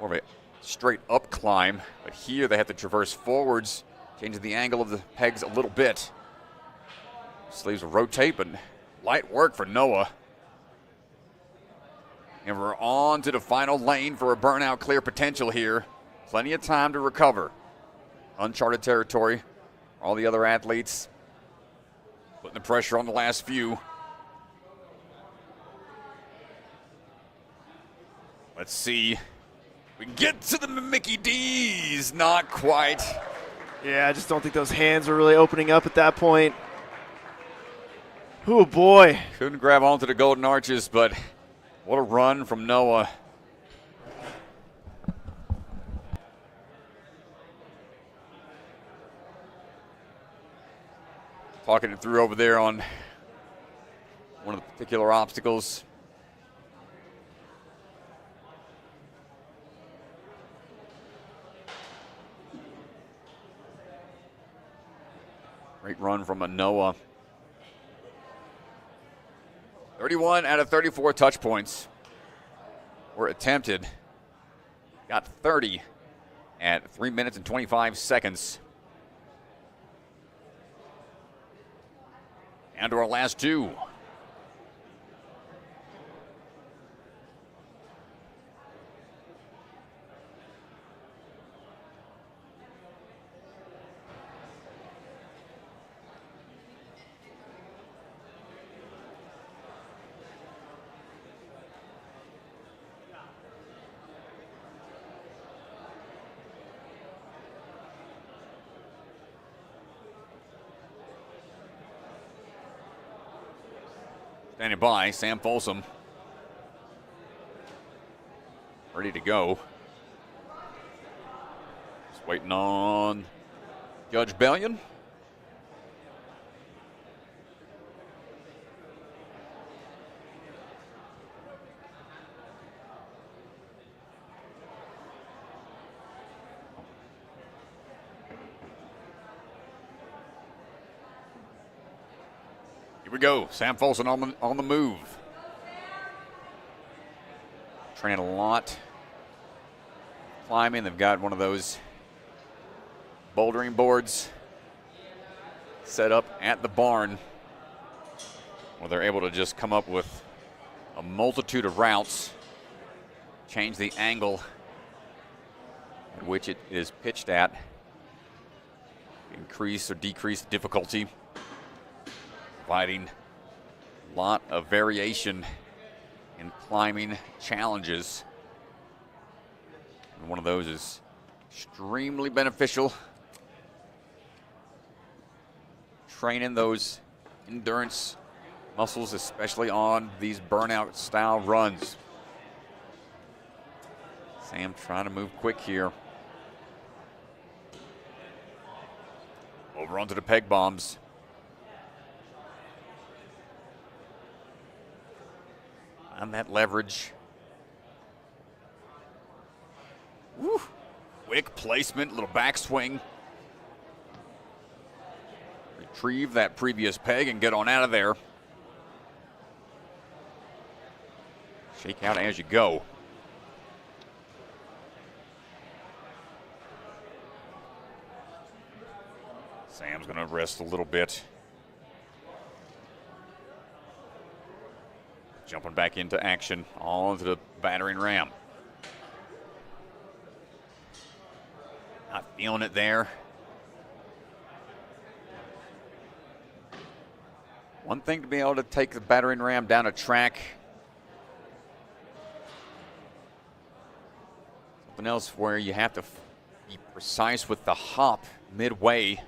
more of a straight up climb, but here they have to traverse forwards, changing the angle of the pegs a little bit. Sleeves will rotate, but light work for Noah. And we're on to the final lane for a burnout clear potential here. Plenty of time to recover. Uncharted territory. All the other athletes putting the pressure on the last few. Let's see. We can get to the Mickey D's. Not quite. Yeah, I just don't think those hands are really opening up at that point. Oh, boy. Couldn't grab onto the golden arches, but what a run from Noah. Talking it through over there on one of the particular obstacles. Great run from a Noah. 31 out of 34 touch points were attempted. Got 30 at 3 minutes and 25 seconds. Down to our last two. Standing by, Sam Folsom. Ready to go. Just waiting on Judge Bellion. Here we go. Sam Folsom on the move. Training a lot. Climbing. They've got one of those bouldering boards set up at the barn where they're able to just come up with a multitude of routes, change the angle at which it is pitched at, increase or decrease the difficulty, providing a lot of variation in climbing challenges. And one of those is extremely beneficial. Training those endurance muscles, especially on these burnout style runs. Sam trying to move quick here. Over onto the peg bombs. On that leverage. Woo. Quick placement, little backswing. Retrieve that previous peg and get on out of there. Shake out as you go. Sam's going to rest a little bit. Jumping back into action onto the battering ram. Not feeling it there. One thing to be able to take the battering ram down a track. Something else where you have to be precise with the hop midway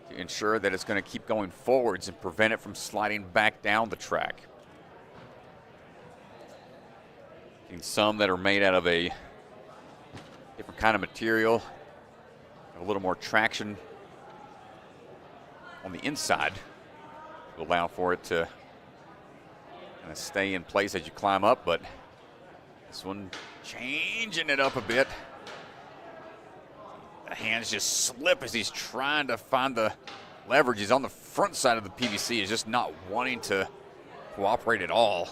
to ensure that it's going to keep going forwards and prevent it from sliding back down the track. And some that are made out of a different kind of material, a little more traction on the inside to allow for it to kind of stay in place as you climb up, but This one changing it up a bit. The hands just slip as he's trying to find the leverage. He's on the front side of the PVC. He's just not wanting to cooperate at all.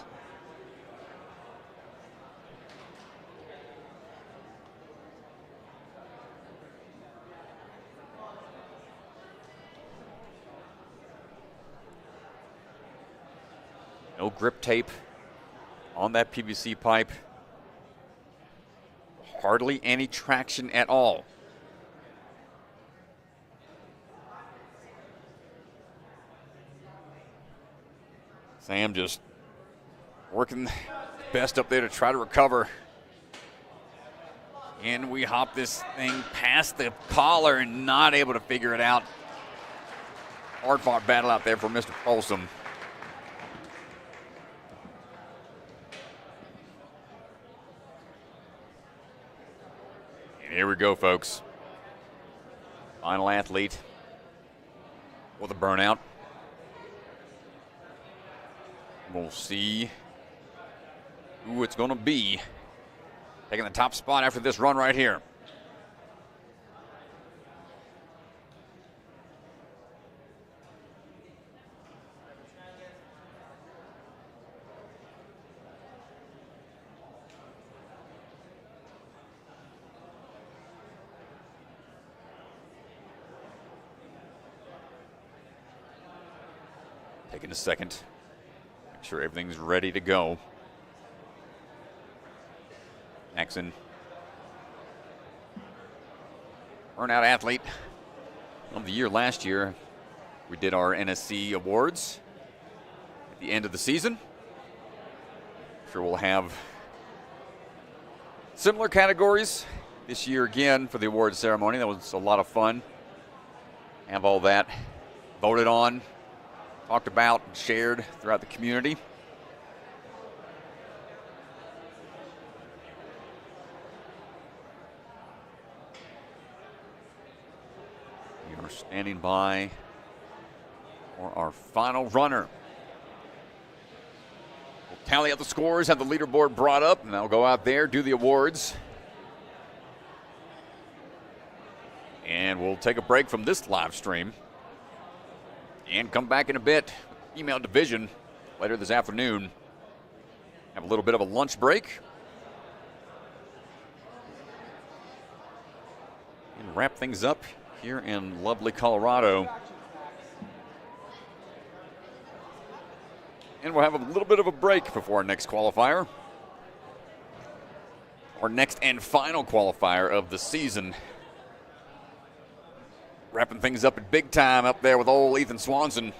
No grip tape on that PVC pipe. Hardly any traction at all. Sam just working best up there to try to recover. And we hop this thing past the collar and not able to figure it out. Hard fought battle out there for Mr. Folsom. And here we go, folks. Final athlete for the Burnout. We'll see who it's going to be taking the top spot after this run right here. Taking a second. Make sure everything's ready to go. Jackson, Burnout Athlete of the Year last year. We did our NSC awards at the end of the season. Sure we'll have similar categories this year again for the awards ceremony. That was a lot of fun. Have all that voted on, talked about, and shared throughout the community. We are standing by for our final runner. We'll tally up the scores, have the leaderboard brought up, and they'll go out there, do the awards. And we'll take a break from this live stream and come back in a bit. Email division later this afternoon. Have a little bit of a lunch break. And wrap things up here in lovely Colorado. And we'll have a little bit of a break before our next qualifier. Our next and final qualifier of the season. Wrapping things up at big time up there with old Ethan Swanson.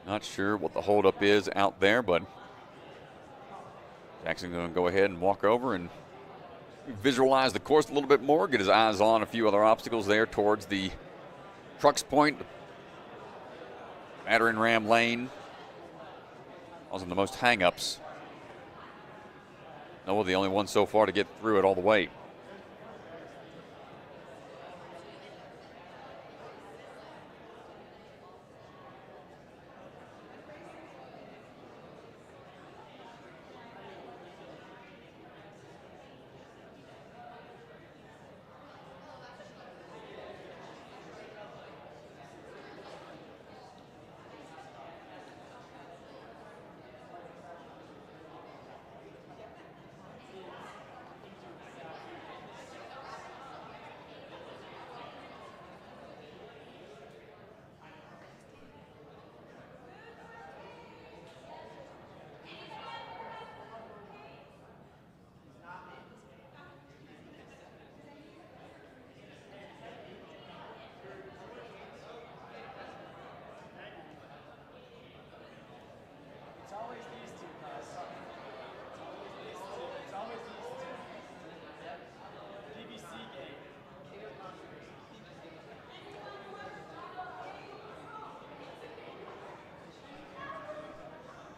Not sure what the holdup is out there, but Jackson's going to go ahead and walk over and visualize the course a little bit more, get his eyes on a few other obstacles there towards the Trucks Point, battering ram lane. Causing the most hang-ups. Noah, the only one so far to get through it all the way.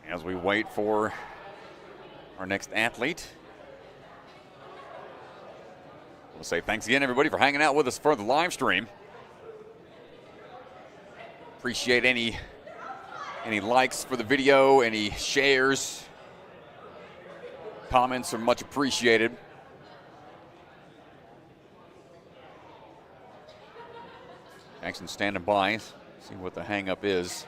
As we wait for our next athlete, we'll say thanks again, everybody, for hanging out with us for the live stream. Appreciate any likes for the video, any shares. Comments are much appreciated. Jackson standing by, see what the hang-up is.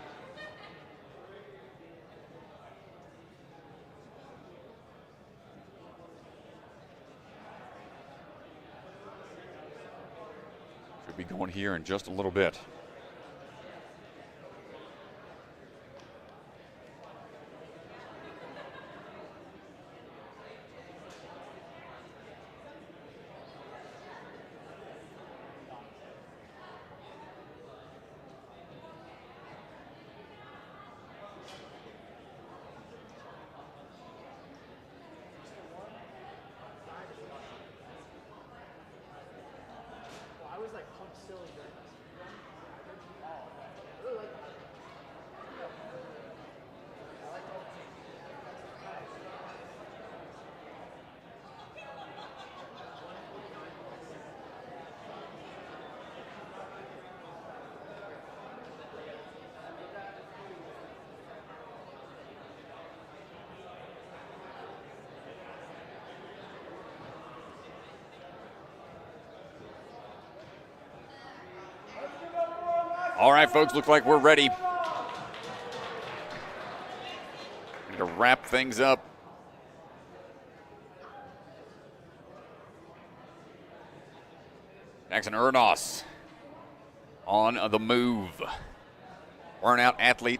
Should be going here in just a little bit. All right, folks, looks like we're ready to wrap things up. Jackson Erdos on the move. Burnout athlete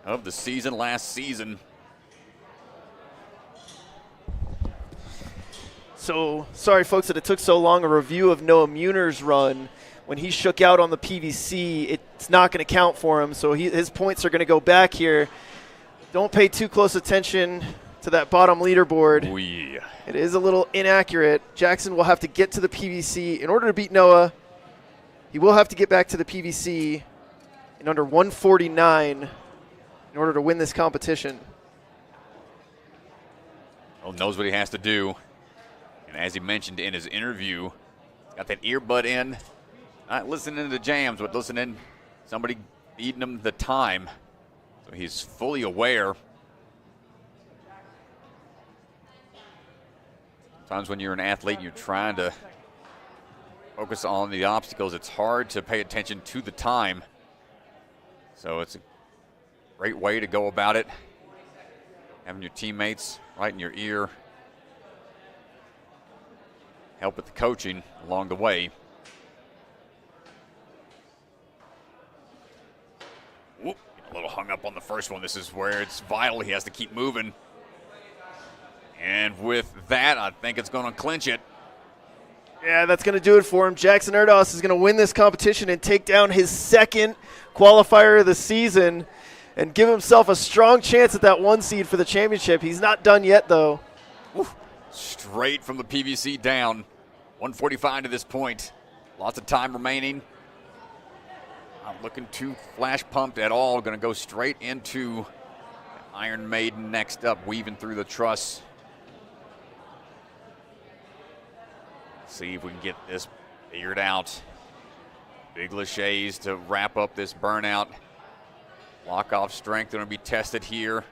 of the season last season. So, sorry, folks, that it took so long. A review of Noah Muner's run. When he shook out on the PVC, it's not going to count for him, so his points are going to go back here. Don't pay too close attention to that bottom leaderboard. Oh, yeah. It is a little inaccurate. Jackson will have to get to the PVC. In order to beat Noah, he will have to get back to the PVC in under 149 in order to win this competition. Well, knows what he has to do. And as he mentioned in his interview, got that earbud in. Not listening to the jams, but listening somebody feeding him the time. So he's fully aware. Sometimes when you're an athlete, you're trying to focus on the obstacles. It's hard to pay attention to the time. So it's a great way to go about it. Having your teammates right in your ear. Help with the coaching along the way. Whoop, a little hung up on the first one. This is where it's vital. He has to keep moving. And with that, I think it's going to clinch it. Yeah, that's going to do it for him. Jackson Erdos is going to win this competition and take down his second qualifier of the season and give himself a strong chance at that 1 seed for the championship. He's not done yet, though. Oof. Straight from the PVC down. 145 to this point. Lots of time remaining. Not looking too flash pumped at all. Going to go straight into Iron Maiden next up, weaving through the truss. See if we can get this figured out. Big laches to wrap up this burnout. Lock off strength going to be tested here.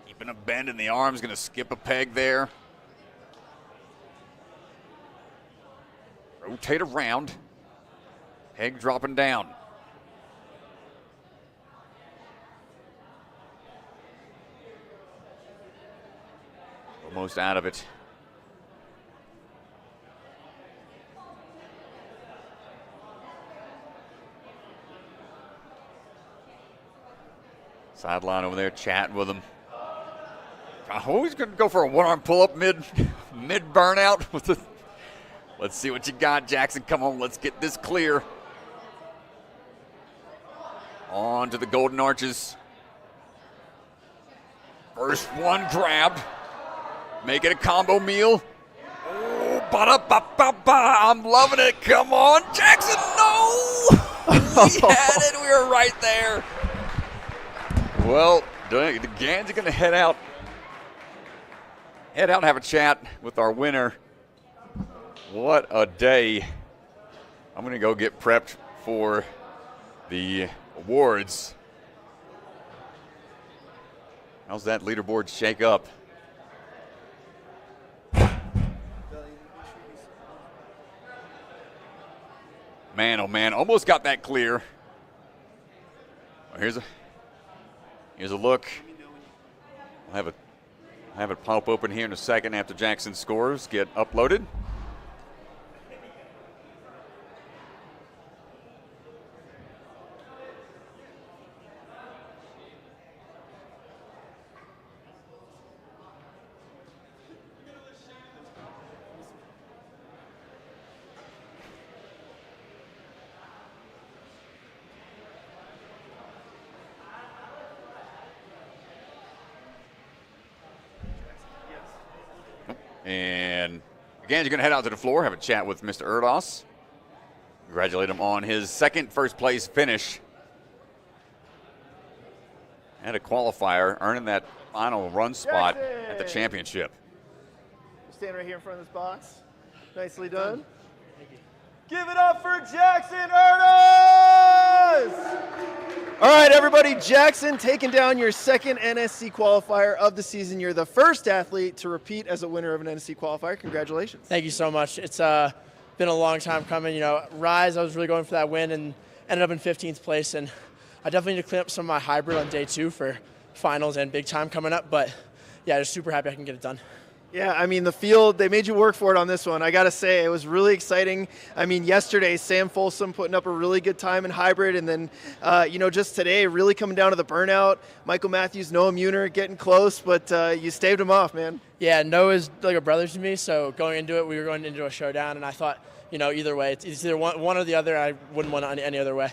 Keeping a bend in the arms, going to skip a peg there. Rotate around. Peg dropping down. Almost out of it. Sideline over there chatting with him. Oh, he's going to go for a one-arm pull-up mid burnout. Let's see what you got, Jackson. Come on, let's get this clear. On to the golden arches. First one grabbed. Make it a combo meal. Oh, ba-da-ba-ba-ba. I'm loving it. Come on, Jackson. No! We had it. We were right there. Well, the Gans are going to head out and have a chat with our winner. What a day I'm going to go get prepped for the awards. How's that leaderboard shake up? Man, oh man, almost got that clear. Well, here's a look. I'll have it pop open here in a second after Jackson's scores get uploaded. And again, you're going to head out to the floor, have a chat with Mr. Erdos. Congratulate him on his second first place finish at a qualifier, earning that final run spot at the championship. Stand right here in front of this box. Nicely done. Thank you. Give it up for Jackson Erdos! All right, everybody, Jackson taking down your second NSC qualifier of the season. You're the first athlete to repeat as a winner of an NSC qualifier. Congratulations. Thank you so much. It's been a long time coming. You know, Rise, I was really going for that win and ended up in 15th place. And I definitely need to clean up some of my hybrid on day 2 for finals and big time coming up. But yeah, just super happy I can get it done. Yeah, I mean, the field, they made you work for it on this one. I got to say, it was really exciting. I mean, yesterday, Sam Folsom putting up a really good time in hybrid. And then, just today, really coming down to the burnout. Michael Matthews, Noah Muner getting close, but you staved him off, man. Yeah, Noah's like a brother to me. So going into it, we were going into a showdown. And I thought, either way, it's either one or the other. I wouldn't want it any other way.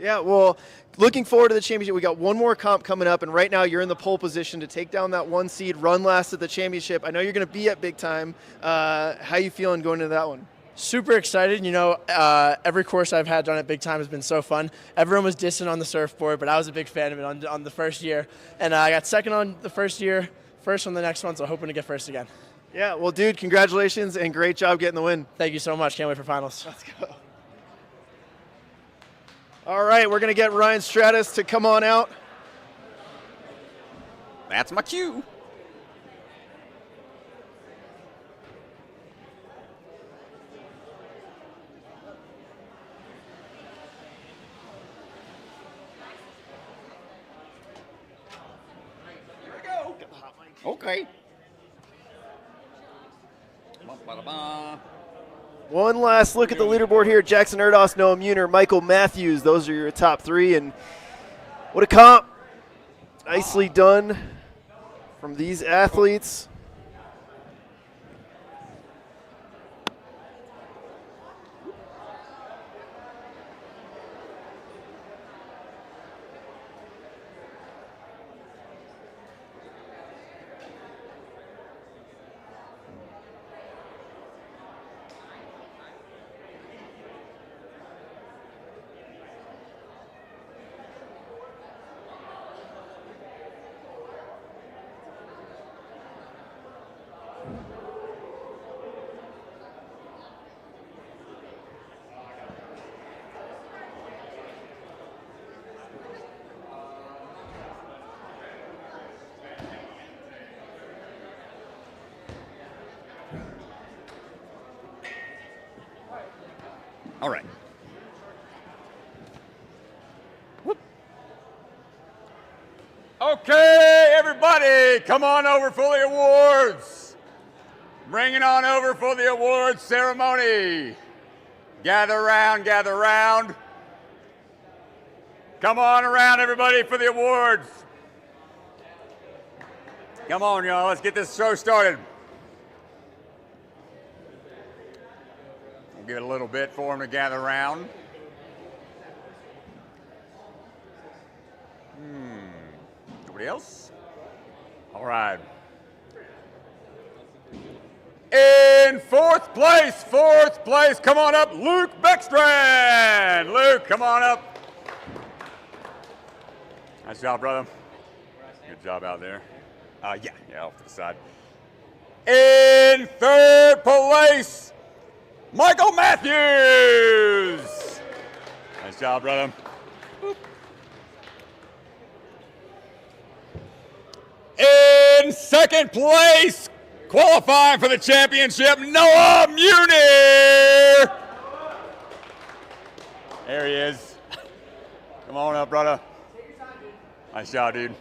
Yeah, well, looking forward to the championship. We got one more comp coming up, and right now you're in the pole position to take down that 1 seed, run last at the championship. I know you're going to be at big time. How you feeling going into that one? Super excited. Every course I've had done at big time has been so fun. Everyone was dissing on the surfboard, but I was a big fan of it on the first year. And I got second on the first year, first on the next one, so hoping to get first again. Yeah, well, dude, congratulations, and great job getting the win. Thank you so much. Can't wait for finals. Let's go. All right, we're going to get Ryan Stratus to come on out. That's my cue. Here we go. Get the hot mic. Okay. Ba-ba-da-ba. One last look at the leaderboard here. Jackson Erdos, Noah Muner, Michael Matthews. Those are your top 3. And what a comp. Nicely done from these athletes. All right. Whoop. Okay, everybody, come on over for the awards. Bring it on over for the awards ceremony. Gather around, gather around. Come on around, everybody, for the awards. Come on, y'all, let's get this show started. Give it a little bit for them to gather around. Nobody else? All right. In fourth place, come on up, Luke Beckstrand. Luke, come on up. Nice job, brother. Good job out there. Yeah, off to the side. In third place, Michael Matthews. Nice job, brother. In second place, qualifying for the championship, Noah Munir. There he is. Come on up, brother. Nice job, dude.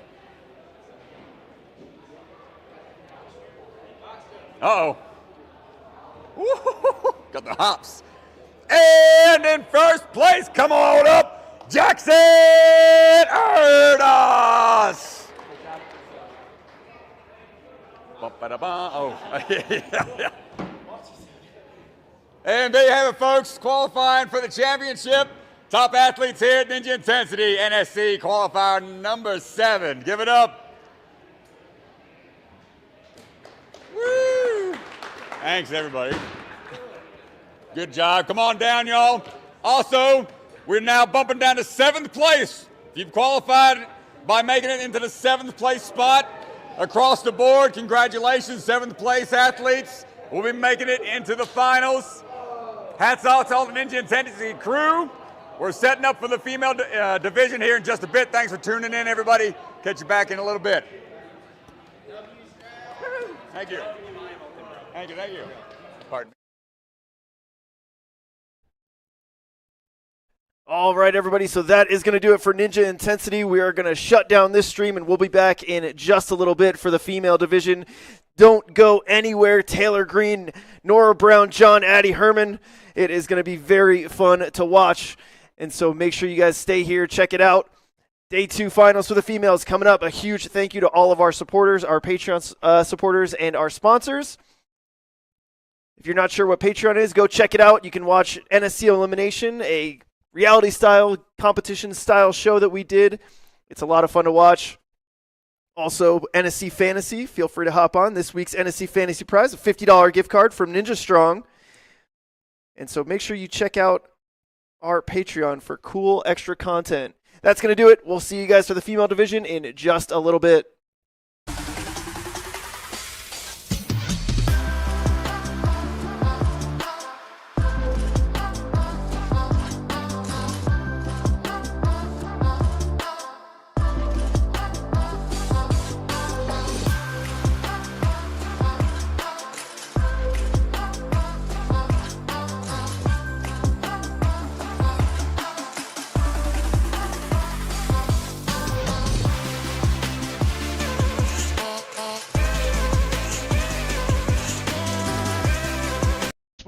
Uh-oh. Woo-hoo-hoo-hoo. Got the hops. And in first place, come on up, Jackson Erdas. Oh, yeah. And there you have it, folks. Qualifying for the championship. Top athletes here at Ninja Intensity, NSC qualifier number 7. Give it up. Woo! Thanks, everybody. Good job. Come on down, y'all. Also, we're now bumping down to 7th place. If you've qualified by making it into the 7th place spot, across the board, congratulations, 7th place athletes. We'll be making it into the finals. Hats off to all the Ninja Intensity crew. We're setting up for the female division here in just a bit. Thanks for tuning in, everybody. Catch you back in a little bit. Thank you. Thank you, thank you. Pardon me. All right, everybody, so that is going to do it for Ninja Intensity. We are going to shut down this stream, and we'll be back in just a little bit for the female division. Don't go anywhere. Taylor Green, Nora Brown, John Addy Herman. It is going to be very fun to watch, and so make sure you guys stay here. Check it out. Day 2 finals for the females coming up. A huge thank you to all of our supporters, our Patreon supporters, and our sponsors. If you're not sure what Patreon is, go check it out. You can watch NSC Elimination, a reality-style, competition-style show that we did. It's a lot of fun to watch. Also, NSC Fantasy. Feel free to hop on. This week's NSC Fantasy prize, a $50 gift card from Ninja Strong. And so make sure you check out our Patreon for cool extra content. That's going to do it. We'll see you guys for the female division in just a little bit.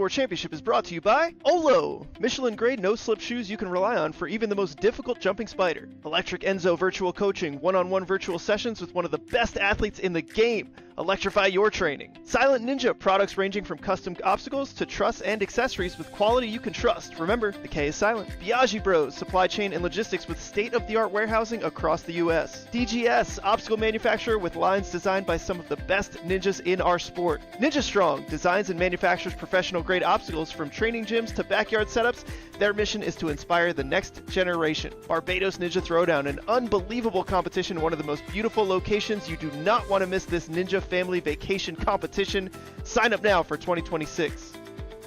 Championship is brought to you by Olo, Michelin grade no slip shoes you can rely on for even the most difficult jumping spider. Electric Enzo virtual coaching, one-on-one virtual sessions with one of the best athletes in the game. Electrify your training. Silent Ninja, products ranging from custom obstacles to truss and accessories with quality you can trust. Remember, the K is silent. Biaggi Bros, supply chain and logistics with state-of-the-art warehousing across the U.S. DGS, obstacle manufacturer with lines designed by some of the best ninjas in our sport. Ninja Strong, designs and manufactures professional-grade obstacles from training gyms to backyard setups. Their mission is to inspire the next generation. Barbados Ninja Throwdown, an unbelievable competition in one of the most beautiful locations. You do not want to miss this Ninja Family Vacation competition. Sign up now for 2026.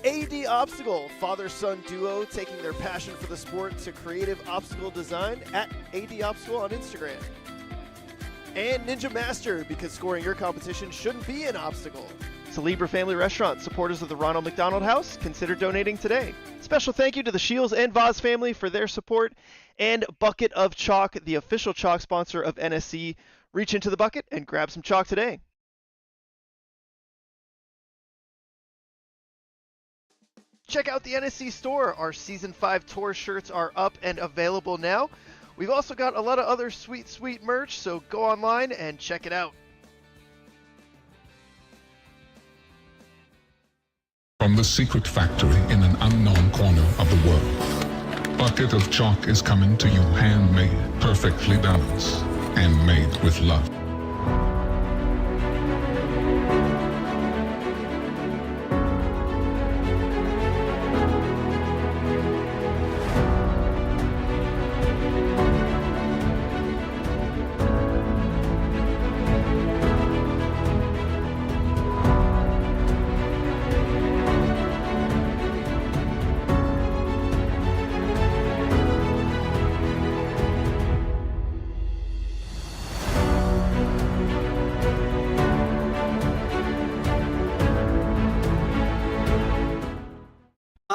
AD Obstacle, father-son duo taking their passion for the sport to creative obstacle design at AD Obstacle on Instagram. And Ninja Master, because scoring your competition shouldn't be an obstacle. Celebra Family Restaurant, supporters of the Ronald McDonald House, consider donating today. Special thank you to the Shields and Voz family for their support, and Bucket of Chalk, the official chalk sponsor of NSC. Reach into the bucket and grab some chalk today. Check out the NSC store. Our Season 5 tour shirts are up and available now. We've also got a lot of other sweet, sweet merch, so go online and check it out. From the secret factory in an unknown corner of the world, Bucket of Chalk is coming to you handmade, perfectly balanced, and made with love.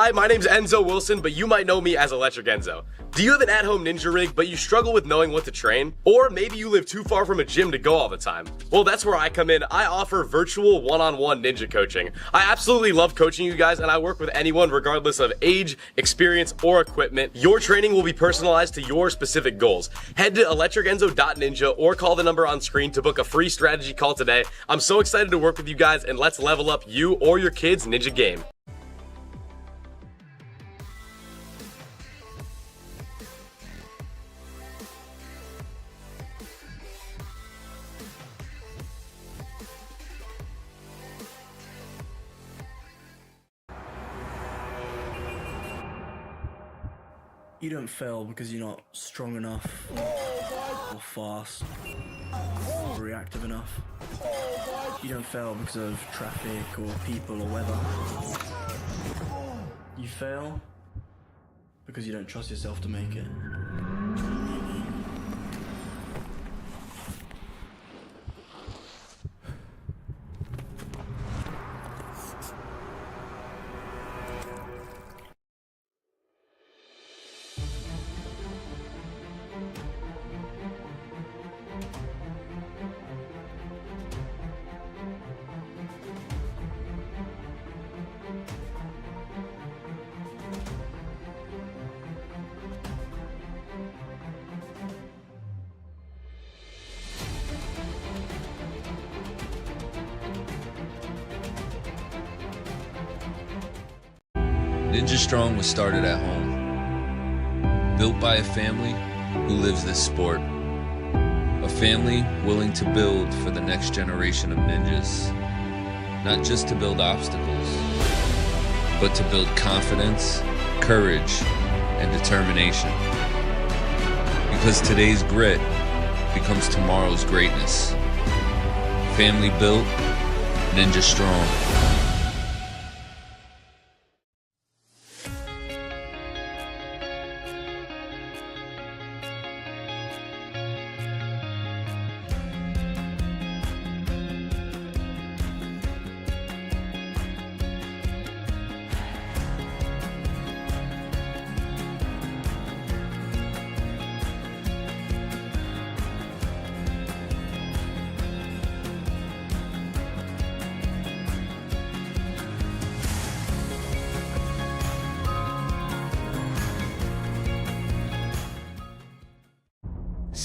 Hi, my name's Enzo Wilson, but you might know me as Electric Enzo. Do you have an at-home ninja rig, but you struggle with knowing what to train? Or maybe you live too far from a gym to go all the time? Well, that's where I come in. I offer virtual one-on-one ninja coaching. I absolutely love coaching you guys, and I work with anyone regardless of age, experience, or equipment. Your training will be personalized to your specific goals. Head to electricenzo.ninja or call the number on screen to book a free strategy call today. I'm so excited to work with you guys, and let's level up you or your kids' ninja game. You don't fail because you're not strong enough, or fast, or reactive enough. You don't fail because of traffic or people or weather. You fail because you don't trust yourself to make it. Ninja Strong was started at home, built by a family who lives this sport. A family willing to build for the next generation of ninjas. Not just to build obstacles, but to build confidence, courage, and determination. Because today's grit becomes tomorrow's greatness. Family built, Ninja Strong.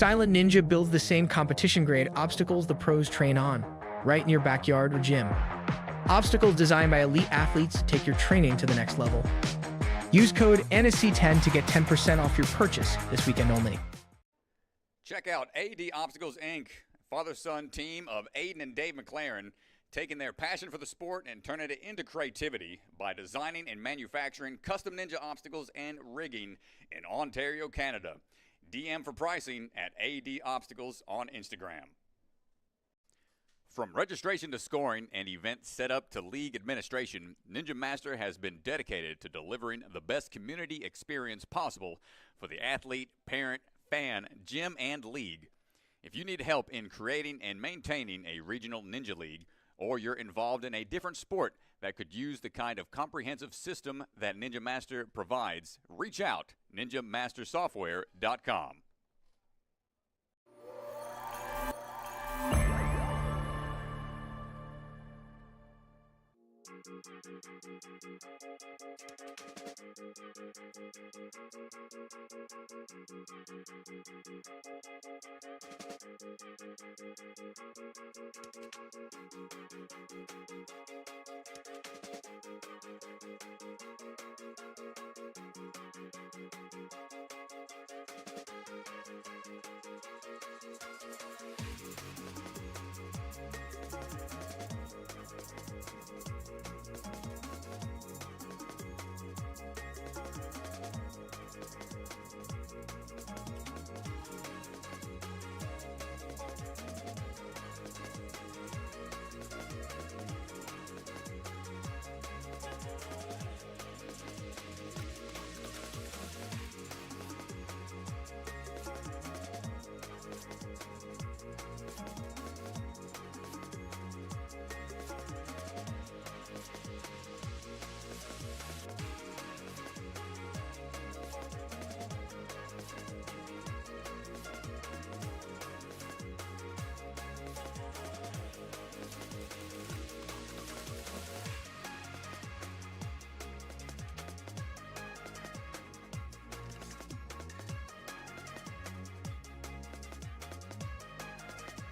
Silent Ninja builds the same competition-grade obstacles the pros train on, right in your backyard or gym. Obstacles designed by elite athletes take your training to the next level. Use code NSC10 to get 10% off your purchase this weekend only. Check out AD Obstacles, Inc., father-son team of Aiden and Dave McLaren, taking their passion for the sport and turning it into creativity by designing and manufacturing custom ninja obstacles and rigging in Ontario, Canada. DM for pricing at AD Obstacles on Instagram. From registration to scoring and event setup to league administration, Ninja Master has been dedicated to delivering the best community experience possible for the athlete, parent, fan, gym, and league. If you need help in creating and maintaining a regional ninja league, or you're involved in a different sport that could use the kind of comprehensive system that Ninja Master provides, reach out, ninjamastersoftware.com.